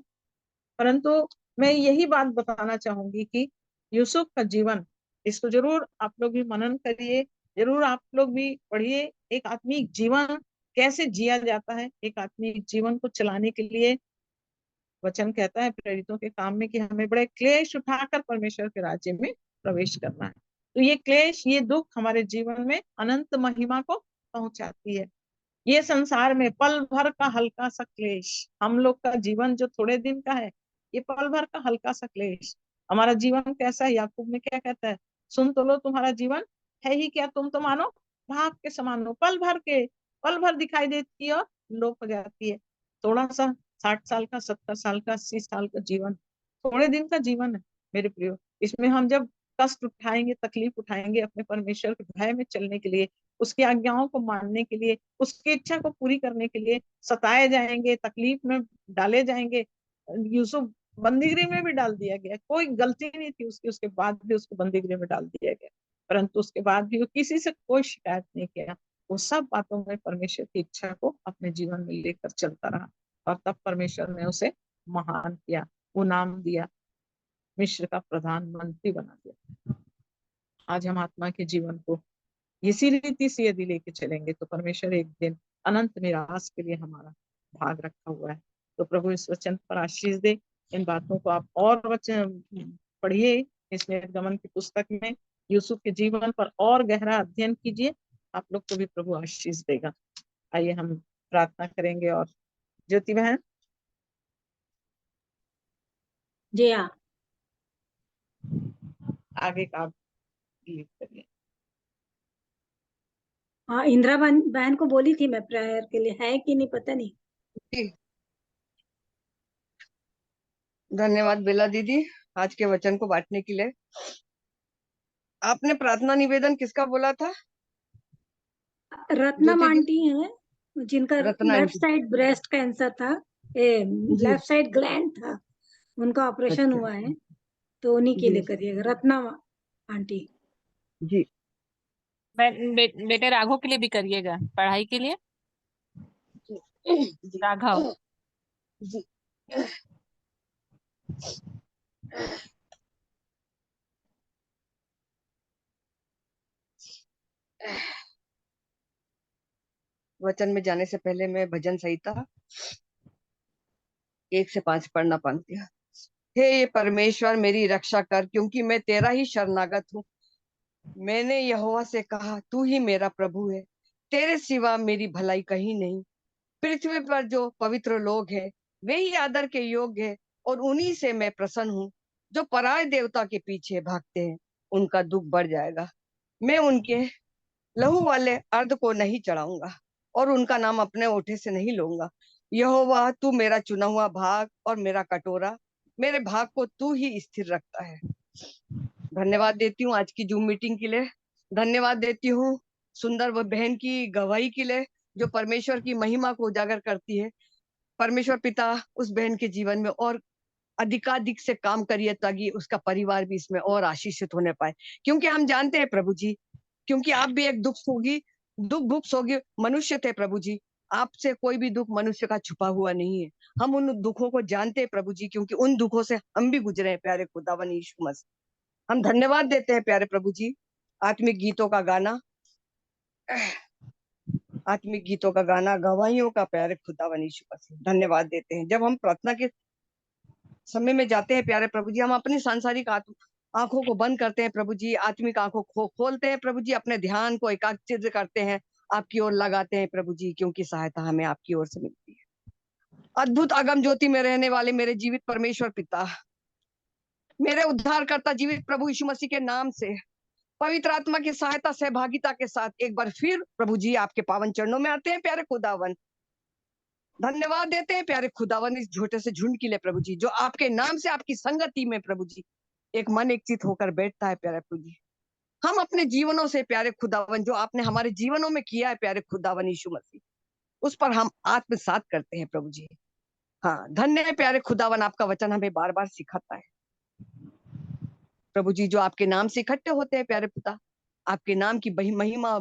परंतु मैं यही बात बताना चाहूंगी कि यूसुफ का जीवन, इसको जरूर आप लोग भी मनन करिए, जरूर आप लोग भी पढ़िए। एक आत्मिक जीवन कैसे जिया जाता है, एक आत्मिक जीवन को चलाने के लिए वचन कहता है प्रेरितों के काम में कि हमें बड़े क्लेश उठाकर परमेश्वर के राज्य में प्रवेश करना है। तो ये क्लेश, ये दुख हमारे जीवन में अनंत महिमा को पहुंचाती है। ये संसार में पल भर का हल्का सा क्लेश, हम लोग का जीवन जो थोड़े दिन का है, ये पल भर का हल्का सा क्लेश। हमारा जीवन कैसा है, याकूब में क्या कहता है, सुन तो लो तुम्हारा जीवन है ही क्या, तुम तो मानो भाप के समान हो, पल भर दिखाई देती है और लोप हो जाती है। थोड़ा सा 60 साल का, 70 साल का, 80 साल का जीवन थोड़े दिन का जीवन है मेरे प्रियो। इसमें हम जब कष्ट उठाएंगे, तकलीफ उठाएंगे अपने परमेश्वर के भय में चलने के लिए, उसकी आज्ञाओं को मानने के लिए, उसकी इच्छा को पूरी करने के लिए सताए जाएंगे, तकलीफ में डाले जाएंगे। यूसुफ बंदीगृह में भी डाल दिया गया, कोई गलती नहीं थी उसकी, उसके बाद भी उसको बंदीगृह में डाल दिया गया, परंतु उसके बाद भी वो किसी से कोई शिकायत नहीं किया। वो सब बातों में परमेश्वर की इच्छा को अपने जीवन में लेकर चलता रहा, और तब परमेश्वर ने उसे महान किया, वो नाम दिया, मिस्र का प्रधानमंत्री बना दिया। आज हम आत्मा के जीवन को इसी रीति से यदि लेके चलेंगे तो परमेश्वर एक दिन अनंत निराश के लिए हमारा भाग रखा हुआ है। तो प्रभु इस वचन पर आशीष दे। इन बातों को आप और वचन पढ़िए, इसमें गमन की पुस्तक में यूसुफ के जीवन पर और गहरा अध्ययन कीजिए, आप लोग को भी प्रभु आशीष देगा। आइए हम प्रार्थना करेंगे। और ज्योति बहन जी हाँ, आगे का आप लीड करिए। हाँ इंदिरा बहन को बोली थी मैं प्रेयर के लिए, है कि नहीं पता नहीं। धन्यवाद बेला दीदी आज के वचन को बांटने के लिए। आपने प्रार्थना निवेदन किसका बोला था? रत्ना आंटी है, जिनका Ratna left aunty. Side breast cancer था, जी लेफ्ट साइड ग्लैंड था, उनका ऑपरेशन अच्छा हुआ है, तो उन्हीं के जी लिए करिएगा, रत्ना आंटी। जी बेटे राघव के लिए भी करिएगा, पढ़ाई के लिए। जी राघव जी वचन में जाने से पहले मैं भजन संहिता 1 से 5 पढ़ना पाती हूँ। हे परमेश्वर मेरी रक्षा कर, क्योंकि मैं तेरा ही शरणागत हूँ। मैंने यहोवा से कहा, तू ही मेरा प्रभु है, तेरे सिवा मेरी भलाई कहीं नहीं। पृथ्वी पर जो पवित्र लोग हैं वे ही आदर के योग्य है, और उन्हीं से मैं प्रसन्न हूँ। जो पराये देवता के पीछे भागते हैं उनका दुख बढ़ जाएगा। मैं उनके लहू वाले अर्ध को नहीं चढ़ाऊंगा, और उनका नाम अपने ओठे से नहीं लूंगा। यहोवा तू मेरा चुना हुआ भाग और मेरा कटोरा, मेरे भाग को तू ही स्थिर रखता है। धन्यवाद देती हूँ आज की जूम मीटिंग के लिए। धन्यवाद देती हूँ सुंदर व बहन की गवाही के लिए, जो परमेश्वर की महिमा को उजागर करती है। परमेश्वर पिता उस बहन के जीवन में और अधिकाधिक से काम करिए, ताकि उसका परिवार भी इसमें और आशीषित होने पाए। क्योंकि हम जानते हैं प्रभु जी, क्योंकि आप भी एक दुख भुख सोगी मनुष्य थे प्रभु जी। आपसे कोई भी दुख मनुष्य का छुपा हुआ नहीं है। हम उन दुखों को जानते हैं प्रभु जी, क्योंकि उन दुखों से हम भी गुजरे हैं प्यारे खुदावन यीशु मसीह। हम धन्यवाद देते हैं प्यारे प्रभु जी। आत्मिक गीतों का गाना, आत्मिक गीतों का गाना, गवाहियों का प्यारे खुदावन यीशु मसीह धन्यवाद देते हैं। जब हम प्रार्थना के समय में जाते हैं प्यारे प्रभु जी, हम अपनी सांसारिक आंखों को बंद करते हैं प्रभु जी, आत्मिक आंखों को खोलते हैं प्रभु जी, अपने ध्यान को एकाग्रचित्त करते हैं, आपकी ओर लगाते हैं प्रभु जी, क्योंकि सहायता हमें आपकी ओर से मिलती है। अद्भुत अगम ज्योति में रहने वाले मेरे जीवित परमेश्वर पिता, मेरे उद्धारकर्ता जीवित प्रभु यीशु मसीह के नाम से, पवित्र आत्मा की सहायता सहभागिता के साथ एक बार फिर प्रभु जी आपके पावन चरणों में आते हैं प्यारे खुदावन। धन्यवाद देते हैं प्यारे खुदावन इस झूठे से झुंड के लिए प्रभु जी, जो आपके नाम से आपकी संगति में प्रभु जी एक मन एक चित होकर बैठता है प्यारे प्रभु जी। हम अपने जीवनों से प्यारे खुदावन, जो आपने हमारे जीवनों में किया है प्यारे खुदावन यीशु मसीह, उस पर हम आत्मसात करते हैं प्रभु जी। हाँ, धन्य है प्यारे खुदावन, आपका वचन हमें बार बार सिखाता है प्रभु जी, जो आपके नाम से इकट्ठे होते हैं प्यारे पिता, आपके नाम की महिमा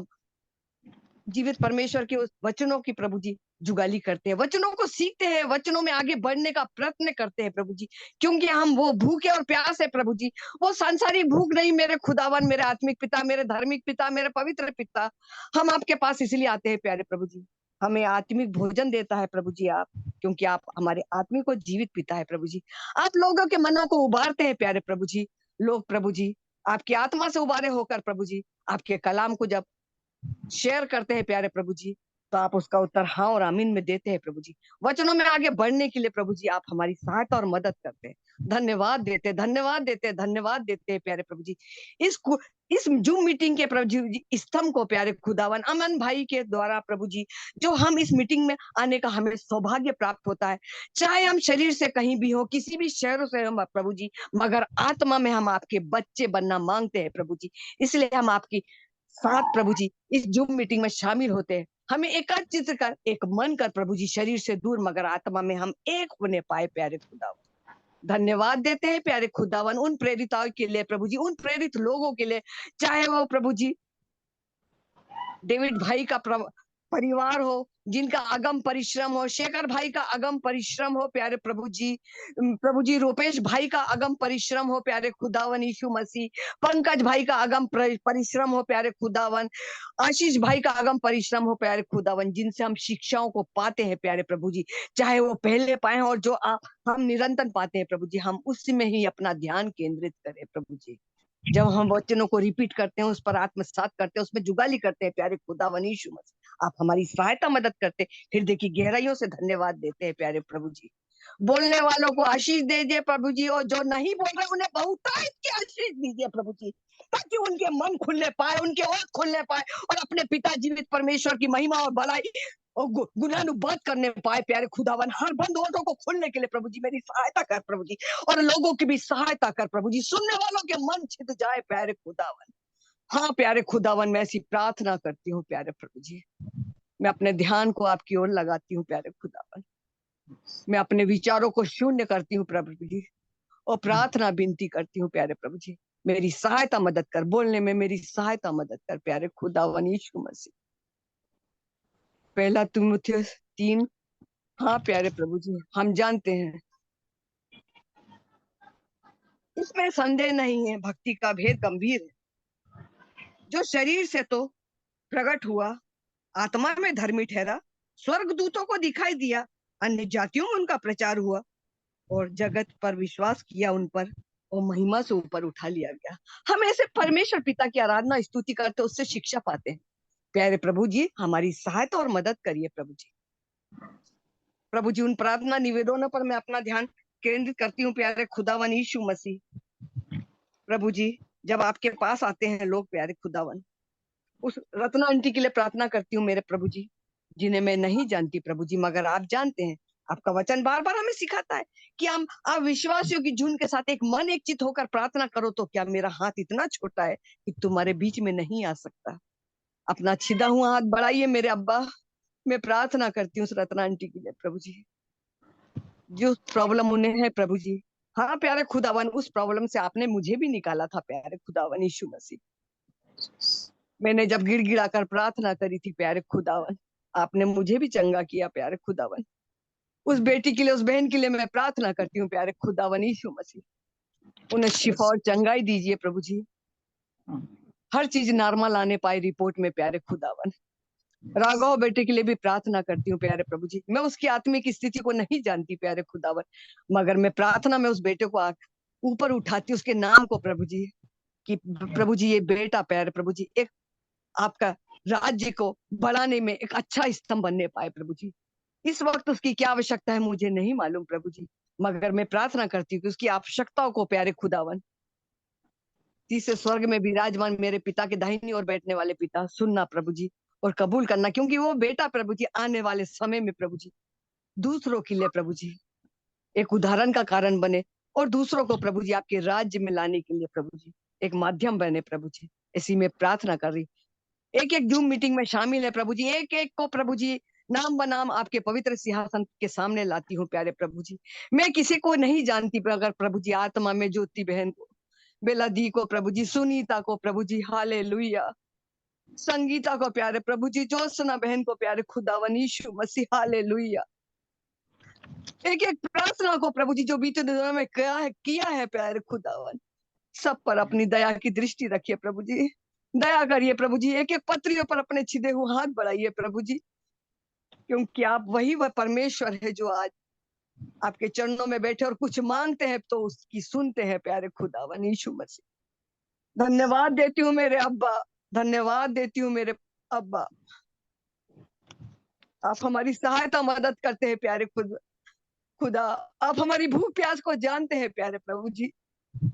जीवित परमेश्वर के उस वचनों की प्रभु जी जुगाली करते हैं, वचनों को सीखते हैं, वचनों में आगे बढ़ने का प्रयत्न करते हैं प्रभु जी, क्योंकि हम वो भूखे और प्यास है प्रभु जी, वो सांसारिक भूख नहीं मेरे खुदावन, मेरे आत्मिक पिता, मेरे धार्मिक पिता, मेरे पवित्र पिता, हम आपके पास इसलिए आते हैं प्यारे प्रभु जी, हमें आत्मिक भोजन देता है प्रभु जी आप, क्योंकि आप हमारे आत्मिक को जीवित पिता है प्रभु जी, आप लोगों के मनों को उबारते हैं प्यारे प्रभु जी, लोग प्रभु जी आपकी आत्मा से उबारे होकर प्रभु जी आपके कलाम को जब शेयर करते हैं प्यारे प्रभु जी, तो आप उसका उत्तर हाँ और आमीन में देते हैं प्रभु जी, वचनों में आगे बढ़ने के लिए प्रभु जी आप हमारी सहायता और मदद करते हैं, धन्यवाद देते, धन्यवाद देते, धन्यवाद देते हैं प्यारे प्रभु जी। इस जूम मीटिंग के प्रभु जी स्तंभ को प्यारे खुदावन अमन भाई के द्वारा प्रभु जी, जो हम इस मीटिंग में आने का हमें सौभाग्य प्राप्त होता है, चाहे हम शरीर से कहीं भी हो, किसी भी शहरों से हम प्रभु जी, मगर आत्मा में हम आपके बच्चे बनना मांगते हैं प्रभु जी, इसलिए हम आपकी साथ प्रभु जी इस जूम मीटिंग में शामिल होते हैं, हमें एकाचित कर एक मन कर प्रभु जी, शरीर से दूर मगर आत्मा में हम एक होने पाए प्यारे खुदावन, धन्यवाद देते हैं प्यारे खुदावन उन प्रेरिताओं के लिए प्रभु जी, उन प्रेरित लोगों के लिए, चाहे वो प्रभु जी डेविड भाई का परिवार हो, जिनका अगम परिश्रम हो, शेखर भाई का अगम परिश्रम हो प्यारे प्रभु जी रूपेश भाई का अगम परिश्रम हो प्यारे खुदावन यीशु मसीह, पंकज भाई का अगम परिश्रम हो प्यारे खुदावन, आशीष भाई का अगम परिश्रम हो प्यारे खुदावन, जिनसे हम शिक्षाओं को पाते हैं प्यारे प्रभु जी, चाहे वो पहले पाए और जो हम निरंतर पाते हैं प्रभु जी, हम उसमें ही अपना ध्यान केंद्रित करें प्रभु जी, जब हम वचनों को रिपीट करते हैं, उस पर आत्मसात करते हैं, उसमें जुगाली करते हैं प्यारे खुदावन यीशु मसीह, आप हमारी सहायता मदद करते, हृदय की गहराइयों से धन्यवाद देते हैं प्यारे प्रभु जी, बोलने वालों को आशीष दीजिए प्रभु जी, और जो नहीं बोल रहे उन्हें बहुतायत की आशीष दीजिए प्रभु जी, ताकि उनके मन खुलने पाए, उनके आंख खुलने पाए और अपने पिता जीवित परमेश्वर की महिमा और भलाई और गुणानुवाद करने पाए प्यारे खुदावन, हर बंद ओठों को खोलने के लिए प्रभु जी मेरी सहायता कर प्रभु जी, और लोगों की भी सहायता कर प्रभु जी, सुनने वालों के मन छिद जाए प्यारे खुदावन, हाँ प्यारे खुदावन मैं ऐसी प्रार्थना करती हूँ प्यारे प्रभु जी, मैं अपने ध्यान को आपकी ओर लगाती हूँ प्यारे खुदावन, मैं अपने विचारों को शून्य करती हूँ प्रभु जी, और प्रार्थना विनती करती हूँ प्यारे प्रभु जी, मेरी सहायता मदद कर, बोलने में मेरी सहायता मदद कर प्यारे खुदावन यीशु मसीह, पहला तीमुथियुस 3, हाँ प्यारे प्रभु जी हम जानते हैं, इसमें संदेह नहीं है, भक्ति का भेद गंभीर है, जो शरीर से तो प्रकट हुआ, आत्मा में धर्मी ठहरा, स्वर्गदूतों को दिखाई दिया, अन्य जातियों में उनका प्रचार हुआ, और जगत पर विश्वास किया उन पर, और महिमा से ऊपर उठा लिया गया। हम ऐसे परमेश्वर पिता की आराधना स्तुति करते, उससे शिक्षा पाते हैं। प्यारे प्रभु जी हमारी सहायता और मदद करिए प्रभु जी। प्रभु जी उन प्रार्थना निवेदनों पर मैं अपना ध्यान केंद्रित करती हूँ प्यारे खुदावन यीशु मसीह। प्रभु जी जब आपके पास आते हैं लोग प्यारे खुदावन, उस रत्ना आंटी के लिए प्रार्थना करती हूँ मेरे प्रभु जी, जिन्हें मैं नहीं जानती प्रभु जी, मगर आप जानते हैं। आपका वचन बार बार हमें सिखाता है कि हम आप विश्वासियों की झुंड के साथ एक मन एक चित होकर प्रार्थना करो, तो क्या मेरा हाथ इतना छोटा है कि तुम्हारे बीच में नहीं आ सकता? अपना छिदा हुआ हाथ बढ़ाइए मेरे अब्बा। मैं प्रार्थना करती हूँ उस रत्ना आंटी के लिए प्रभु जी, जो प्रॉब्लम उन्हें है प्रभु जी। हाँ प्यारे खुदावन, उस प्रॉब्लम से आपने मुझे भी निकाला था प्यारे खुदावन यीशु मसीह। मैंने जब गिड़गिड़ा कर प्रार्थना करी थी प्यारे खुदावन, आपने मुझे भी चंगा किया प्यारे खुदावन। उस बेटी के लिए, उस बहन के लिए मैं प्रार्थना करती हूँ प्यारे खुदावन यीशु मसीह, उन्हें शिफा और चंगाई दीजिए प्रभु जी। हर चीज नॉर्मल आने पाए रिपोर्ट में प्यारे खुदावन। राघव बेटे के लिए भी प्रार्थना करती हूँ प्यारे प्रभु जी। मैं उसकी आत्मिक स्थिति को नहीं जानती प्यारे खुदावन, मगर मैं प्रार्थना में उस बेटे को ऊपर उठाती, उसके नाम को प्रभु जी, कि प्रभु जी ये बेटा प्यारे प्रभु जी एक आपका राज्य को बढ़ाने में एक अच्छा स्तंभ बनने पाए प्रभु जी। इस वक्त उसकी क्या आवश्यकता है मुझे नहीं मालूम प्रभु जी, मगर मैं प्रार्थना करती हूँ कि उसकी आवश्यकताओं को प्यारे खुदावन, तीसरे स्वर्ग में विराजमान मेरे पिता के दाहिनी ओर बैठने वाले पिता, सुनना प्रभु जी और कबूल करना, क्योंकि वो बेटा प्रभु जी आने वाले समय में प्रभु जी दूसरों के लिए प्रभु जी एक उदाहरण का कारण बने, और दूसरों को प्रभु जी आपके राज्य में लाने के लिए प्रभु जी एक माध्यम बने प्रभु जी। ऐसी मैं प्रार्थना कर रही। एक एक जूम मीटिंग में शामिल है प्रभु जी, एक एक को प्रभु जी नाम बनाम आपके पवित्र सिंहासन के सामने लाती हूँ प्यारे प्रभु जी। मैं किसी को नहीं जानती, अगर प्रभु जी आत्मा में ज्योति बहन को, बेला दी को प्रभु जी, सुनीता को प्रभु जी, हालेलुया। संगीता को प्यारे प्रभु जी, ज्योत्सना बहन को प्यारे खुदावन यीशु मसीह, हालेलुया। एक एक प्रार्थना को प्रभु जी जो बीते दिनों में किया है प्यारे खुदावन, सब पर अपनी दया की दृष्टि रखिए प्रभु जी, दया करिए प्रभु जी। एक एक पत्रियों पर अपने छिदे हुए हाथ बढ़ाइए प्रभु जी, क्योंकि आप वही वह परमेश्वर है जो आज आपके चरणों में बैठे और कुछ मांगते हैं तो उसकी सुनते हैं प्यारे खुदावन यीशु मसीह। धन्यवाद देती हूँ मेरे अब्बा, धन्यवाद देती हूँ मेरे अब्बा। आप हमारी सहायता मदद करते हैं प्यारे खुदा। आप हमारी भूख प्यास को जानते हैं प्यारे प्रभु जी,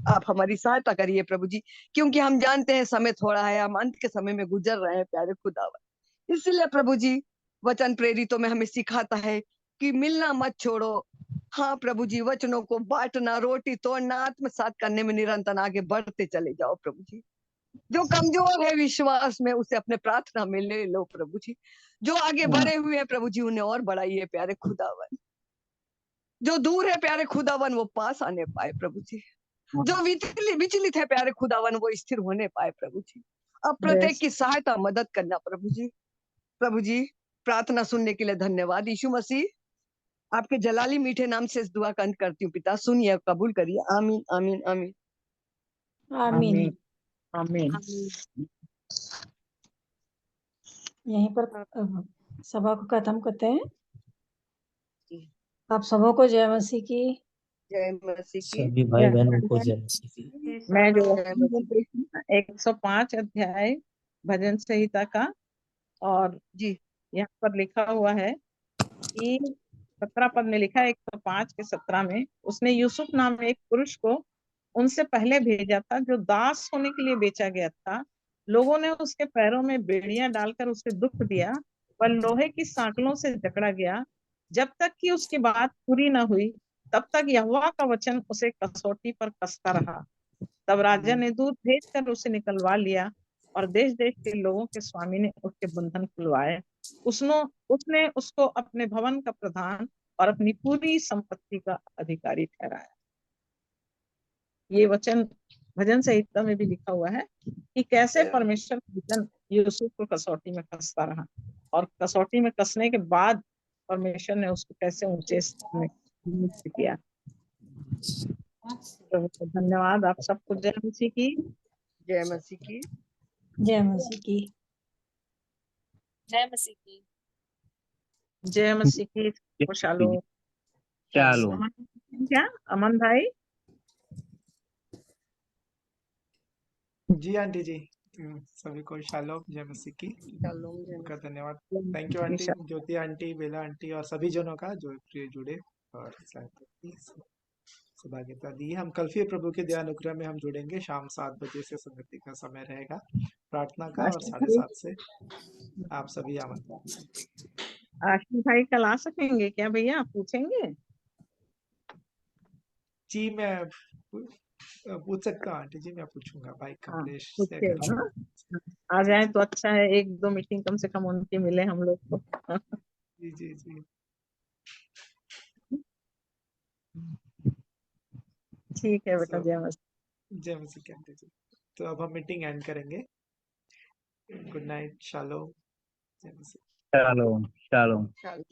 आप हमारी सहायता करिए प्रभु जी, क्योंकि हम जानते हैं समय थोड़ा है, हम अंत के समय में गुजर रहे हैं प्यारे खुदावन। इसलिए प्रभु जी वचन प्रेरितों में हमें सिखाता है कि मिलना मत छोड़ो। हाँ प्रभु जी, वचनों को बांटना, रोटी तोड़ना, आत्मसात करने में निरंतर आगे बढ़ते चले जाओ प्रभु जी। जो कमजोर है विश्वास में उसे अपने प्रार्थना में ले लो प्रभु जी। जो आगे बढ़े हुए हैं प्रभु जी उन्हें और बढ़ाइए प्यारे खुदावन। जो दूर है प्यारे खुदावन वो पास आने पाए प्रभु जी। जो विचलित है प्यारे खुदावन वो स्थिर होने पाए प्रभु जी। अब प्रत्येक की सहायता मदद करना प्रभु जी। प्रभु जी प्रार्थना सुनने के लिए धन्यवाद। यीशु मसीह आपके जलाली मीठे नाम से इस दुआ का अंत करती हूँ पिता, सुनिए, कबूल करिए। आमीन आमीन आमीन आमीन। आमीन। यहीं पर सभा को खत्म करते हैं। आप सबों को जय मसीह की। जय मसीह की। सभी भाई बहनों को जय मसीह की। मैं जो जय मसीह। 105 अध्याय भजन संहिता का, और जी यहाँ पर लिखा हुआ है कि 17 पद में लिखा है, 105 के 17 में, उसने यूसुफ नाम एक पुरुष को उनसे पहले भेजा था जो दास होने के लिए बेचा गया था। लोगों ने उसके पैरों में बेड़ियां डालकर उसे दुख दिया, वह लोहे की सांकलों से जकड़ा गया। जब तक कि उसकी बात पूरी न हुई तब तक यहोवा का वचन उसे कसौटी पर कसता रहा। तब राजा ने दूत भेजकर उसे निकलवा लिया और देश देश के लोगों के स्वामी ने उसके बंधन खुलवाए। उसने उसको अपने भवन का प्रधान और अपनी पूरी संपत्ति का अधिकारी ठहराया। ये वचन भजन संहिता में भी लिखा हुआ है कि कैसे परमेश्वर का वचन यूसुफ को कसौटी में कसता रहा, और कसौटी में कसने के बाद परमेश्वर ने उसको कैसे ऊंचे स्थान में नियुक्त किया। तो धन्यवाद आप सबको। जय मसीह की। जय मसीह की। जय मसीह की। जय मसीह की। जय मसीह की। शालोम। शालोम। क्या अमन भाई? जी आंटी जी, सभी को शालोम, जय मसीह की। का धन्यवाद। Thank you aunty, Jyoti aunty, Bela aunty और सभी जनों का जो जुड़े और सहायता की, सहभागिता दी। हम कल फिर प्रभु के दया अनुग्रह में हम जुड़ेंगे। शाम 7 बजे से संगति का समय रहेगा प्रार्थना का, और 7:30 से आप सभी आमंत्रित। आशीष भाई कल आ सकेंगे क्या भैया, पूछेंगे? जी मैं पूछ सकता हूँ आंटी जी, मैं पूछूंगा भाई कमलेश से। पूछिएगा ना, आ जाए तो अच्छा है। 1-2 मीटिंग कम से कम उनकी मिले हम लोग को। जी जी जी, ठीक है बेटा। जय मसीह। जय मसीह की आंटी जी। तो अब हम मीटिंग एंड करेंगे। गुड नाइट, शालोम, जय मसीह। Shalom shalom. शालोम।